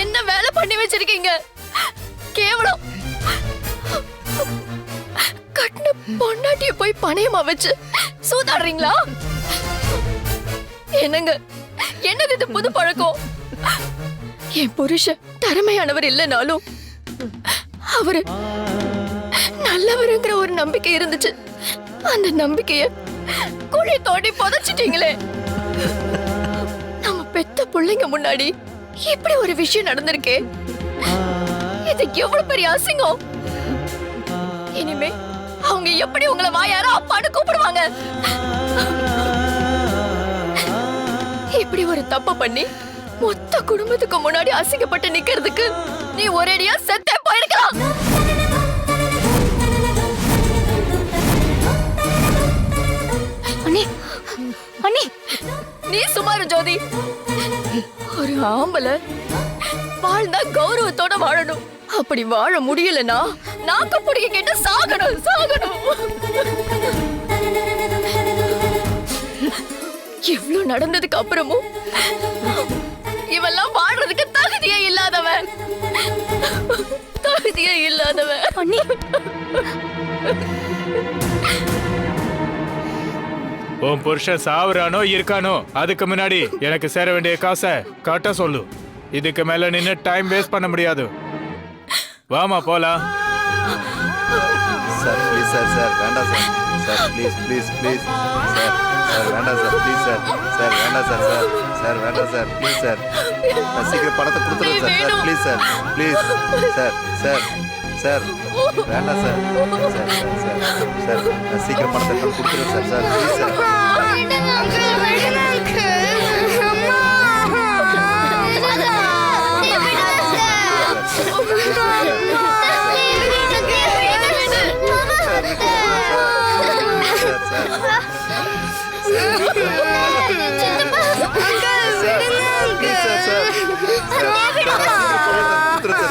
என்ன வேலை பண்ணி வச்சிருக்கீங்க? கேவலம். கட்டின பொண்டாட்டிய போய் பணையமா வச்சு சூதாடுறீங்களா? என்னங்க என்னது இது புது பழக்கம்? என் புருஷன் திறமையானவர் இல்லைனாலும் அவரு நல்லவருங்கிற ஒரு நம்பிக்கை இருந்துச்சு. அந்த நம்பிக்கைய குழி தோண்டி புதைச்சிட்டீங்களே. நம்ம பெத்த பிள்ளைங்க முன்னாடி இப்படி ஒரு விஷயம் நடந்திருக்கே. இது எவ்வளவு பெரிய அசிங்கம். இனிமே அவங்க எப்படி உங்களை வாயாரோ அப்பான்னு கூப்பிடுவாங்க? இப்படி ஒரு தப்பு பண்ணி மொத்த குடும்பத்துக்கு முன்னாடி அசிங்கப்பட்டு நிக்கிறதுக்கு நீ ஒரேடியா செத்தே போயிருக்கலாம். அண்ணி நீ சுமாரு ஜோதி. ஒரு ஆம்பளை வாழ்ந்தா கௌரவத்தோட வாழணும். அப்படி வாழ முடியலன்னா நாக்க புடிக்க கேட்டு சாகணும் சாகணும். இவ்ளோ நடந்ததுக்கு அப்புறமும் இவெல்லாம் வாழ்றதுக்கு தகுதியே இல்லாதவன். தகுதியே இல்லாதவன். அண்ணி உன் புருஷன் சாவுறானோ இருக்கானோ அதுக்கு முன்னாடி எனக்கு சேர வேண்டிய காசை கட்ட சொல்லு. இதுக்கு மேல நின்று டைம் வேஸ்ட் பண்ண முடியாது. வாமா போலாம். சார் ப்ளீஸ் சார் சார் வேண்டாம் sir sir please please please sir sir வேண்டாம் சார் ப்ளீஸ் சார் சார் வேண்டாம் சார் சார் சார் வேண்டாம் சார் ப்ளீஸ் சார் நான் சீக்கிரம் பணத்தை கொடுத்துருவேன் sir sir please sir please sir sir sir வேண்டாம் சார் சார் சார் சார் நான் சீக்கிரம் பணத்தை கொடுத்துருவேன் sir sir please sir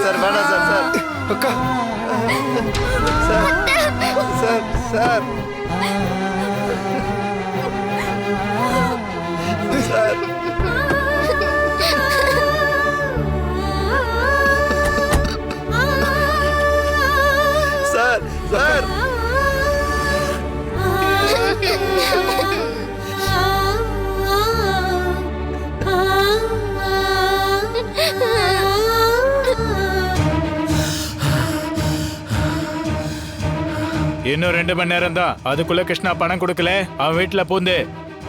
sir வேணாம் சார் சார் அக்கா sir sir sir sir sir sir இன்னும் 2 மணி நேரம் தான். அதுக்குள்ள கிருஷ்ணா பணம் கொடுக்கல அவன் வீட்டுல பூந்து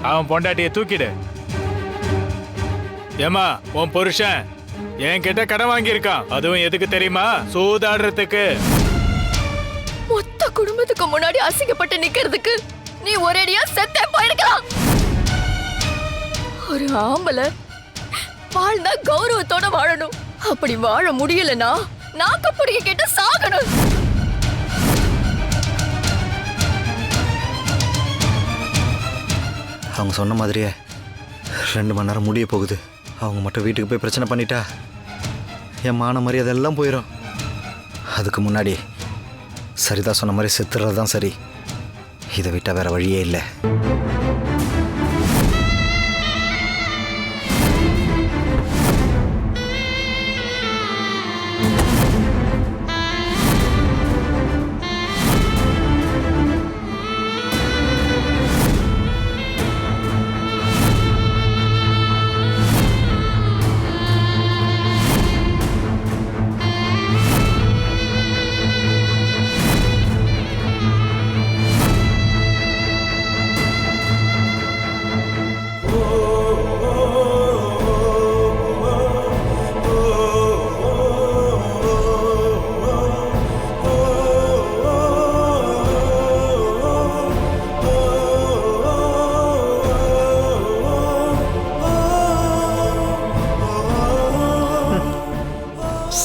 அவன் பொண்டாட்டிய தூக்கிடு. ஏமா உன் புருஷன் என்கிட்ட கடன் வாங்கியிருக்கான். அதுவும் எதுக்கு தெரியுமா? சூதாடுறதுக்கு. மொத்த குடும்பத்துக்கு முன்னாடி அசிங்கப்பட்டு நிக்கிறதுக்கு நீ ஒரேடியா செத்தே போயிருக்கலாம். ஒரு ஆம்பளை வாழ்ந்தா கௌரவத்தோட வாழணும். அப்படி வாழ முடியலன்னா நாக்க புடிக்க கேட்டு சாகணும். அவங்க சொன்ன மாதிரியே 2 மணி நேரம் முடிய போகுது. அவங்க மட்டும் வீட்டுக்கு போய் பிரச்சனை பண்ணிட்டா என் மான மரியாதை எல்லாம் போயிடும். அதுக்கு முன்னாடி சரிதா சொன்ன மாதிரி செத்துறது தான் சரி. இதை விட்டால் வேற வழியே இல்லை.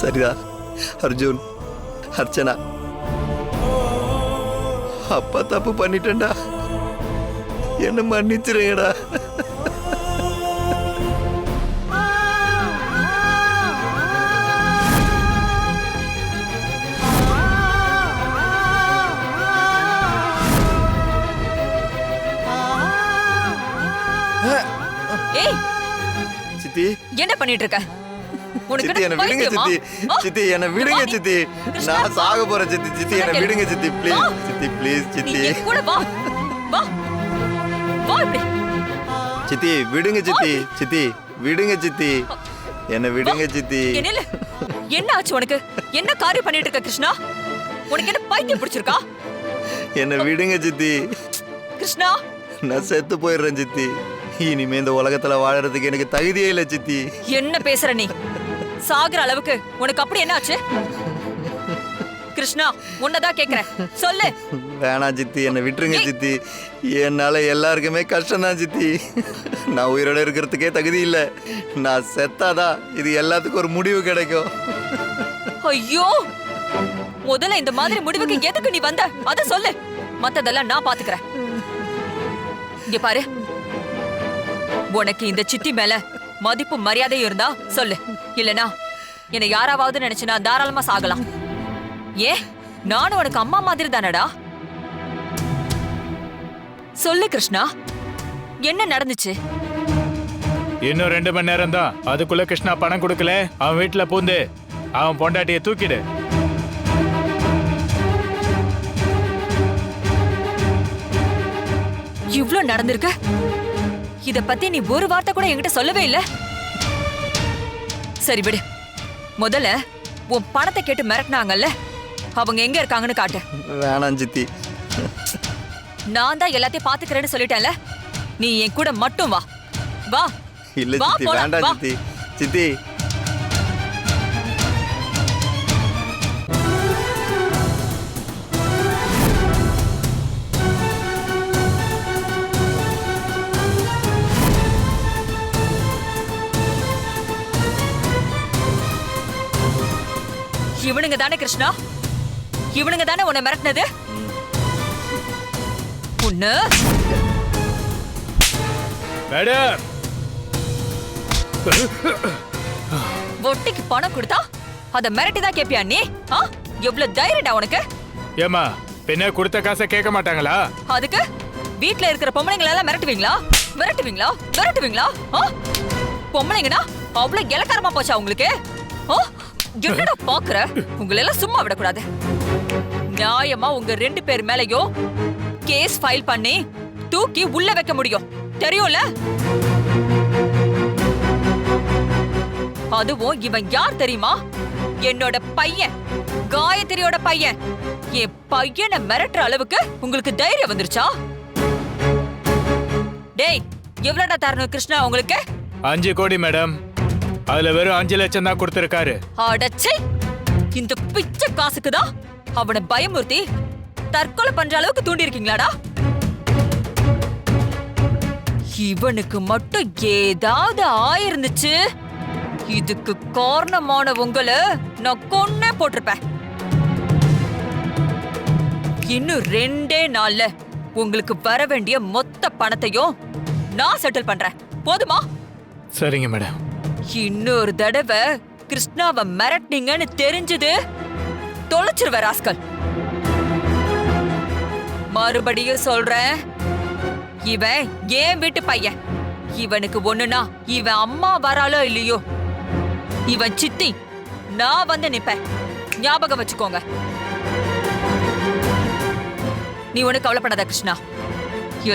சரிதா, அர்ஜுன், அர்ச்சனா, அப்பா தப்பு பண்ணிட்டேன்டா, என்ன மன்னிச்சிருங்கடா. ஏய் சித்தி, என்ன பண்ணிட்டு இருக்க? சித்தி என்ன விடுங்க சித்தி, சித்தி என்ன விடுங்க சித்தி, நான் சாக போறேன் சித்தி, சித்தி என்ன விடுங்க சித்தி, ப்ளீஸ் சித்தி, ப்ளீஸ் சித்தி. கூட வா வா வா இப்படி. சித்தி விடுங்க சித்தி, சித்தி விடுங்க சித்தி, என்ன விடுங்க சித்தி. என்னல என்ன ஆச்சு உனக்கு? என்ன காரியம் பண்ணிட்டு இருக்க கிருஷ்ணா? உனக்கு என்ன பைத்தியம் பிடிச்சிருக்கா? என்ன விடுங்க சித்தி. கிருஷ்ணா நான் செத்து போயிடுறேன் சித்தி. இனிமே இந்த உலகத்துல வாழறதுக்கு எனக்கு தகுதியே இல்லை சித்தி. என்ன பேசுற நீ? சாகுற அளவுக்கு உனக்கு அப்படி என்ன ஆச்சு? கிருஷ்ணா உன்னதான் கேக்குறேன், சொல்லு. வேணாம் சித்தி, என்னை விட்டுருங்க சித்தி. என்னால எல்லாருக்குமே கஷ்டம்தான் சித்தி. நான் உயிரோட இருக்கிறதுக்கே தகுதி இல்லை. நான் செத்தாதான் இது எல்லாத்துக்கும் ஒரு முடிவு கிடைக்கும். ஐயோ, முதல்ல இந்த மாதிரி முடிவுக்கு எதுக்கு நீ வந்த அத சொல்லு. மத்ததெல்லாம் நான் பாத்துக்கிறேன். இங்க பாரு, உனக்கு இந்த சித்தி மேல மதிப்பு மரியாதை இருந்தா சொல்லு. இல்லனா என்னை யாராவது நினைச்சு நான் தாராளமா சாகலாம். ஏ, நானும் உனக்கு அம்மா மாதிரி தானடா. சொல்லு கிருஷ்ணா, என்ன நடந்துச்சு? இன்னும் 2 மணி நேரம் தான். அதுக்குள்ள கிருஷ்ணா பணம் கொடுக்கல, அவன் வீட்டுல பூந்து அவன் பொண்டாட்டியை தூக்கிடு. இவ்ளோ நடந்திருக்கு, இத பத்தி நீ ஒரு வார்த்தை கூட என்கிட்ட சொல்லவே இல்ல. சரி விடு, முதல்ல உன் பணத்தை கேட்டு மிரட்டினாங்கல்ல, அவங்க எங்க இருக்காங்கன்னு காட்டு. வேணாம் சித்தி. நான் தான் எல்லாத்தையும் பாத்துக்கிறேன்னு சொல்லிட்டேன்ல, நீ என் கூட மட்டும் வா. வா. இல்ல வா சித்தி, போலாம், வேண்டாம் வா. சித்தி. சித்தி இவனுங்க தானே கிருஷ்ணா? இவனுங்க தானே உன்னை மிரட்டினது? உன்ன மேடம், ஒட்டிக்கு பணம் கொடுத்தா அத மிரட்டி தான் கேப்பியா நீ? எவ்வளவு தைரியம்டா உனக்கு? ஏமா பின்ன கொடுத்த காசை கேட்க மாட்டாங்களா? அதுக்கு வீட்ல இருக்கிற பொம்பளைங்களை எல்லாம் மிரட்டுவீங்களா? மிரட்டுவீங்களா? மிரட்டுவீங்களா? பொம்பளைங்கனா அவ்வளவு இலக்காரமா போச்சா உங்களுக்கு? என்னடா பாக்குற? உங்களை எல்லாம் சும்மா விடக்கூடாது. நியாயமா உங்க 2 பேர் மேலயும் கேஸ் ஃபைல் பண்ணி தூக்கி உள்ள வைக்க முடியும், தெரியும்ல? அதுவும் இவன் யார் தெரியுமா? என்னோட பையன், காயத்ரியோட பையன். என் பையனை மிரட்டுற அளவுக்கு உங்களுக்கு தைரியம் வந்துருச்சா? டேய், எவ்வளவுடா தரணும் கிருஷ்ணா உங்களுக்கு? 5 கோடி மேடம். அதுல வெறும் 5 லட்சம் தான் கொடுத்திருக்காரு. அடச்சே, இந்த பிச்சை காசுக்கு தான் அவனை பயமுறுத்தி தற்கொலை பண்ற அளவுக்கு தூண்டி இருக்கீங்களாடா? இவனுக்கு மட்டும் ஏதாவது ஆயிருந்துச்சு, இதுக்கு காரணமான உங்களை நான் கொன்னே போட்டிருப்பேன். இன்னும் 2 நாள்ல உங்களுக்கு வர வேண்டிய மொத்த பணத்தையும் நான் செட்டில் பண்றேன். போதுமா? சரிங்க மேடம். இன்னொரு தடவை கிருஷ்ணாவை மிரட்டினீங்கன்னு தெரிஞ்சது தொலைச்சிருவ ராஸ்கல். மறுபடியும் சொல்றேன், இவன் ஏன் வீட்டு பையன். இவனுக்கு ஒண்ணுனா இவன் அம்மா வராலோ இல்லையோ, இவன் சித்தி நான் வந்து நிப்பேன். ஞாபகம் வச்சுக்கோங்க. நீ ஒண்ணு கவலைப்படாத கிருஷ்ணா,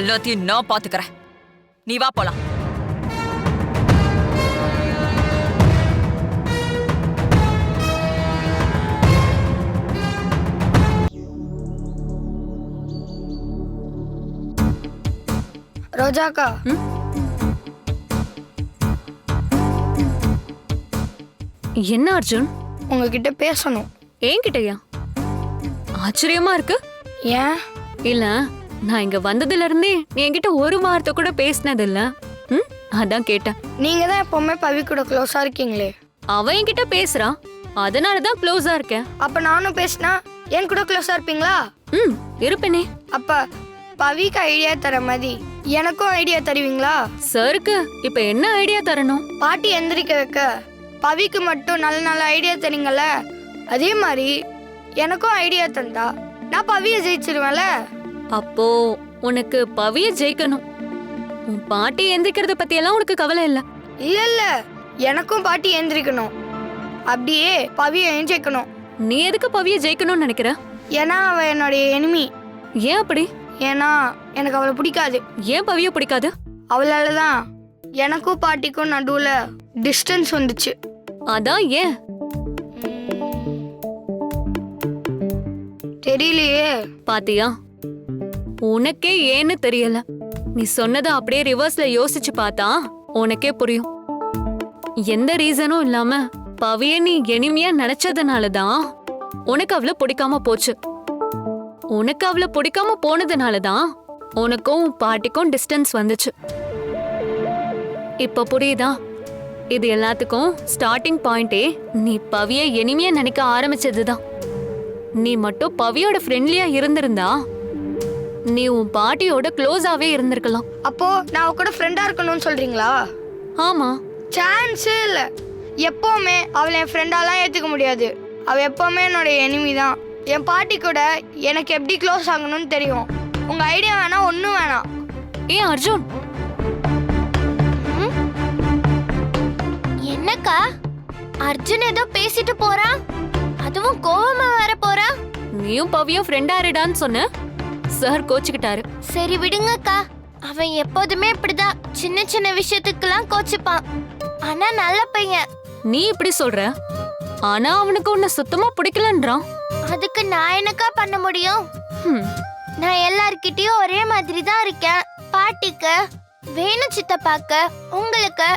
எல்லாத்தையும் நான் பாத்துக்கிறேன். நீ வா போலாம். ரோஜாக்கா, என்ன அர்ஜுன்? உங்ககிட்ட பேசணும். என்கிட்டயா? ஆச்சரியமா இருக்கு. ஏன்? இல்ல, நான் இங்க வந்ததுல இருந்தே நீ என்கிட்ட ஒரு வார்த்தை கூட பேசினது இல்ல. அதான் கேட்டேன். நீங்க தான் எப்பவுமே பவி கூட க்ளோஸா இருக்கீங்களே. அவ என்கிட்ட பேசுறான், அதனாலதான் க்ளோஸா இருக்கேன். அப்ப நானும் பேசினா என் கூட க்ளோஸா இருப்பீங்களா? இருப்பேனே. அப்ப பவிக்கு ஐடியா தர மாதிரி எனக்கும் ஐடியா தருவீங்களா? சருக்கு இப்ப என்ன ஐடியா தரணும்? பாட்டி எந்திரிக்க வைக்க பவிக்கு மட்டும் நல்ல நல்ல ஐடியா தரீங்கல்ல, அதே மாதிரி எனக்கும் ஐடியா தந்தா நான் பவியை ஜெயிச்சிருவேன்ல. அப்போ உனக்கு பவிய ஜெயிக்கணும். உன் பாட்டி எந்திரிக்கிறத பத்தி எல்லாம் உனக்கு கவலை இல்ல? இல்ல இல்ல, எனக்கும் பாட்டி எந்திரிக்கணும், அப்படியே பவியை ஜெயிக்கணும். நீ எதுக்கு பவிய ஜெயிக்கணும்னு நினைக்கிற? ஏன்னா அவ என்னுடைய எனிமி. ஏன் அப்படி? ஏன்னா எனக்கு அவளை பிடிக்காது. ஏன் பவிய பிடிக்காது? அவளால தான் எனக்கும் பாட்டிக்கும் நடுவுல டிஸ்டன்ஸ் வந்துச்சு. அதான் ஏன்? தெரியலையே. பாத்தியா, உனக்கே ஏன்னு தெரியல. நீ சொன்னதை அப்படியே ரிவர்ஸ்ல யோசிச்சு பார்த்தா உனக்கே புரியும். எந்த ரீசனும் இல்லாம பவிய நீ எளிமையா நினைச்சதுனாலதான் உனக்கு அவளை பிடிக்காம போச்சு. உனக்கு அவளை பிடிக்காம போனதுனாலதான் உனக்கும் பாட்டிக்கும் டிஸ்டன்ஸ் வந்துச்சு. இப்ப புரியுதா? இது எல்லாத்துக்கும் ஸ்டார்டிங் பாயிண்டே நீ பவிய எளிமையா நினைக்க ஆரம்பிச்சதுதான். நீ மட்டும் பவியோட ஃப்ரெண்ட்லியா இருந்திருந்தா நீ உன் பாட்டியோட க்ளோஸாவே இருந்திருக்கலாம். அப்போ நான் அவ கூட ஃப்ரெண்டா இருக்கணும்னு சொல்றீங்களா? ஆமா. சான்ஸே இல்ல. எப்பவுமே அவளை என் ஃப்ரெண்டாலாம் ஏத்துக்க முடியாது. அவ எப்பவுமே என்னோட எனிமி தான். என் பாட்டி கூட எனக்கு எப்படி க்ளோஸ் ஆகணும்னு தெரியும். உங்க ஐடியா வேணா, ஒன்றும் வேணாம். ஏன் அர்ஜுன்? என்னக்கா அர்ஜுன் ஏதோ பேசிட்டு போறான், அதுவும் கோவமா வர போறான். நீயும் பவியும் ஃப்ரெண்டா இருடான்னு சொன்ன, சார் கோச்சுக்கிட்டாரு. சரி விடுங்கக்கா, அவன் எப்போதுமே இப்படிதான் சின்ன சின்ன விஷயத்துக்கெல்லாம் கோச்சுப்பான். ஆனா நல்ல பையன். நீ இப்படி சொல்ற, ஆனா அவனுக்கு உன்னை சுத்தமா பிடிக்கலன்றான். அதுக்கு நான் என்னக்கா பண்ண முடியும்? நான் எல்லார்கிட்டயும் ஒரே மாதிரி தான் இருக்கேன். பாட்டிக்கு, வேணு சித்தப்பாக்கு, உங்களுக்கு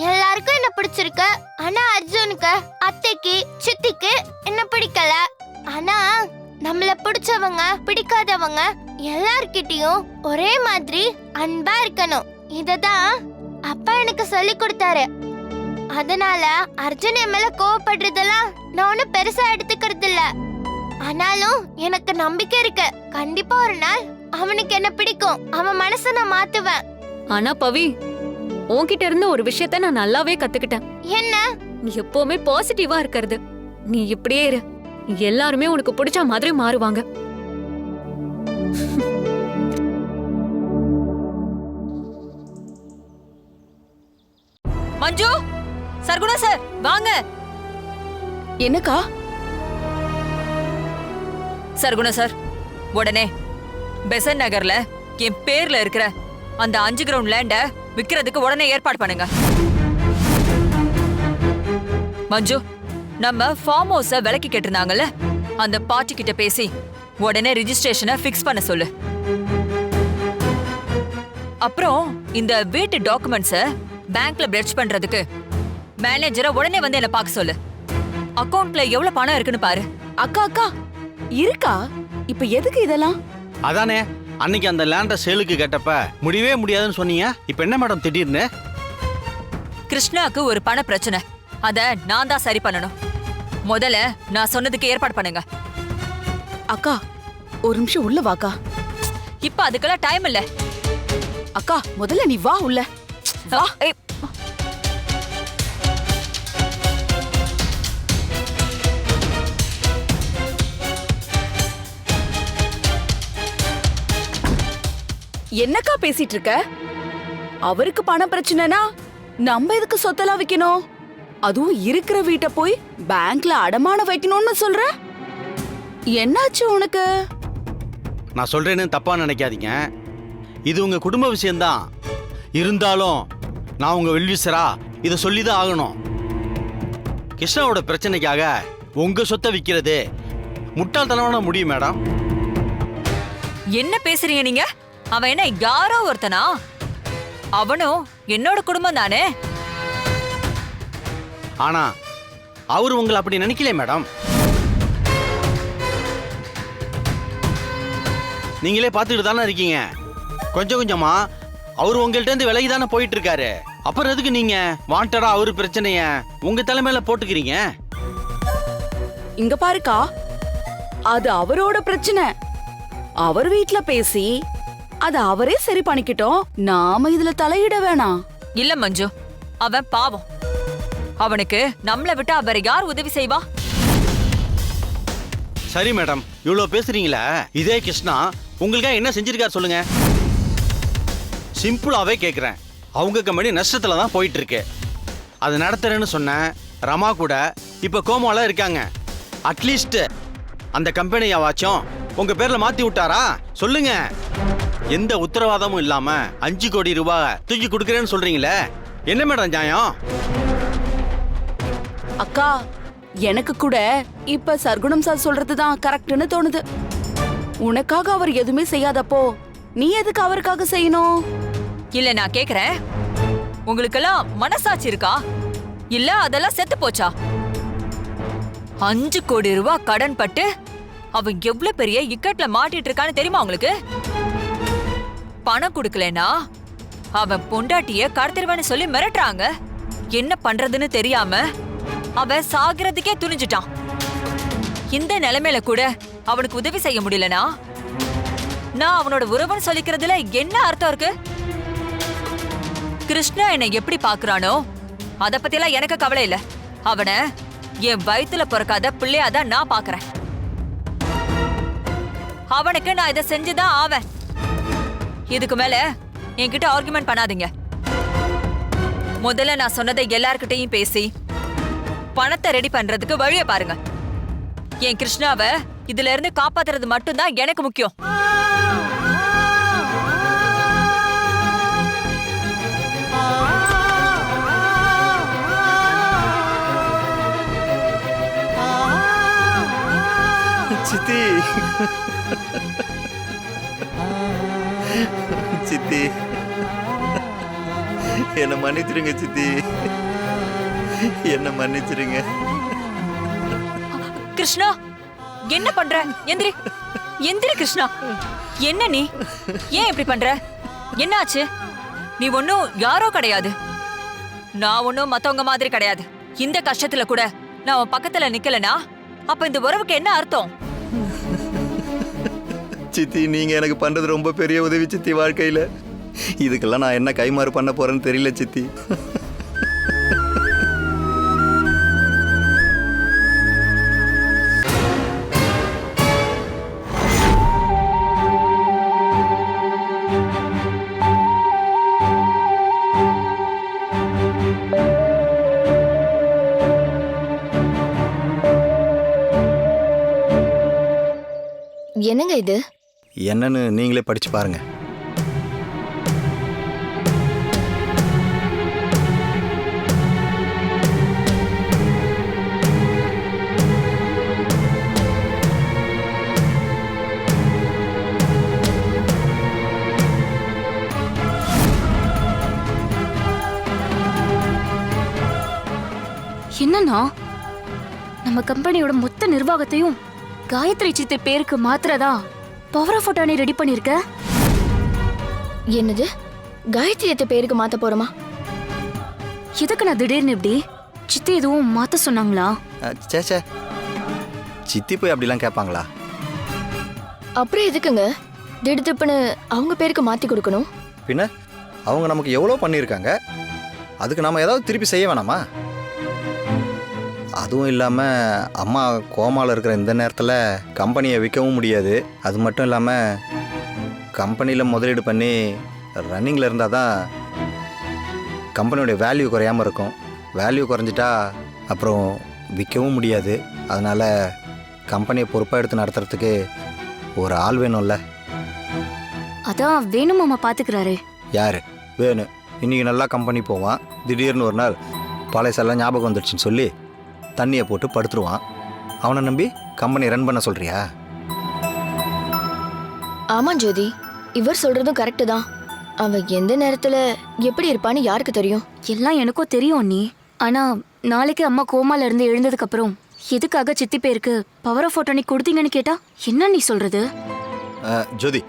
எல்லாருக்கும் என்ன பிடிச்சிருக்கு. ஆனா அர்ஜுனுக்கு, அத்தைக்கு, சித்திக்கு என்ன பிடிக்கல. ஆனா நம்மள பிடிச்சவங்க பிடிக்காதவங்க எல்லார்கிட்டயும் ஒரே மாதிரி அன்பா இருக்கணும். இததான் அப்பா எனக்கு சொல்லி கொடுத்தாரு. அதனால அர்ஜுன் என் மேல கோவப்படுறதெல்லாம் நான் ஒன்னும் பெருசா எடுத்துக்கிறது இல்ல. ஆனாலும் எனக்கு நம்பிக்கை இருக்கு, கண்டிப்பா ஒரு நாள் அவனுக்கு என்ன பிடிக்கும். அவன் மனசை நான் மாத்துவேன். ஆனா பவி, உன்கிட்ட இருந்து ஒரு விஷயத்த நான் நல்லாவே கத்துக்கிட்டேன். என்ன? நீ எப்பவுமே பாசிட்டிவா இருக்கிறது. நீ இப்படியே இரு, எல்லாருமே உனக்கு பிடிச்ச மாதிரி மாறுவாங்க. மஞ்சு, சர்குணா சார் வாங்க. என்னக்கா? சர்குணா சார், உடனே பெசன் நகர்ல என் பேர்ல இருக்கிற அந்த 5 கிரவுண்ட் லேண்ட விக்கிறதுக்கு உடனே ஏற்பாடு பண்ணுங்க. மஞ்சு, நம்ம ஃபார்ம் ஹவுஸ விலைக்கு கேட்டிருந்தாங்கல்ல, அந்த பார்ட்டி கிட்ட பேசி உடனே ரிஜிஸ்ட்ரேஷனை ஃபிக்ஸ் பண்ண சொல்லு. அப்புறம் இந்த வீட்டு டாக்குமெண்ட்ஸை பேங்க்ல பெட்ச் பண்றதுக்கு மேனேஜரை உடனே வந்து என்ன பார்க்க சொல்லு. அக்கவுண்ட்ல எவ்வளவு பணம் இருக்குன்னு பாரு. அக்கா இருக்கா? இப்ப எதுக்கு இதெல்லாம்? அதானே அன்னைக்கு அந்த லேண்ட சேலுக்கு கேட்டப்ப முடியவே முடியாதுன்னு சொன்னீங்க. இப்ப என்ன மேடம் திடீர்னு? கிருஷ்ணாக்கு ஒரு பண பிரச்சனை, அத நான் தான் சரி பண்ணணும். முதல்ல நான் சொன்னதுக்கு ஏற்பாடு பண்ணுங்க. அக்கா ஒரு நிமிஷம் உள்ள வாக்கா. இப்ப அதுக்கெல்லாம் டைம் இல்ல. அக்கா முதல்ல நீ வா உள்ள வா. என்னக்கா பேசிட்டு இருக்க? அவருக்கு பண பிரச்சனைனா நம்ம எதுக்கு சொத்தெல்லாம் வைக்கணும்? அதுவும் இருக்கிற வீட்டை போய் பேங்க்ல அடமான வைக்கணும்னு சொல்ற? என்னாச்சு உனக்கு? நான் சொல்றேன்னு தப்பா நினைக்காதீங்க. இது உங்க குடும்ப விஷயம்தான். இருந்தாலும் நான் உங்க வெல்விசரா இதை சொல்லிதான் ஆகணும். கிருஷ்ணாவோட பிரச்சனைக்காக உங்க சொத்தை விற்கிறது முட்டாள்தனமான முடியும் மேடம். என்ன பேசுறீங்க நீங்க? அவன் என்ன யாரோ ஒருத்தனா? அவனும் என்னோட குடும்பம் தானே. ஆனா அவரு உங்களை அப்படி நினைக்கல மேடம். நீங்களே பார்த்துட்டு தானே இருக்கீங்க. கொஞ்சம் கொஞ்சமா அவரு உங்கள்ட்ட இருந்து விலகி தானே போயிட்டு இருக்காரு. அப்புறம் எதுக்கு நீங்க வாண்டடா அவரு பிரச்சனைய உங்க தலைமையில போட்டுக்கிறீங்க? இங்க பாருக்கா, அது அவரோட பிரச்சனை. அவர் வீட்ல பேசி அத அவரே சரி பண்ணிக்கிட்டோம். நாம இதுல தலையிட வேணாம். இல்ல மஞ்சு, அவன் பாவம். அவனுக்கு நம்மளை விட்டா வேற யார் உதவி செய்வா? சரி மேடம், இவ்வளவு பேசுறீங்களா? இதே கிருஷ்ணா உங்களுக்காக என்ன செஞ்சிருக்காரு சொல்லுங்க. சிம்பிளாவே கேக்குறேன். அவங்க கம்பெனி நஷ்டத்துல தான் போயிட்டு இருக்கு. அது நடத்துறேன்னு சொன்ன ரமா கூட இப்ப கோமால இருக்காங்க. அட்லீஸ்ட் அந்த கம்பெனியாவாச்சும் உங்க பேர்ல மாத்தி விட்டாரா சொல்லுங்க. எந்த உத்தரவாதமும் இல்லாம 5 கோடி ரூபாய் தூக்கி கொடுக்கறேன்னு சொல்றீங்களே, என்ன மேடம் நியாயம்? அக்கா, எனக்கு கூட இப்ப சர்க்குணம் சார் சொல்றதுதான் கரெக்ட்னு தோணுது. உனக்காக அவர் எதுவுமே செய்யாதப்போ நீ எதுக்கு அவருக்காக செய்யணும்? இல்ல நான் கேக்குறேன், உங்களுக்கெல்லாம் மனசாட்சி இருக்கா? இல்ல அதெல்லாம் செத்து போச்சா? 5 கோடி ரூபாய் கடன் பட்டு அவன் எவ்வளவு பெரிய இக்கட்ல மாட்டிட்டு இருக்கான்னு தெரியுமா உங்களுக்கு? பணம் கொடுக்கலனா அவன் பொண்டாட்டிய கடத்திருவான்னு சொல்லி மிரட்டுறாங்க. என்ன பண்றதுன்னு தெரியாம அவன் சாகிறதுக்கே துணிஞ்சிட்டான். இந்த நிலைமையில கூட அவனுக்கு உதவி செய்ய முடியலனா நான் அவனோட உறவுன்னு சொல்லிக்கிறதுல என்ன அர்த்தம் இருக்கு? கிருஷ்ணா என்னை எப்படி பாக்குறானோ அத பத்தியெல்லாம் எனக்கு கவலை இல்ல. அவனை என் வயித்துல பிறக்காத பிள்ளையாதான் நான் பாக்குறேன். அவனுக்கு நான் இதை செஞ்சுதான் ஆவேன். இதுக்கு மேல என்கிட்ட ஆர்குமெண்ட் பண்ணாதீங்க. முதல்ல நான் சொன்னதை எல்லார்கிட்டையும் பேசி பணத்தை ரெடி பண்றதுக்கு வழியை பாருங்க. என் கிருஷ்ணாவை இதுல இருந்து காப்பாத்துறது மட்டும்தான் எனக்கு முக்கியம். சித்தி சித்தி என்ன மன்னிச்சிருங்க சித்தி, என்ன மன்னிச்சிருங்க. கிருஷ்ணா என்ன பண்ற? எந்திரி எந்திரி கிருஷ்ணா. என்ன நீ ஏன் இப்படி பண்ற? என்னாச்சு? நீ ஒன்னும் யாரோ கிடையாது, நான் ஒன்னும் மத்தவங்க மாதிரி கிடையாது. இந்த கஷ்டத்துல கூட நான் உன் பக்கத்துல நிக்கலனா அப்ப இந்த உறவுக்கு என்ன அர்த்தம்? சித்தி, நீங்க எனக்கு பண்றது ரொம்ப பெரிய உதவி சித்தி. வாழ்க்கையில இதுக்கெல்லாம் நான் என்ன கைமாறு பண்ண போறேன்னு தெரியல சித்தி. என்னங்க இது? என்னன்னு நீங்களே படிச்சு பாருங்க. என்னன்னா நம்ம கம்பெனியோட மொத்த நிர்வாகத்தையும் காயத்ரி சித்தை பேருக்கு மாத்திரதா பவர் ஆஃப் அட்டார்னி ரெடி பண்ணிருக்க? என்னது? காயத்ரி பேருக்கு மாத்த போறோமா? எதுக்கு நான் திடீர்னு இப்படி? சித்தி எதுவும் மாத்த சொன்னாங்களா? சேச்சே, சித்தி போய் அப்படிலாம் கேட்பாங்களா? அப்புறம் எதுக்குங்க திடுத்துப்புன்னு அவங்க பேருக்கு மாத்தி கொடுக்கணும்? பின்ன அவங்க நமக்கு எவ்வளோ பண்ணியிருக்காங்க, அதுக்கு நம்ம ஏதாவது திருப்பி செய்ய வேணாமா? அதுவும் இல்லாமல் அம்மா கோமாவில் இருக்கிற இந்த நேரத்தில் கம்பெனியை விற்கவும் முடியாது. அது மட்டும் இல்லாமல் கம்பெனியில் முதலீடு பண்ணி ரன்னிங்கில் இருந்தால் தான் கம்பெனியோடைய வேல்யூ குறையாமல் இருக்கும். வேல்யூ குறைஞ்சிட்டா அப்புறம் விற்கவும் முடியாது. அதனால் கம்பெனியை பொறுப்பாக எடுத்து நடத்துறதுக்கு ஒரு ஆள் வேணும்ல. அதான் வேணும் மாமா பார்த்துக்கிறாரு. யார் வேணும்? இன்றைக்கி நல்லா கம்பெனி போவான், திடீர்னு ஒரு நாள் பழையசெல்லாம் ஞாபகம் வந்துடுச்சுன்னு சொல்லி தண்ணியை போட்டு படுத்துருவான். அவனை நம்பி கம்பெனி ரன் பண்ண சொல்றியா? ஆமா ஜோதி, இவர் சொல்றதும் கரெக்டு தான். அவன் எந்த நேரத்துல எப்படி இருப்பான்னு யாருக்கு தெரியும்? எல்லாம் எனக்கும் தெரியும் நீ. ஆனா நாளைக்கு அம்மா கோமால இருந்து எழுந்ததுக்கு அப்புறம் எதுக்காக சித்தி பேருக்கு பவர் ஆஃப் அட்டார்னி கொடுத்தீங்கன்னு கேட்டா என்ன நீ சொல்றது? ஜோதி,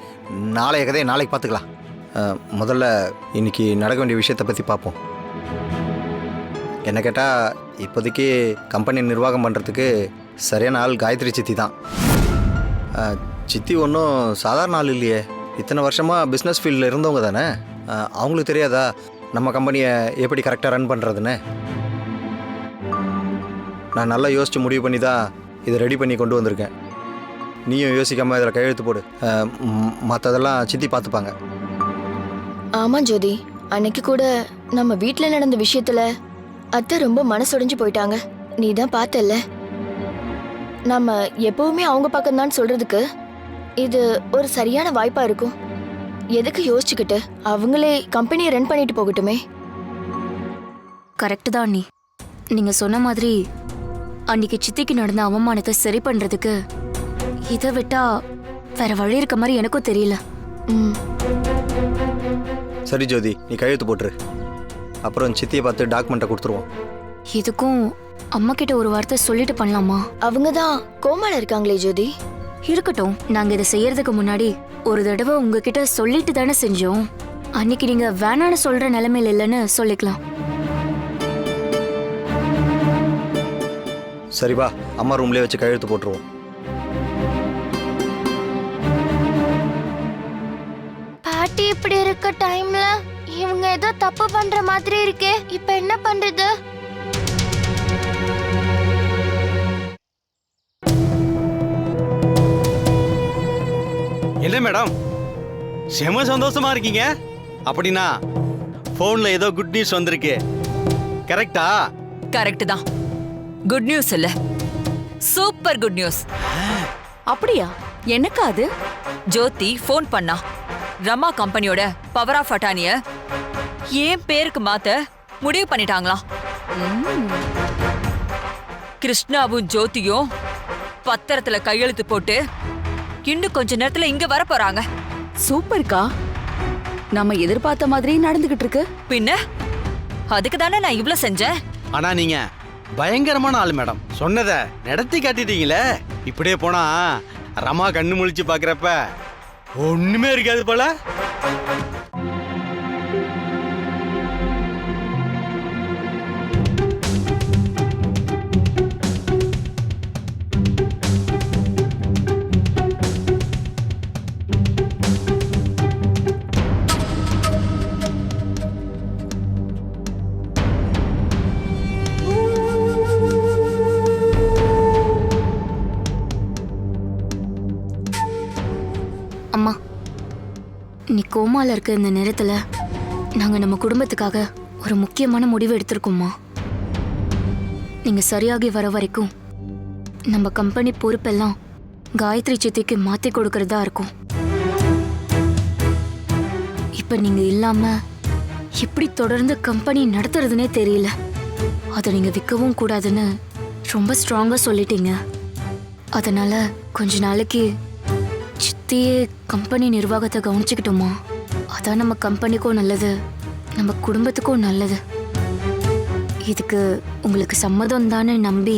நாளைய கதையை நாளைக்கு பார்த்துக்கலாம். முதல்ல இன்னைக்கு நடக்க வேண்டிய விஷயத்தை பற்றி பார்ப்போம். என்ன கேட்டால் இப்போதைக்கு கம்பெனி நிர்வாகம் பண்ணுறதுக்கு சரியான ஆள் காயத்ரி சித்தி தான். சித்தி ஒன்றும் சாதாரண ஆள் இல்லையே. இத்தனை வருஷமாக பிஸ்னஸ் ஃபீல்டில் இருந்தவங்க தானே. அவங்களுக்கு தெரியாதா நம்ம கம்பெனியை எப்படி கரெக்டாக ரன் பண்ணுறதுன்னு? நான் நல்லா யோசித்து முடிவு பண்ணி தான் இதை ரெடி பண்ணி கொண்டு வந்திருக்கேன். நீயும் யோசிக்காமல் இதில் கையெழுத்து போடு. மற்றதெல்லாம் சித்தி பார்த்துப்பாங்க. ஆமா ஜோதி, அன்னைக்கு கூட நம்ம வீட்டில் நடந்த விஷயத்துல அத்தை ரொம்ப மனசுடைஞ்சு போயிட்டாங்க. நீ தான் பார்த்தல்ல. நம்ம எப்பவுமே அவங்க பக்கம்தான் சொல்றதுக்கு இது ஒரு சரியான வாய்ப்பா இருக்கும். எதுக்கு யோசிச்சுக்கிட்டு அவங்களே கம்பெனியை ரன் பண்ணிட்டு போகட்டுமே. கரெக்ட் தான் அண்ணி. நீங்க சொன்ன மாதிரி அன்னைக்கு சித்திக்கு நடந்த அவமானத்தை சரி பண்றதுக்கு இதை விட்டா வேற வழி இருக்க மாதிரி எனக்கும் தெரியல. சரி ஜோதி, நீ கையெழுத்து போட்டுரு. அப்புறம் சித்தியை பார்த்து டாக்குமெண்ட்டை கொடுத்துருவோம். இதுக்கும் அம்மா கிட்ட ஒரு வார்த்தை சொல்லிட்டு பண்ணலாமா? அவங்க தான் கோமால இருக்காங்களே ஜோதி. இருக்கட்டும், நாங்க இதை செய்யறதுக்கு முன்னாடி ஒரு தடவை உங்ககிட்ட சொல்லிட்டு தானே செஞ்சோம். அன்னைக்கு நீங்க வேணான்னு சொல்ற நிலைமையில இல்லைன்னு சொல்லிக்கலாம். சரி வா, அம்மா ரூம்லேயே வச்சு கையெழுத்து போட்டுருவோம். பாட்டி இப்படி இருக்க டைம்ல இவங்க ஏதோ தப்பு பண்ற மாதிரி இருக்கே. இப்ப என்ன பண்றது? என்ன மேடம் செம சந்தோஷமா இருக்கீங்க? அப்படின்னா போன்ல ஏதோ குட் நியூஸ் வந்திருக்கு, கரெக்டா? கரெக்ட் தான். குட் நியூஸ் இல்ல, சூப்பர் குட் நியூஸ். அப்படியா? என்னக்கா அது? ஜோதி ஃபோன் பண்ணா. ரமா கம்பெனியோட பவர் ஆஃப் அட்டானிய ஏன் பேருக்கு மாத்த முடிவு பண்ணிட்டாங்களாம். கிருஷ்ணாவும் ஜோதியும் பத்திரத்துல கையெழுத்து போட்டு இன்னும் கொஞ்ச நேரத்துல இங்க வர போறாங்க. சூப்பர்க்கா. நம்ம எதிர்பார்த்த மாதிரி நடந்துகிட்டு இருக்கு. பின்ன அதுக்கு தானே நான் இவ்ளோ செஞ்சேன். ஆனா நீங்க பயங்கரமான ஆளு மேடம். சொன்னதை நடத்தி காட்டிட்டீங்களே. இப்படியே போனா ரமா கண்ணு முழிச்சு பாக்குறப்ப ஒண்ணுமே இருக்காது போல. அம்மா, நீ கோமால இருக்க இந்த நேரத்துல நாங்க நம்ம குடும்பத்துக்காக ஒரு முக்கியமான முடிவு எடுத்திருக்கோம்மா. நீங்க சரியாகி வர வரைக்கும் நம்ம கம்பெனி பொறுப்பெல்லாம் காயத்ரி சித்திக்கு மாத்தி கொடுக்கறதா இருக்கும். இப்ப நீங்க இல்லாம எப்படி தொடர்ந்து கம்பெனி நடத்துறதுனே தெரியல. அதை நீங்க விற்கவும் கூடாதுன்னு ரொம்ப ஸ்ட்ராங்கா சொல்லிட்டீங்க. அதனால கொஞ்ச நாளைக்கு சித்தியே கம்பெனி நிர்வாகத்தை கவனிச்சுக்கிட்டோமா? அதான் நம்ம கம்பெனிக்கும் நல்லது, நம்ம குடும்பத்துக்கும் நல்லது. இதுக்கு உங்களுக்கு சம்மதம் தானே நம்பி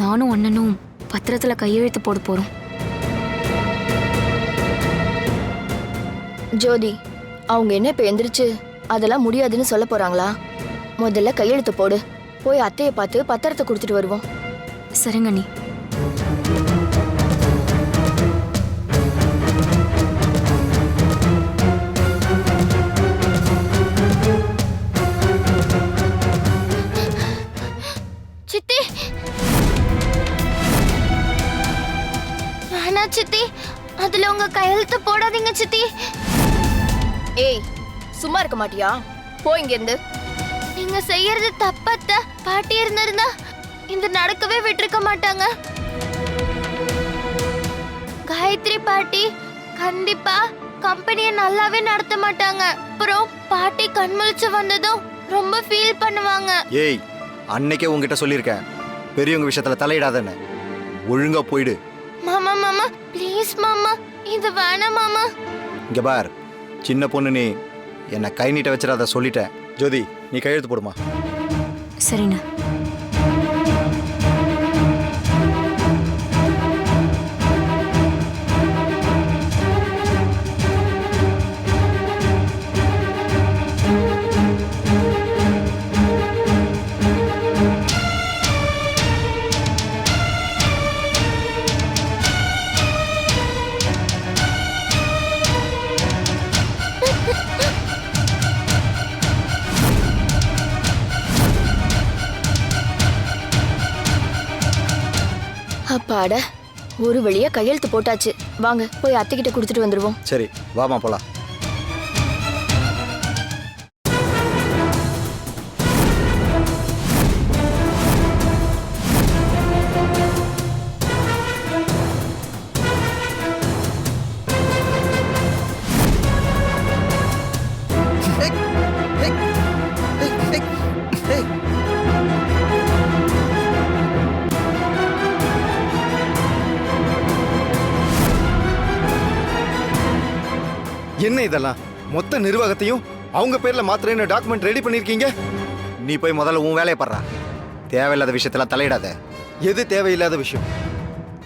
நானும் அண்ணனும் பத்திரத்துல கையெழுத்து போட போறோம். ஜோதி, அவங்க என்ன இப்ப எந்திரிச்சு அதெல்லாம் முடியாதுன்னு சொல்ல போறாங்களா? முதல்ல கையெழுத்து போடு. போய் அத்தையை பார்த்து பத்திரத்தை கொடுத்துட்டு வருவோம். சரிங்க நீ. சித்தி, வேணா சித்தி, அதுல உங்க கையெழுத்து போடாதீங்க சித்தி. ஏய், சும்மா இருக்க மாட்டியா? போ இங்க இருந்து. நீங்க செய்யறது தப்பத்த. பாட்டி இருந்திருந்தா இந்த நடக்கவே விட்டுருக்க மாட்டாங்க. காயத்ரி பாட்டி கண்டிப்பா கம்பெனியை நல்லாவே நடத்த மாட்டாங்க. அப்புறம் பாட்டி கண்முழிச்சு வந்ததும் ரொம்ப ஃபீல் பண்ணுவாங்க. ஏய், அன்னைக்கே உங்ககிட்ட சொல்லியிருக்கேன், பெரியவங்க விஷயத்துல தலையிடாதன்னு. ஒழுங்கா போயிடு. மாமா மாமா ப்ளீஸ் மாமா, இது வேணாம் மாமா. இங்க பார், சின்ன பொண்ணு நீ, என்னை கை நீட்ட வச்சிடாத சொல்லிட்டேன். ஜோதி, நீ கையெழுத்து போடுமா. சரிண்ணா. அப்பாட, ஒரு வழியா கையெழுத்து போட்டாச்சு. வாங்க போய் அத்தைக்கிட்ட கொடுத்துட்டு வந்துருவோம். சரி வாமா போலாம். என்ன இதெல்லாம்? மொத்த நிர்வாகத்தையும் அவங்க பேர்ல மாத்திரன்னு டாக்குமெண்ட் ரெடி பண்ணிருக்கீங்க. நீ போய் முதல்ல உன் வேலையை பண்றா. தேவையில்லாத விஷயத்துல தலையிடாத. எது தேவையில்லாத விஷயம்?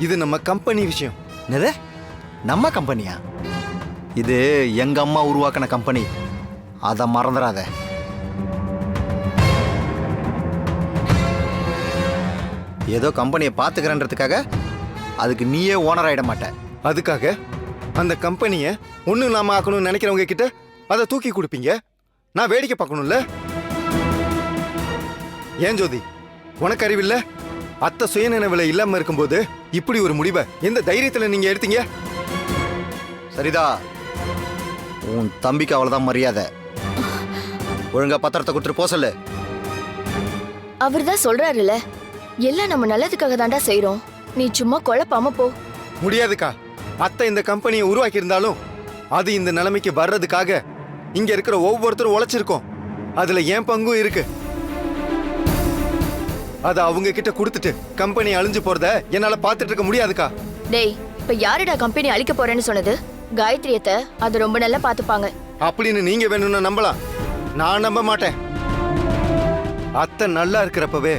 இது நம்ம கம்பெனி விஷயம். என்னது? நம்ம கம்பெனியா? இது எங்க அம்மா உருவாக்கின கம்பெனி. அதை மறந்துடாத. ஏதோ கம்பெனியை பார்த்துக்கிறன்றதுக்காக அதுக்கு நீயே ஓனர் ஆயிட மாட்ட. அதுக்காக அந்த கம்பெனியை ஒன்றும் இல்லாம ஆக்கணும்னு நினைக்கிறவங்க கிட்ட அதை தூக்கி கொடுப்பீங்க. நான் வேடிக்கை பார்க்கணும்ல? ஏன் ஜோதி, உனக்கு அறிவில்ல? அத்தை சுயநினைவில் இல்லாம இருக்கும்போது இப்படி ஒரு முடிவை எந்த தைரியத்தில் நீங்க எடுத்தீங்க? சரிதா, உன் தம்பிக்கு அவ்வளவுதான் மரியாதை. ஒழுங்கா பத்திரத்தை கொடுத்துட்டு போ சொல்லு. அவர் தான் சொல்றாருல்ல, எல்லாம் நம்ம நல்லதுக்காக தாண்டா செய்றோம். நீ சும்மா குழப்பாம போ. முடியாதுக்கா. அத்தை இந்த கம்பெனியை உருவாக்கி இருந்தாலும் அது இந்த நிலைமைக்கு வர்றதுக்காக இங்க இருக்கிற ஒவ்வொருத்தரும் உழைச்சிருக்கோம். அதுல ஏன் பங்கும் இருக்கு. அதை அவங்க கிட்ட கொடுத்துட்டு கம்பெனி அழிஞ்சு போறத என்னால பாத்துட்டு இருக்க முடியாதுக்கா. டேய், இப்ப யாருடா கம்பெனி அழிக்க போறேன்னு சொன்னது? காயத்ரியத்தை அது ரொம்ப நல்லா பாத்துப்பாங்க அப்படின்னு நீங்க வேணும்னு நம்பலாம். நான் நம்ப மாட்டேன். அத்தை நல்லா இருக்கிறப்பவே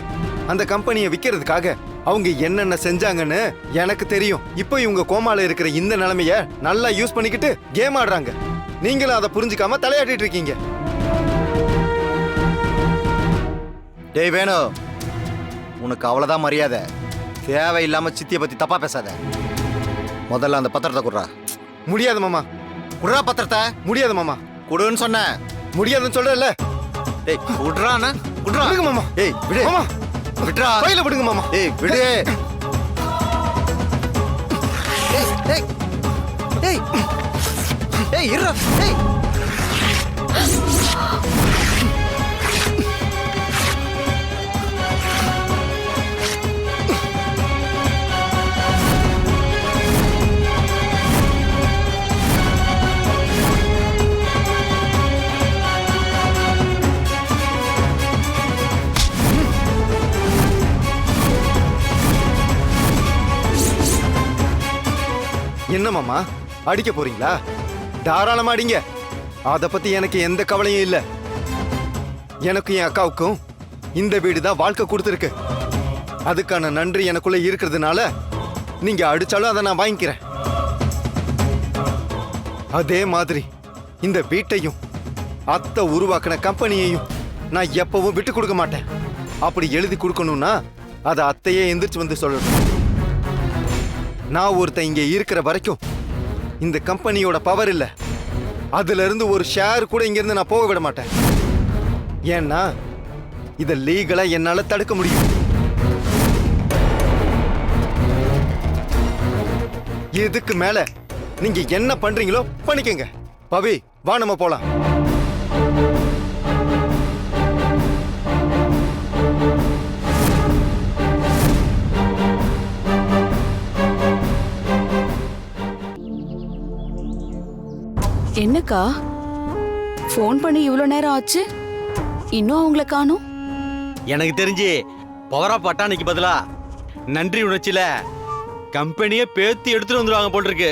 அந்த கம்பெனியை விற்கிறதுக்காக அவங்க என்னென்ன செஞ்சாங்கன்னு எனக்கு தெரியும். இப்போ இவங்க கோமால இருக்கிற இந்த நிலைமைய நல்லா யூஸ் பண்ணிக்கிட்டு கேம் ஆடுறாங்க. நீங்களும் அதை புரிஞ்சுக்காம தலையாட்டிட்டு இருக்கீங்க. டேய் வேணு, உனக்கு அவ்வளவுதான் மரியாதை. தேவையில்லாம சித்தியை பத்தி தப்பா பேசாத. முதல்ல அந்த பத்திரத்தை குடுறா. முடியாது மாமா. குடுறா பத்திரத்தை. முடியாது மாமா. குடுன்னு சொன்ன. முடியாதுன்னு சொல்றல. டேய் குடுறானா? குடுறா. விடுங்க மாமா. ஏய் விடு மாமா. விடுறா. கையில விடுங்க மாமா. ஏய் விடு. ஏய் ஏய் ஏய் ஏய் இருடா. ஏய் என்ன மாமா, அடிக்க போறீங்களா? தாராளமா அடிங்க. அத பத்தி எனக்கு எந்த கவலையும் இல்ல. எனக்கும் என் அக்காவுக்கும் இந்த வீடு தான் வாழ்க்கை கொடுத்துருக்கு. அதுக்கான நன்றி எனக்குள்ள இருக்கிறதுனால நீங்க அடிச்சாலும் அதை நான் வாங்கிக்கிறேன். அதே மாதிரி இந்த வீட்டையும் அத்தை உருவாக்கின கம்பெனியையும் நான் எப்பவும் விட்டு கொடுக்க மாட்டேன். அப்படி எழுதி கொடுக்கணும்னா அதை அத்தையே எந்திரிச்சு வந்து சொல்லணும். நான் ஒருத்தன் இங்க இருக்கிற வரைக்கும் இந்த கம்பெனியோட பவர் இல்ல. அதுல இருந்து ஒரு ஷேர் கூட இங்க இருந்து நான் போக விட மாட்டேன். ஏன்னா இத லீகலா என்னால தடுக்க முடியும். இதுக்கு மேல நீங்க என்ன பண்றீங்களோ பண்ணிக்கங்க. பவி வா, நம்ம போலாம். என்னக்கா ஃபோன் பண்ணி இவ்வளோ நேரம் ஆச்சு, இன்னும் அவங்கள காணோம்? எனக்கு தெரிஞ்சு பவரா பட்டாணிக்கு பதிலா நன்றி உணர்ச்சியில கம்பெனியை பேத்தி எடுத்துட்டு வந்துருவாங்க போல் இருக்கு.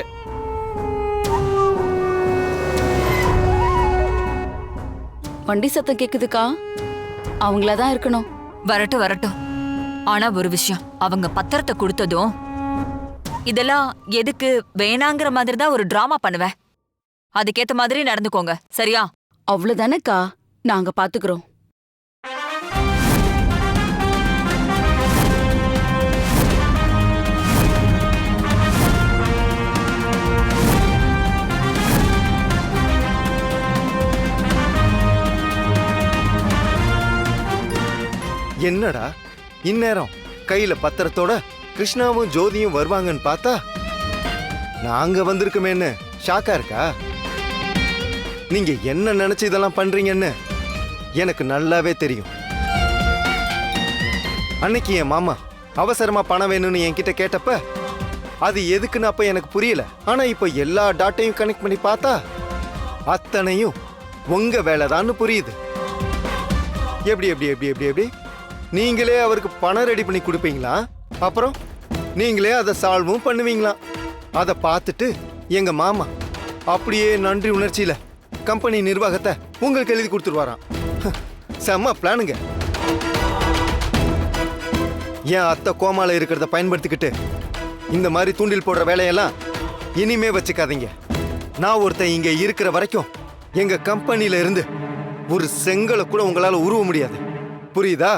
வண்டி சத்தம் கேக்குதுக்கா. அவங்களதான் இருக்கணும். வரட்டும் வரட்டும். ஆனா ஒரு விஷயம், அவங்க பத்திரத்தை கொடுத்ததும் இதெல்லாம் எதுக்கு வேணாங்கிற மாதிரி தான் ஒரு டிராமா பண்ணுவேன். அதுக்கேத்த மாதிரி நடந்துக்கோங்க, சரியா? அவ்வளவுதானக்கா, நாங்க பாத்துக்கிறோம். என்னடா இந்நேரம் கையில பத்திரத்தோட கிருஷ்ணாவும் ஜோதியும் வருவாங்கன்னு பார்த்தா நாங்க வந்திருக்கமேன்னு ஷாக்கா இருக்கா? நீங்க என்ன நினைச்சு இதெல்லாம் பண்றீங்கன்னு எனக்கு நல்லாவே தெரியும். அன்னைக்கு என் மாமா அவசரமா பணம் வேணும்னு என்கிட்ட கேட்டப்ப அது எதுக்குன்னு அப்ப எனக்கு புரியல. ஆனா இப்ப எல்லா டாட்டையும் கனெக்ட் பண்ணி பார்த்தா அத்தனையும் உங்க வேலைதான்னு புரியுது. எப்படி எப்படி எப்படி எப்படி எப்படி நீங்களே அவருக்கு பணம் ரெடி பண்ணி கொடுப்பீங்களா? அப்புறம் நீங்களே அதை சால்வும் பண்ணுவீங்களா? அதை பார்த்துட்டு எங்க மாமா அப்படியே நன்றி உணர்ச்சியில கம்பெனி நிர்வாகத்தை உங்களுக்கு எழுதி கொடுத்துருவாராம். செம்ம பிளானுங்க. என் அத்தை கோமால இருக்கிறத பயன்படுத்திக்கிட்டு இந்த மாதிரி தூண்டில் போடுற வேலையெல்லாம் இனிமே வச்சுக்காதீங்க. நான் ஒருத்தன் இங்க இருக்கிற வரைக்கும் எங்க கம்பெனியில இருந்து ஒரு செங்கலை கூட உங்களால உருவ முடியாது. புரியுதா?